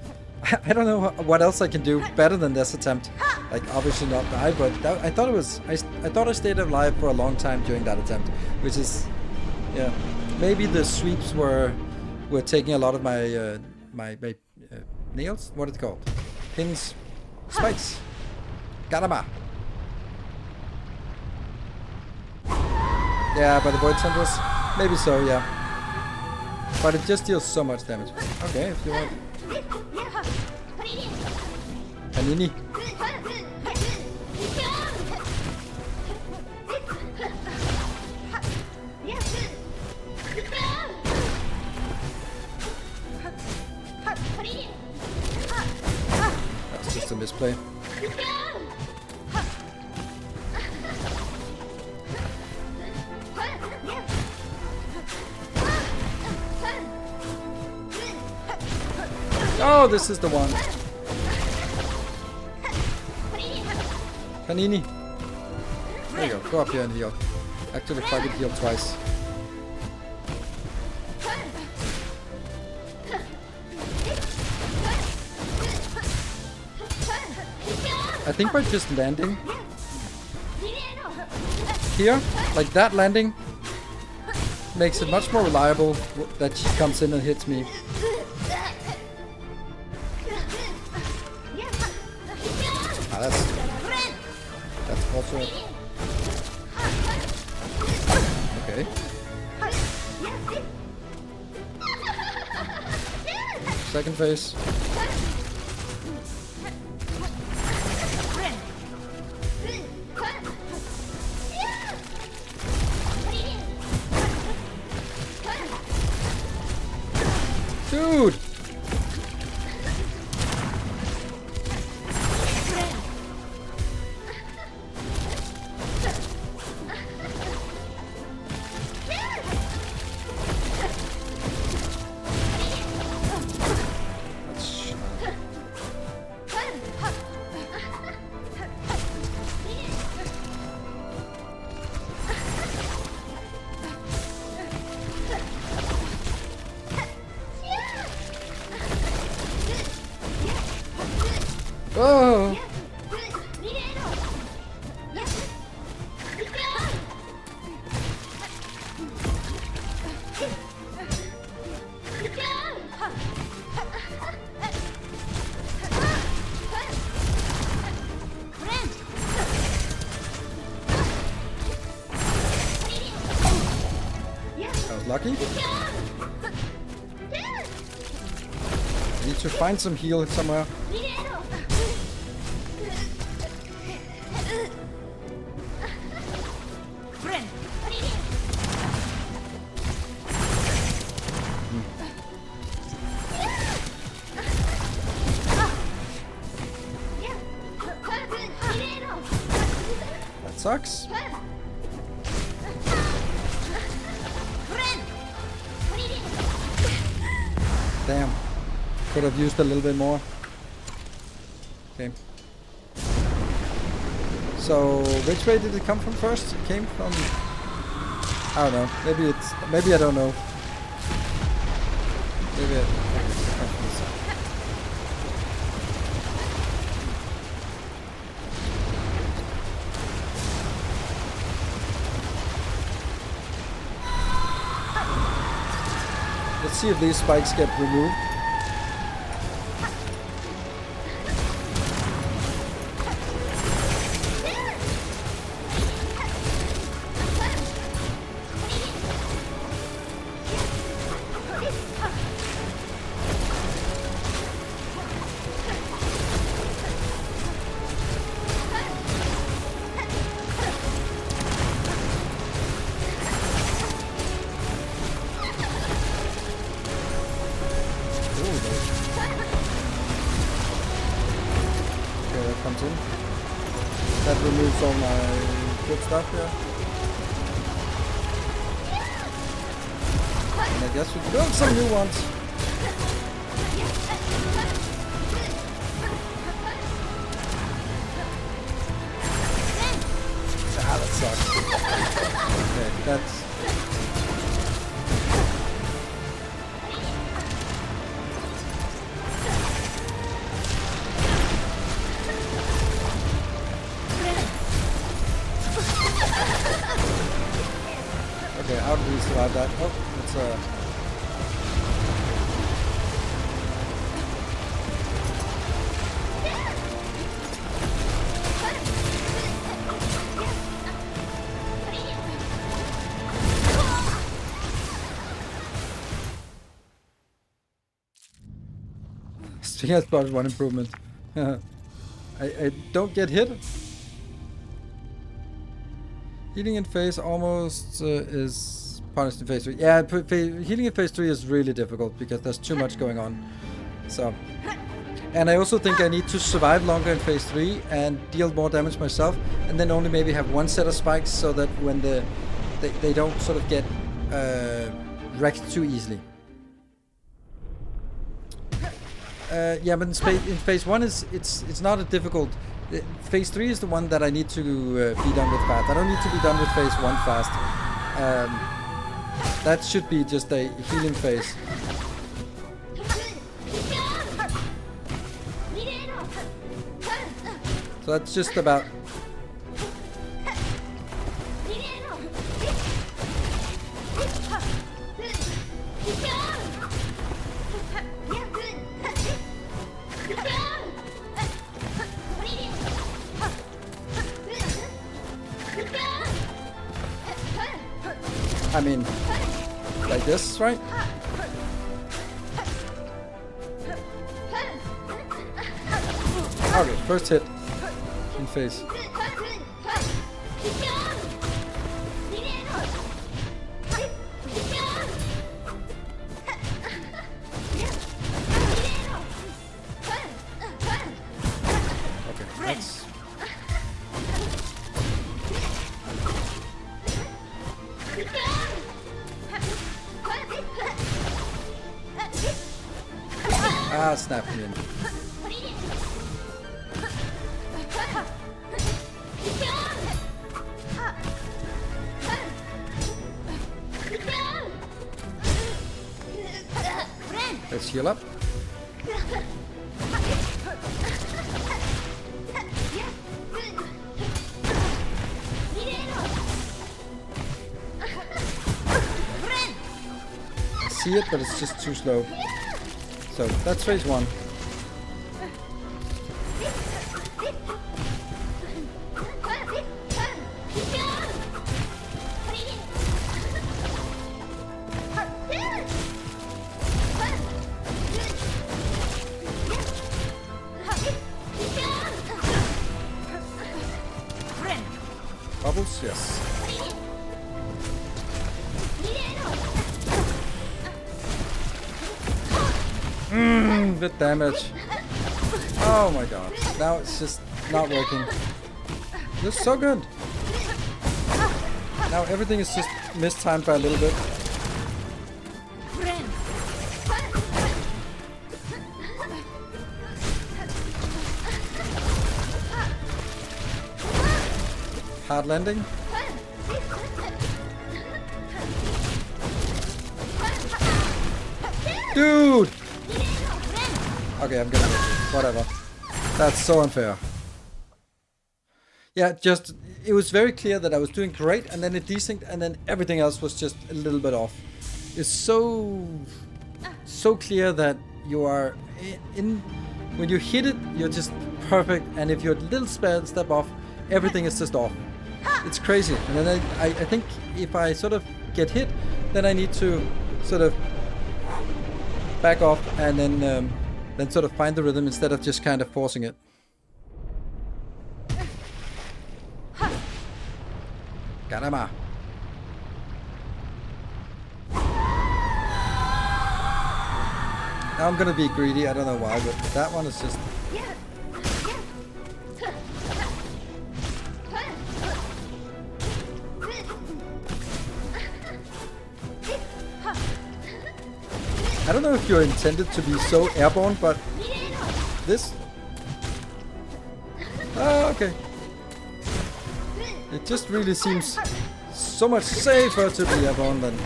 I don't know what else I can do better than this attempt. Like, obviously not die, but I thought it was... I thought I stayed alive for a long time during that attempt, which is... Yeah. Maybe the sweeps were taking a lot of my my nails? What is it called? Pins? Spikes! Garama! Yeah, by the void centers? Maybe so, yeah. But it just deals so much damage. Okay, if you want... Panini. That's just a misplay. Oh, this is the one. Panini. There you go. Go up here and heal. Actually, fucking heal twice. I think by just landing here, like that landing, makes it much more reliable that she comes in and hits me. Ah, that's also okay. Second phase. Dude! Oh! Lucky. Need to find some heal somewhere. That sucks. Damn. Could have used a little bit more. Okay. So, which way did it come from first? It came from... I don't know. Maybe I don't know. Maybe it comes from this side. Let's see if these spikes get removed. That removes all my good stuff here. And I guess we can build some new ones. Ah, that sucks. Okay, that's... Okay, how did we survive that? Oh, it's Speaking of plus one improvement. I don't get hit. Healing in phase almost is punished in phase 3. Yeah, healing in phase 3 is really difficult because there's too much going on. So, and I also think I need to survive longer in phase 3 and deal more damage myself, and then only maybe have one set of spikes so that when they don't sort of get wrecked too easily. Yeah, but in phase 1 it's not a difficult. Phase 3 is the one that I need to be done with fast. I don't need to be done with phase 1 fast. That should be just a healing phase. So that's just about... I mean, like this, right? Okay, first hit in face. Okay, that's... Ah, snap me in. Let's heal up. I see it, but it's just too slow. So that's phase 1. rules. Yes. The damage. Oh my god. Now it's just not working. You're so good. Now everything is just mistimed by a little bit. Hard landing. Dude! Okay, I'm gonna miss it. Whatever. That's so unfair. Yeah, just it was very clear that I was doing great, and then it desynced, and then everything else was just a little bit off. It's so clear that you are in when you hit it, you're just perfect, and if you're a little step off, everything is just off. It's crazy. And then I think if I sort of get hit, then I need to sort of back off and then sort of find the rhythm instead of just kind of forcing it. Caramba. Now I'm gonna be greedy, I don't know why, but that one is just... I don't know if you're intended to be so airborne, but this... Oh, okay. It just really seems so much safer to be airborne than...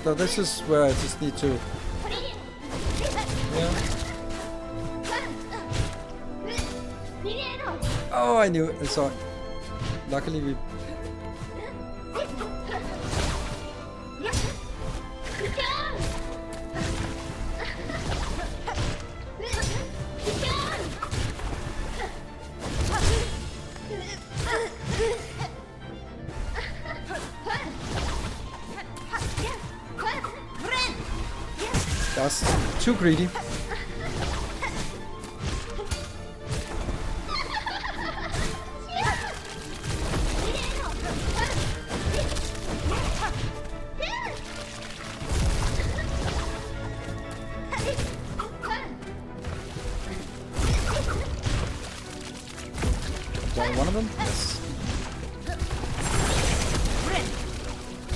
So this is where I just need to... Yeah. Oh, I knew it. I saw it. Luckily we... That's too greedy. Got one of them? Yes.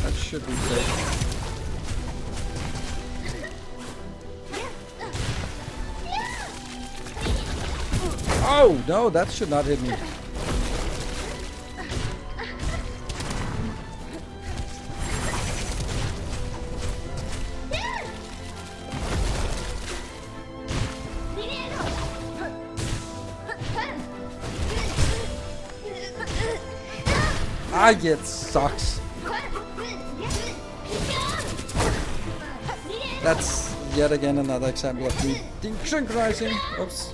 That should be safe. Oh, no, that should not hit me. Ah, it sucks. That's yet again another example of me desynchronizing. Oops.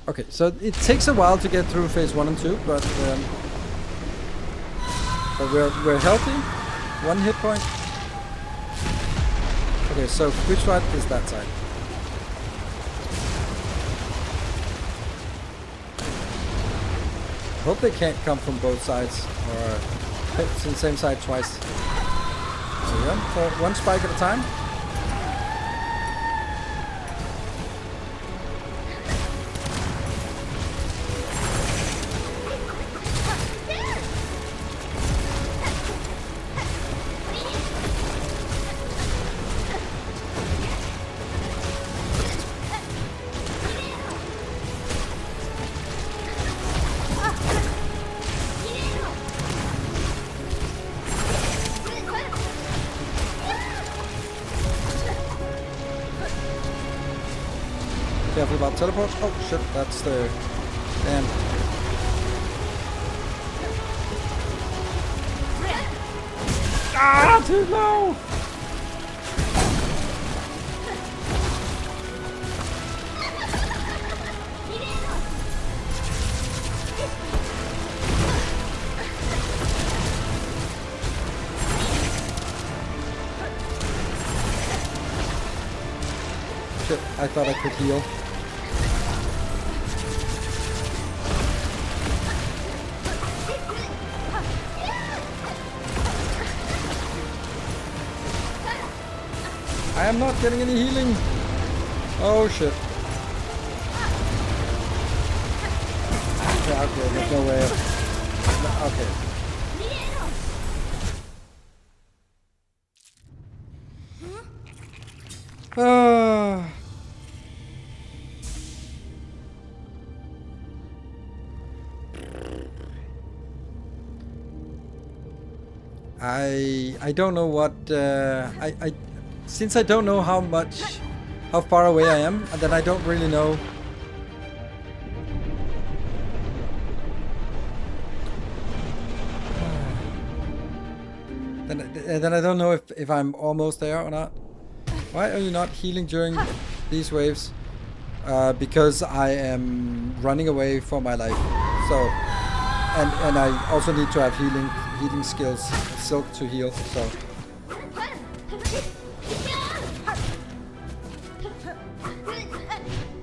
Okay, so it takes a while to get through phase 1 and 2, but we're healthy. 1 hit point. Okay, so which side is that side? I hope they can't come from both sides or hit the same side twice. There we go. For one spike at a time. Careful about teleport. Oh shit, that's the... Damn. Ah, too low! shit, I thought I could heal. I am not getting any healing. Oh shit. Yeah, okay, there's no way of... No, okay. I don't know what since I don't know how far away I am, and then I don't really know. Then I don't know if I'm almost there or not. Why are you not healing during these waves? Because I am running away for my life. So, and I also need to have healing skills, Silk to heal. So.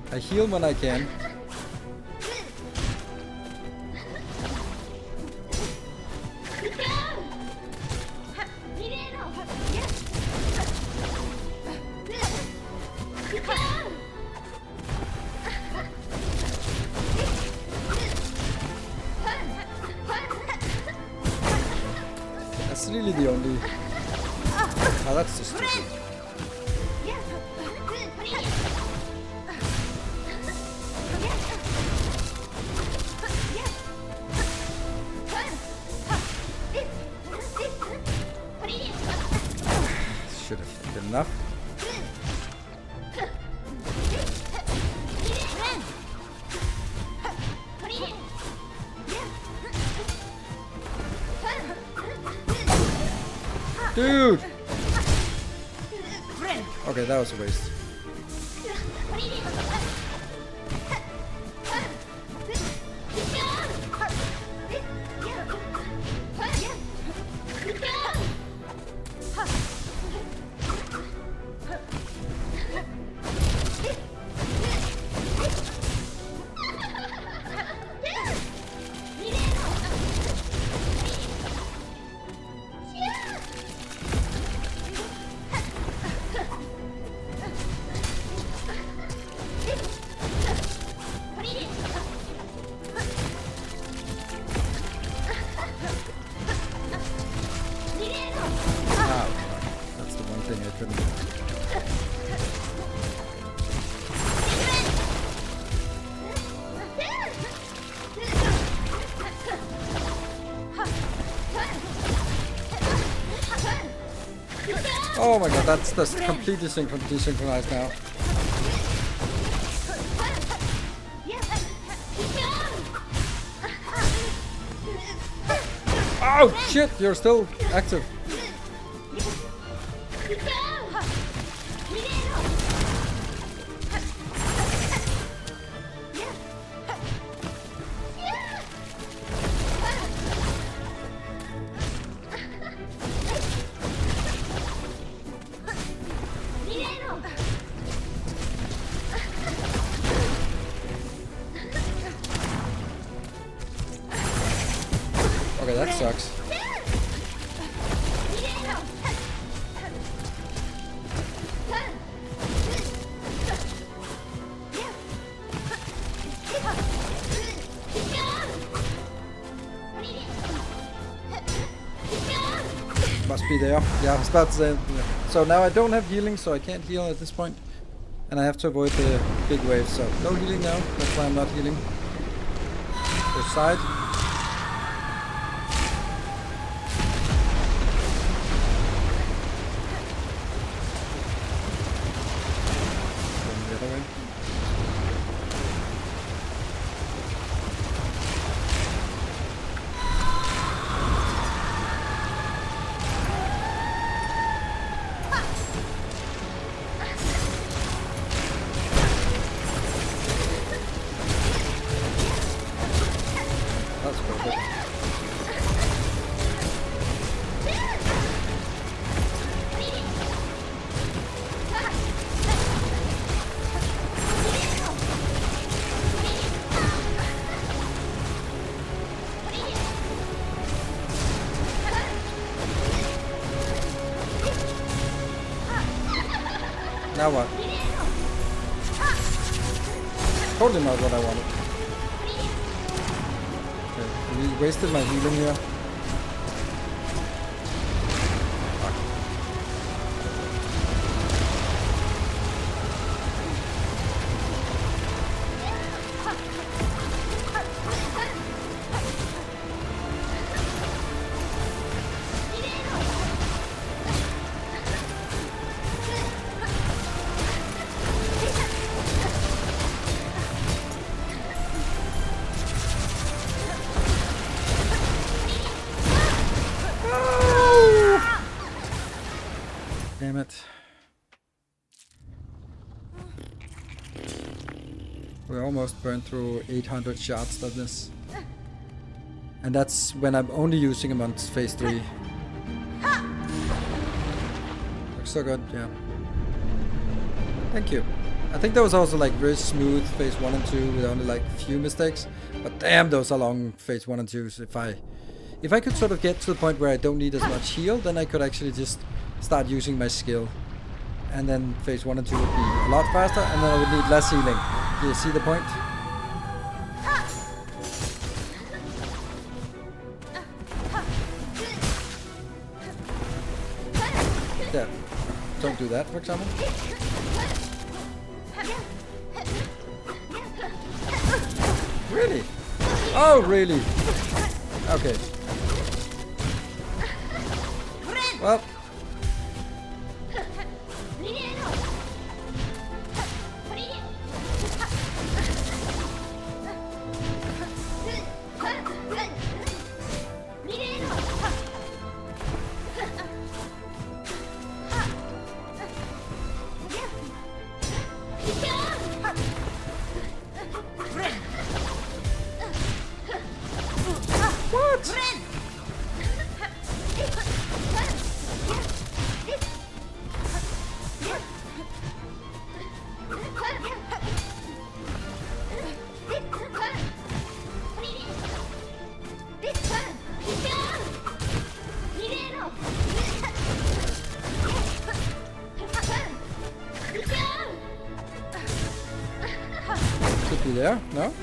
I heal when I can. That's really the only... Oh, that's just stupid. Should have been enough. Dude! Okay, that was a waste. Oh my god, that's completely desynchronized now. Oh shit, you're still active. Okay, that sucks. Must be there. Yeah, I was about to say. So now I don't have healing, so I can't heal at this point. And I have to avoid the big waves, so no healing now. That's why I'm not healing. This side. Going the other way. Now what? Totally not what I wanted. Okay, we wasted my healing here. Damn it. We almost burned through 800 shots of this. And that's when I'm only using them on phase 3. Looks so good, yeah. Thank you. I think that was also like very smooth phase 1 and 2 with only like few mistakes. But damn, those are long phase 1 and 2s. If I could sort of get to the point where I don't need as much heal, then I could actually just start using my skill. And then phase 1 and 2 would be a lot faster, and then I would need less healing. Do you see the point? Yeah. Don't do that, for example. Really? Oh, really? Okay. Well. Could be there, no?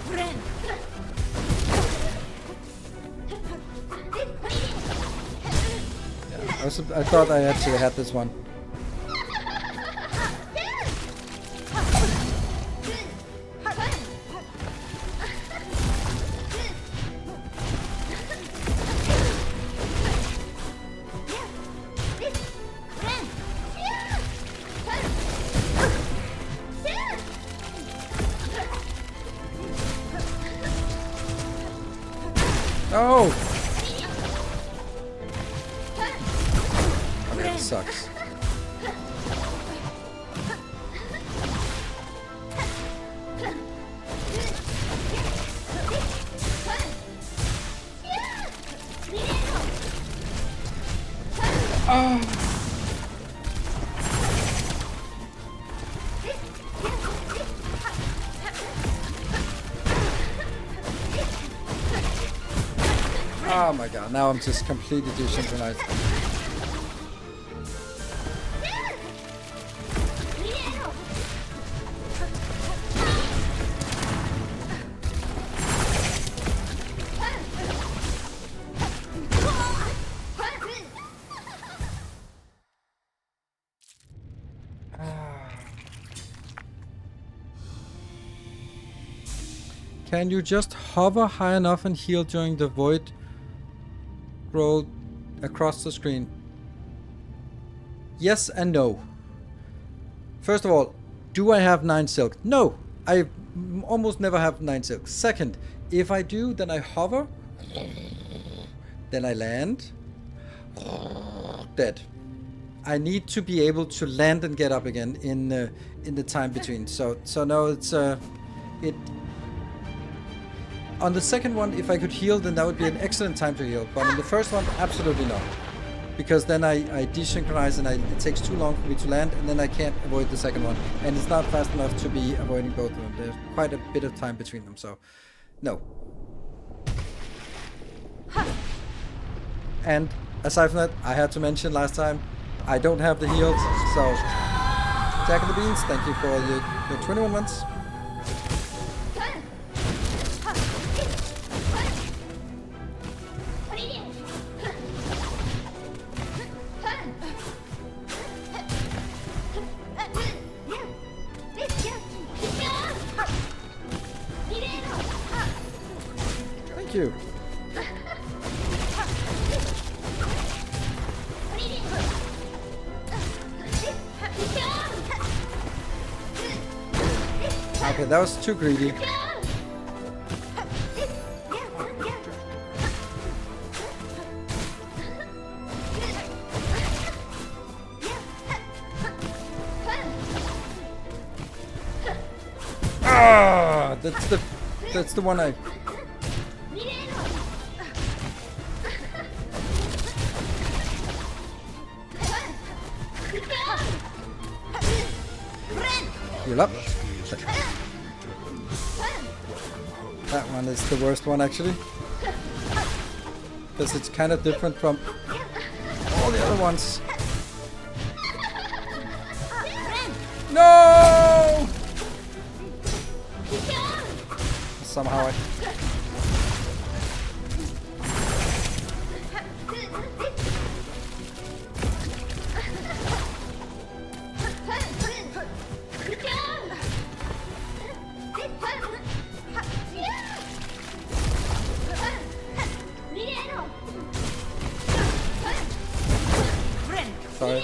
Yeah, I thought I actually had this one. Oh! Okay, this sucks. Oh! Oh my god, now I'm just completely desynchronized. Can you just hover high enough and heal during the void scroll across the screen? Yes and no. First of all, do I have 9 silk? No, I almost never have 9 silk. Second, if I do, then I hover, then I land, dead. I need to be able to land and get up again in the time between. So no, it's it. On the second one, if I could heal, then that would be an excellent time to heal. But on the first one, absolutely not. Because then I desynchronize and it takes too long for me to land, and then I can't avoid the second one. And it's not fast enough to be avoiding both of them. There's quite a bit of time between them, so no. And aside from that, I had to mention last time, I don't have the heals, so Jack and the Beans, thank you for your 21 months. Thank you. Okay, that was too greedy. Ah, that's the one I. Heal up. That one is the worst one actually, because it's kind of different from all the other ones. No! Somehow I... Sorry.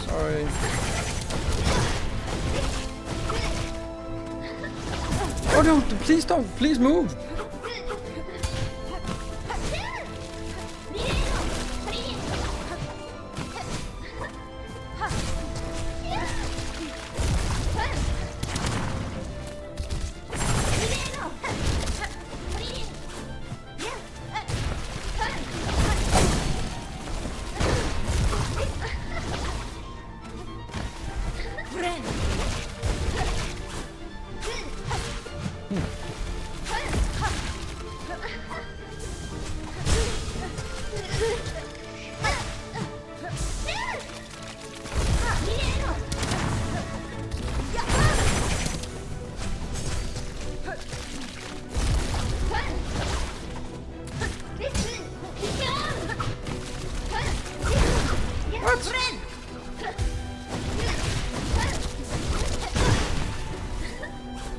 Sorry. Oh no, please don't. Please move.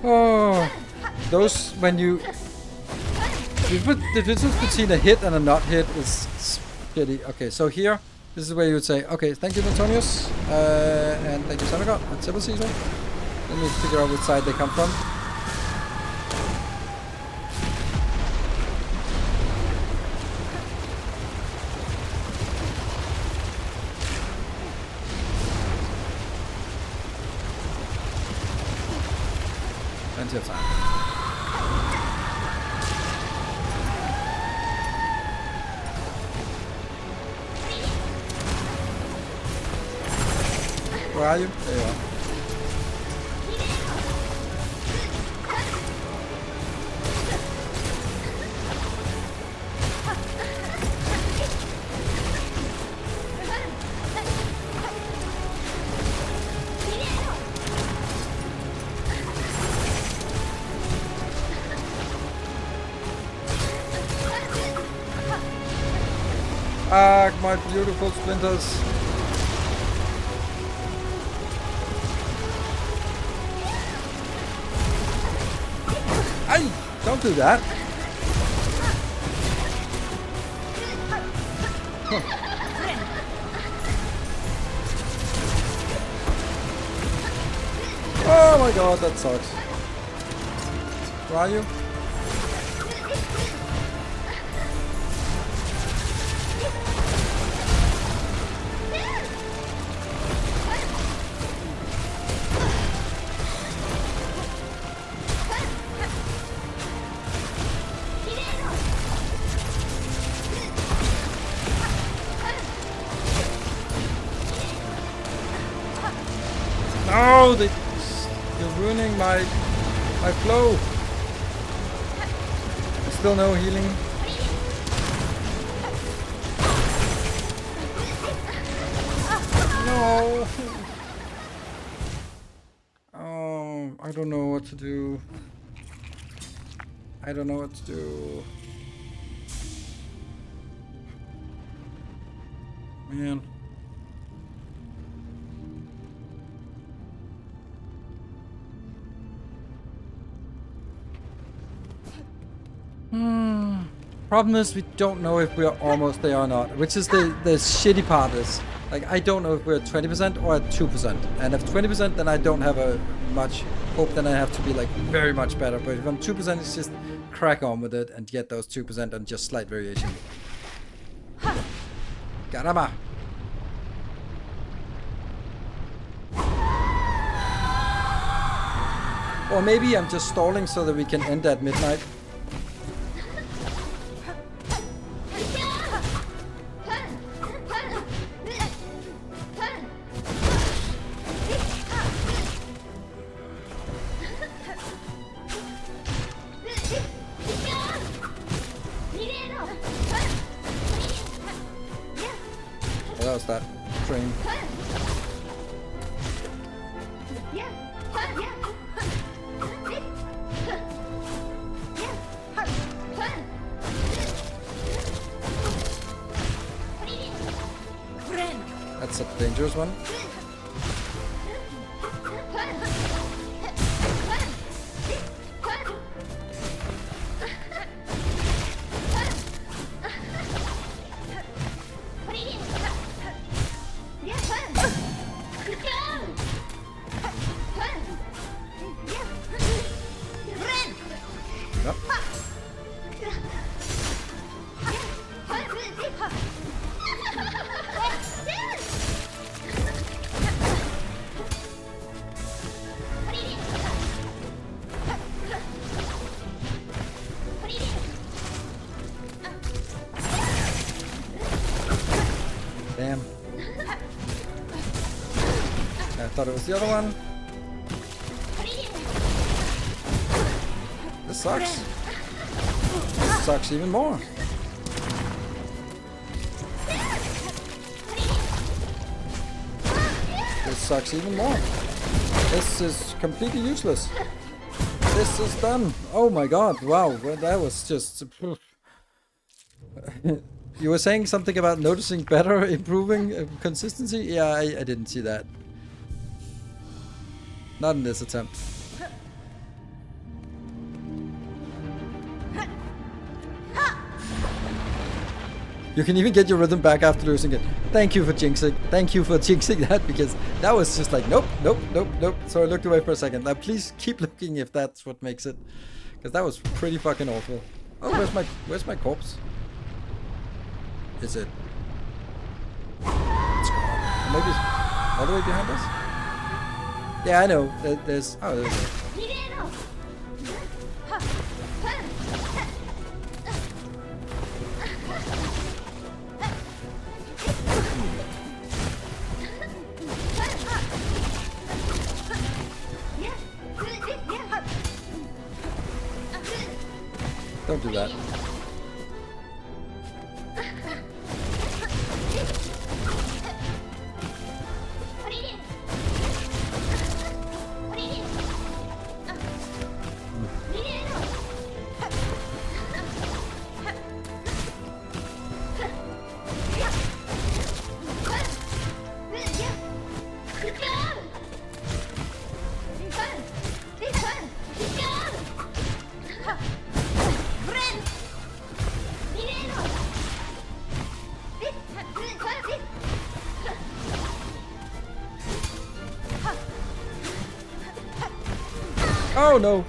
Oh, those when you put the difference between a hit and a not hit is shitty. Okay, so here, this is where you would say, okay, thank you, Antonius, and thank you, Sanagot, and Silver Caesar. Let me figure out which side they come from. Plenty of time. Where are you? There you are. Ah, my beautiful splinters. Ay, don't do that. Huh. Oh my god, that sucks. Where are you? No, you're ruining my flow. Still no healing. No. I don't know what to do. I don't know what to do. Man. Problem is we don't know if we're almost there or not, which is the shitty part is. Like, I don't know if we're at 20% or at 2%. And if 20%, then I don't have a much hope, then I have to be like very much better. But if I'm 2%, it's just crack on with it and get those 2% and just slight variation. Caramba! Or maybe I'm just stalling so that we can end at midnight. What was that train? That's a dangerous one. Yep. Damn. I thought it was the other one. This sucks. This sucks even more. This sucks even more. This is completely useless. This is done. Oh my god, wow, well, that was just... You were saying something about noticing better, improving consistency? Yeah, I didn't see that. Not in this attempt. You can even get your rhythm back after losing it. Thank you for jinxing. Thank you for jinxing that, because that was just like, nope, nope, nope, nope. So I looked away for a second. Now please keep looking if that's what makes it. Because that was pretty fucking awful. Oh, where's my corpse? Is it? It's gone. Maybe it's all the way behind us? Yeah, I know. There's... Oh, there's it. Don't do that. Oh no!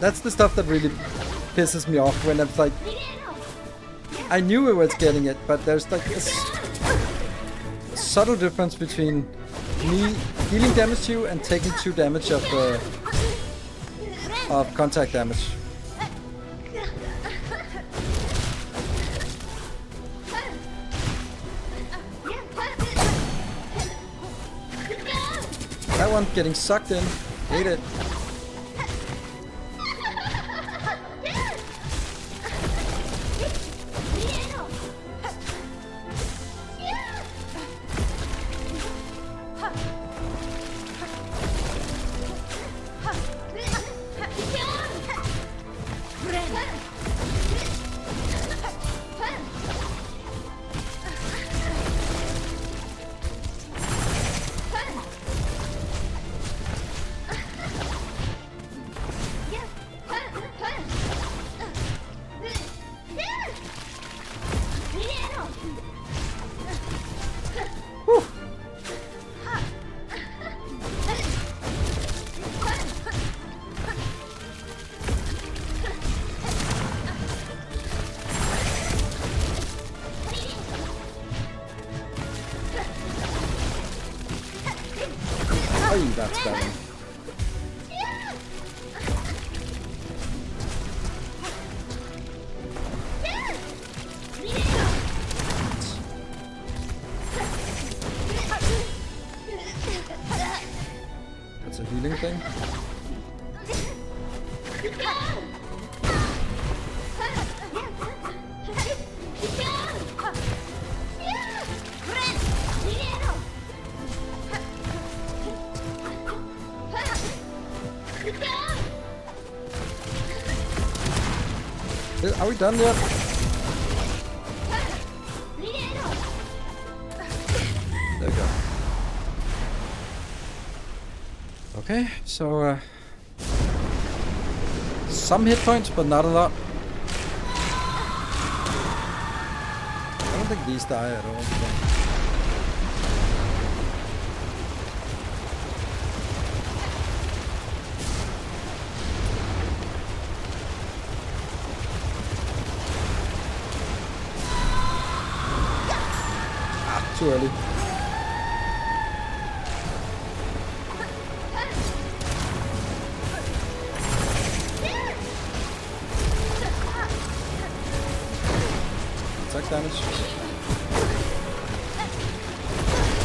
That's the stuff that really pisses me off when I'm like, I knew it was getting it, but there's like a subtle difference between me dealing damage to you and taking 2 damage of contact damage. That one getting sucked in. Hate it. Oh, that's better. That's a healing thing. Are we done yet? There we go. Okay, so some hit points, but not a lot. I don't think these die at all. So. Too early. Attack damage.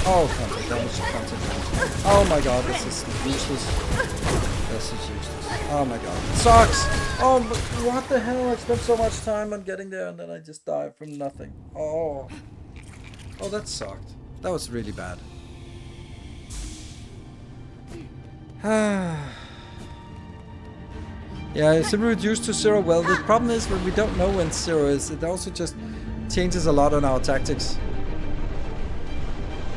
Oh, contact damage, contact damage. Oh my god, this is useless. This is useless. Oh my god, it sucks! Oh, but what the hell? I spent so much time on getting there and then I just died from nothing. Oh. Oh, that sucked. That was really bad. Yeah, it's reduced to 0. Well, the problem is when we don't know when 0 is, it also just changes a lot on our tactics.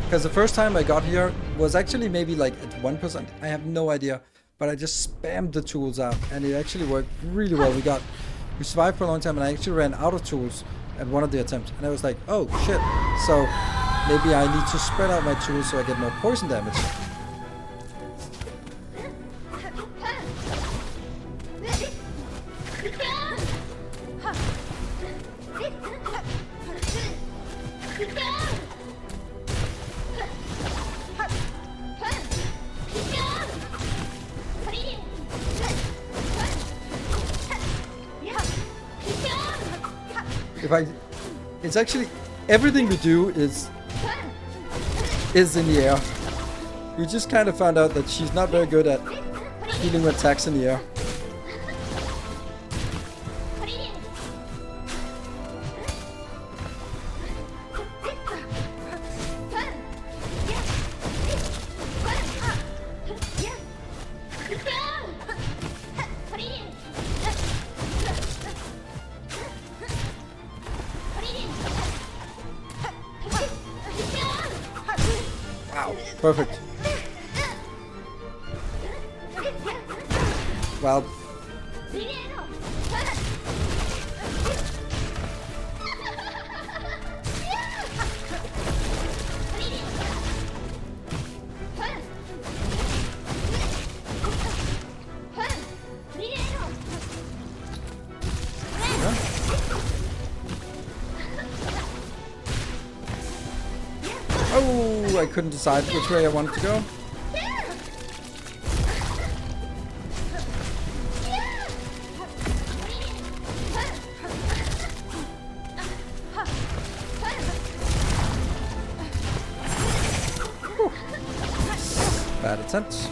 Because the first time I got here was actually maybe like at 1%. I have no idea. But I just spammed the tools out and it actually worked really well. We survived for a long time and I actually ran out of tools at one of the attempts, and I was like, oh shit, so maybe I need to spread out my tools so I get more poison damage. It's actually everything we do is in the air. We just kind of found out that she's not very good at dealing with attacks in the air. Perfect. Well. Oh, I couldn't decide which way I wanted to go. Bad attempt.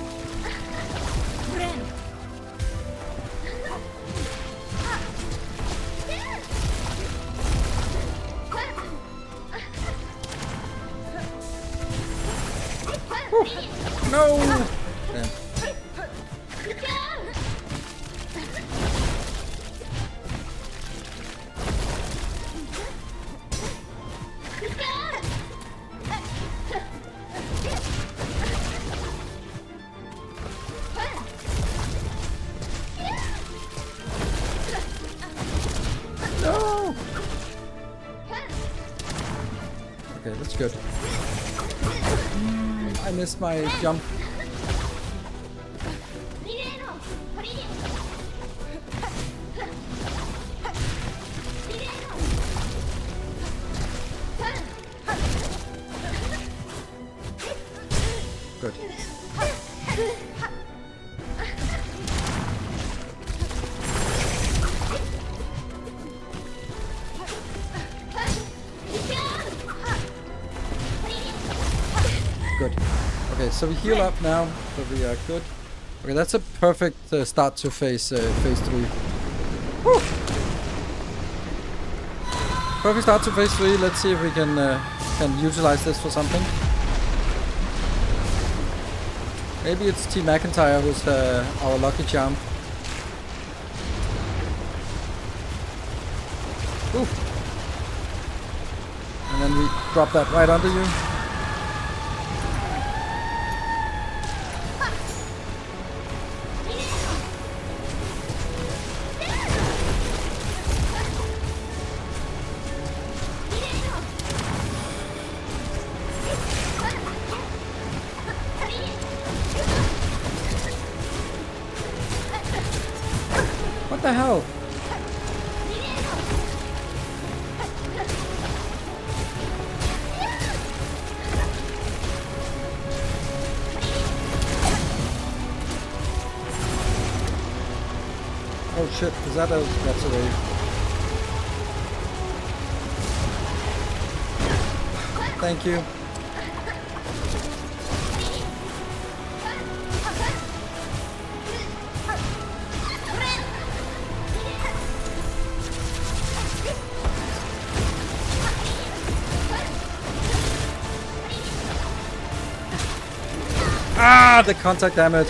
No! Damn. No! Okay, that's good. I missed my jump. Good. so we heal up now, so we are good. Okay, that's a perfect start to phase 3. Woo! Perfect start to phase 3. Let's see if we can utilize this for something. Maybe it's T McIntyre who's our lucky charm. Oof. And then we drop that right under you. What the hell? Oh shit, is that that's a wave. Thank you. Ah, the contact damage.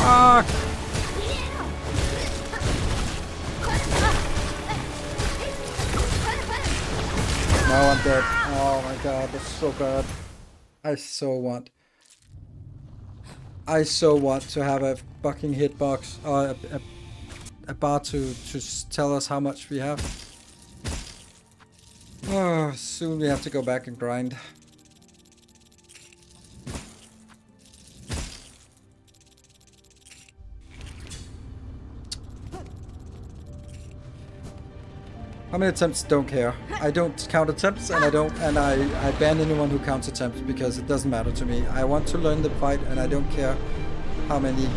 Fuck! Now I'm dead. Oh my god, that's so bad. I so want to have a fucking hitbox or a bar to tell us how much we have. Oh, soon we have to go back and grind. How many attempts? Don't care. I don't count attempts, and I ban anyone who counts attempts because it doesn't matter to me. I want to learn the fight, and I don't care how many.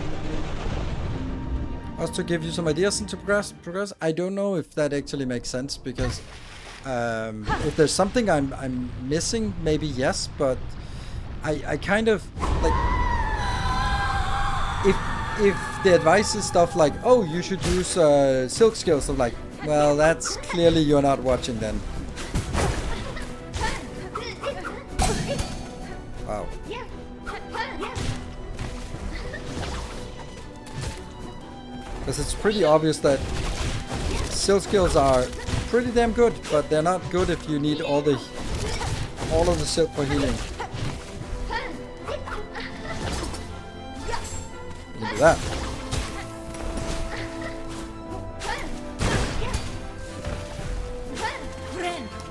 Also to give you some ideas and to progress. I don't know if that actually makes sense because if there's something I'm missing, maybe yes, but I kind of like if the advice is stuff like, oh, you should use silk skills, I'm like, well, that's clearly you're not watching then. Wow. Because it's pretty obvious that silk skills are pretty damn good, but they're not good if you need all of the silk for healing. You can do that.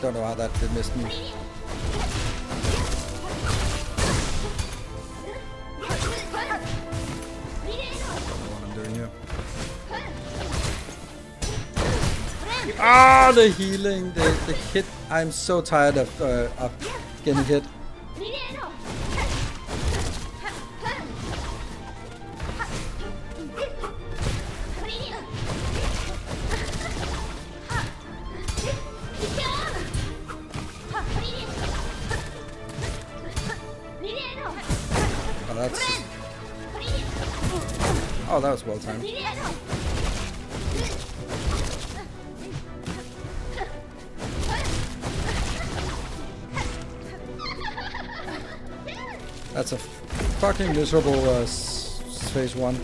Don't know how that did miss me. What I'm doing here. Ah, the healing, the hit. I'm so tired of getting hit. Oh, that was well timed. That's a fucking miserable phase 1.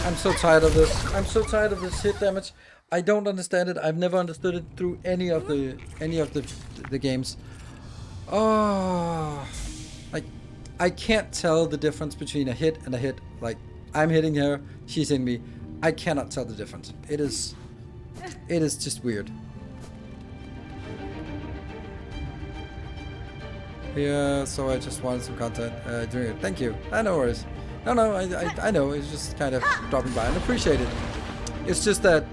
I'm so tired of this. I'm so tired of this hit damage. I don't understand it. I've never understood it through any of the games. Oh, like I can't tell the difference between a hit and a hit. Like, I'm hitting her, she's hitting me. I cannot tell the difference. It is just weird. Yeah, so I just wanted some content doing it. Thank you. No worries. No, I know. It's just kind of dropping by and appreciate it. It's just that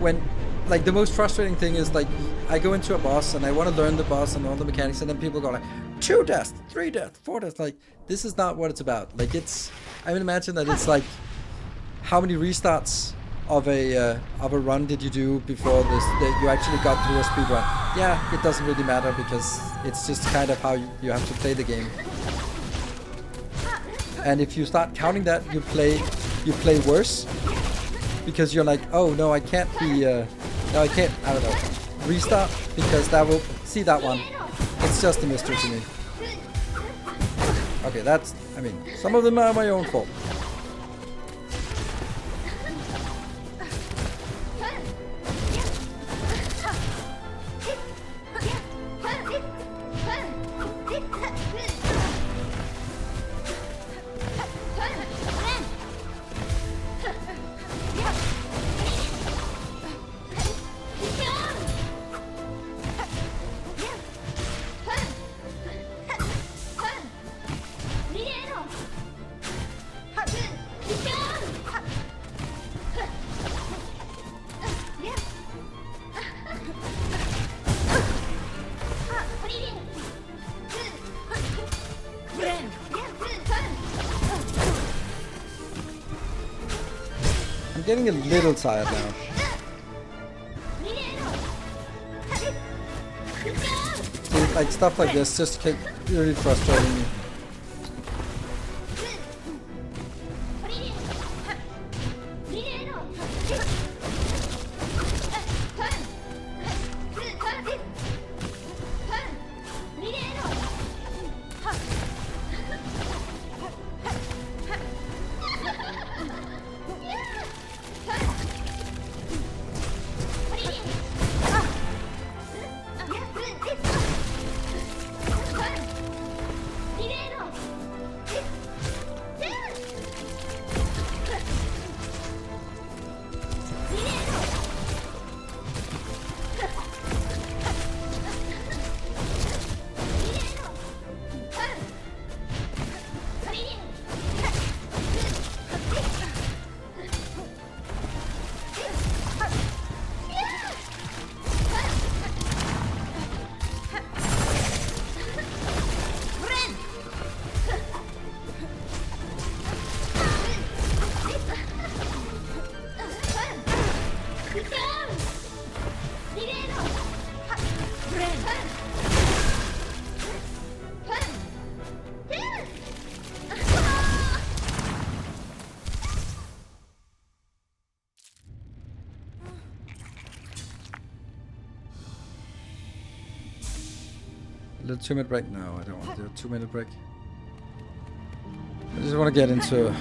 when, like, the most frustrating thing is, like, I go into a boss and I want to learn the boss and all the mechanics, and then people go like, 2 deaths, 3 deaths, 4 deaths. Like, this is not what it's about. Like, it's, I would imagine that it's like, how many restarts of a run did you do before this that you actually got through a speed run? Yeah, it doesn't really matter because it's just kind of how you have to play the game. And if you start counting that, you play worse because you're like, oh no, I can't be no, I can't, I don't know, restart because that will see that one. It's just a mystery to me. Okay, that's, I mean, some of them are my own fault. I'm getting a little tired now. See, like stuff like this just keep really frustrating me. A little 2-minute break? No, I don't want to do a 2-minute break. I just want to get into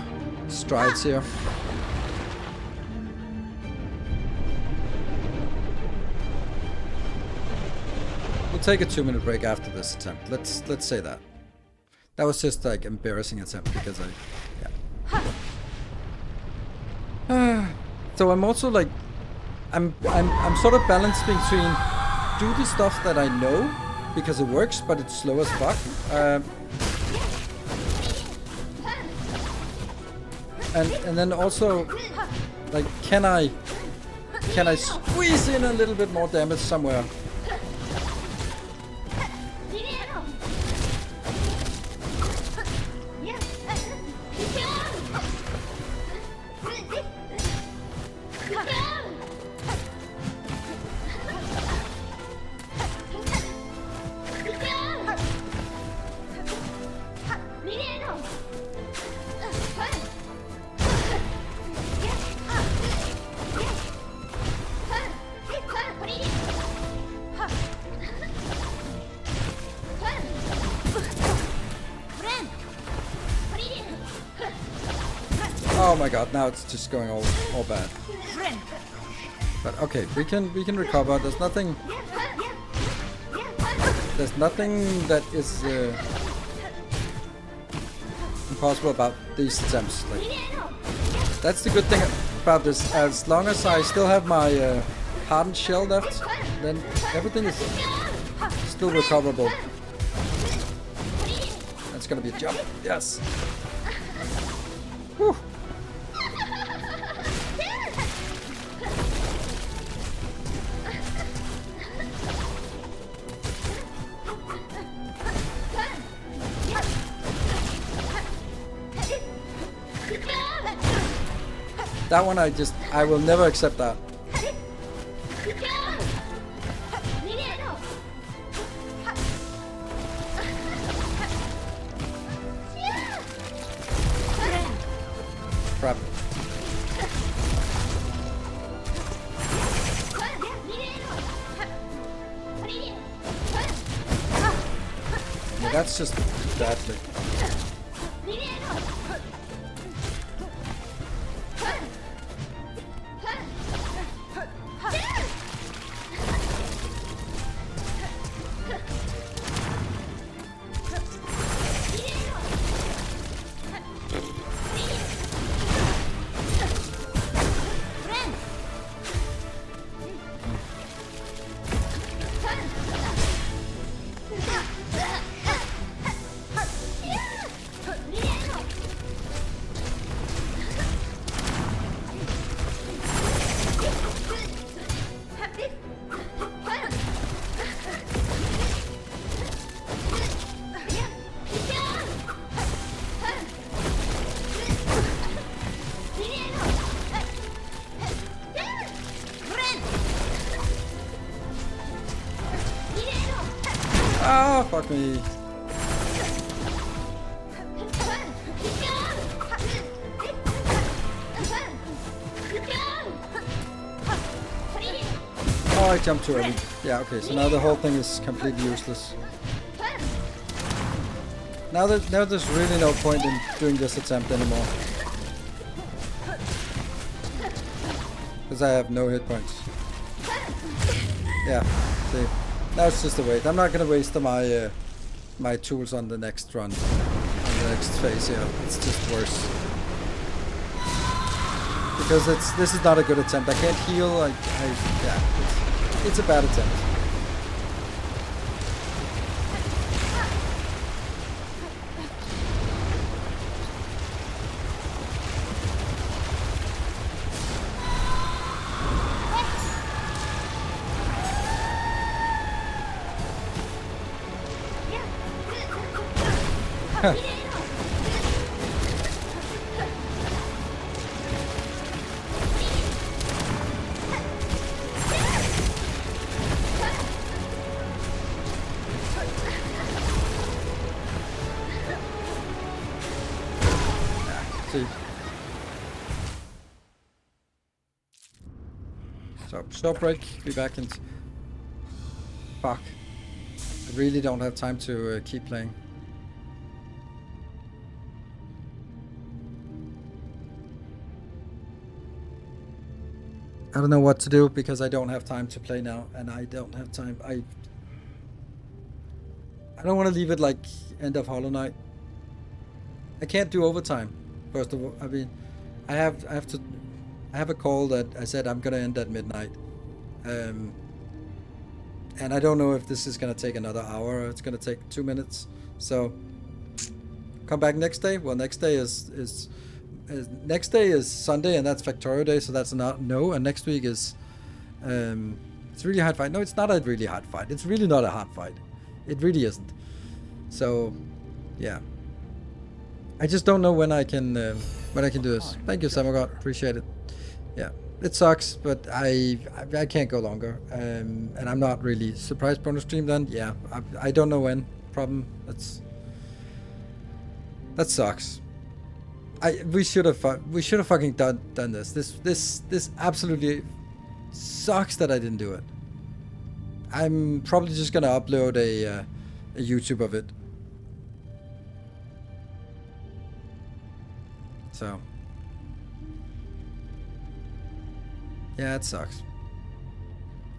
strides here. We'll take a 2-minute break after this attempt. Let's say that. That was just like embarrassing attempt because so I'm also like I'm sort of balanced between do the stuff that I know because it works, but it's slow as fuck. And then also, like, can I squeeze in a little bit more damage somewhere? Oh my god, now it's just going all bad. But okay, we can recover. There's nothing that is impossible about these attempts. Like, that's the good thing about this. As long as I still have my hardened shell left, then everything is still recoverable. That's gonna be a jump. Yes. Whew. That one I will never accept that. Crap. Yeah, that's just badly. Ah, fuck me. Oh, I jumped too early. Yeah, okay, so now the whole thing is completely useless. Now there's really no point in doing this attempt anymore. Because I have no hit points. Yeah, see. Now it's just a wait. I'm not gonna waste my my tools on the next run, on the next phase. Yeah, it's just worse. Because this is not a good attempt. I can't heal. Yeah, it's a bad attempt. So, short break, be back in... Fuck. I really don't have time to keep playing. I don't know what to do because I don't have time to play now, and I don't have time. I don't want to leave it like end of Hollow Knight. I can't do overtime. First of all, I mean, I have a call that I said I'm gonna end at midnight, and I don't know if this is gonna take another hour or it's gonna take 2 minutes. So come back next day. Well, next day is Sunday, and that's Factorio Day, so that's not no. And next week is it's really hard fight. No, it's not a really hard fight. It's really not a hard fight. It really isn't. So yeah, I just don't know when I can do this. Thank you, Samagod. Appreciate it. Yeah, it sucks, but I can't go longer. And I'm not really surprised bonus stream then. Yeah, I don't know when. Problem. That sucks. We should have fucking done this. This absolutely sucks that I didn't do it. I'm probably just gonna upload a YouTube of it. So yeah, it sucks.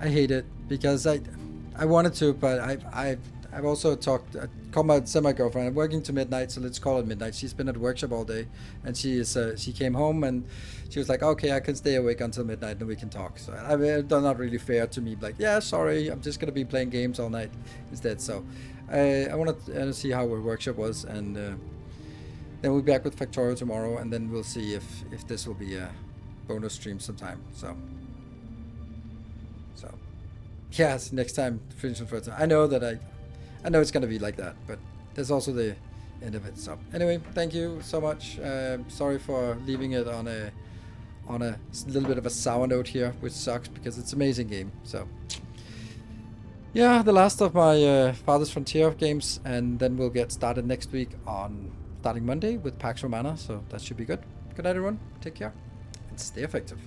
I hate it because I wanted to, but I I've also talked. I called my semi-girlfriend. I'm working to midnight, so let's call it midnight. She's been at workshop all day, and she came home and she was like, "Okay, I can stay awake until midnight, and we can talk." So I mean, it's not really fair to me. Like, yeah, sorry, I'm just gonna be playing games all night instead. So I want to see how her workshop was, and then we'll be back with Factorio tomorrow, and then we'll see if this will be a bonus stream sometime. So yes, next time finish the first time. I know it's gonna be like that, but there's also the end of it. So anyway, thank you so much. Sorry for leaving it on a little bit of a sour note here, which sucks because it's an amazing game. So yeah, the last of my Farthest Frontier games, and then we'll get started next week on starting Monday with Pax Romana. So that should be good. Good night, everyone. Take care and stay effective.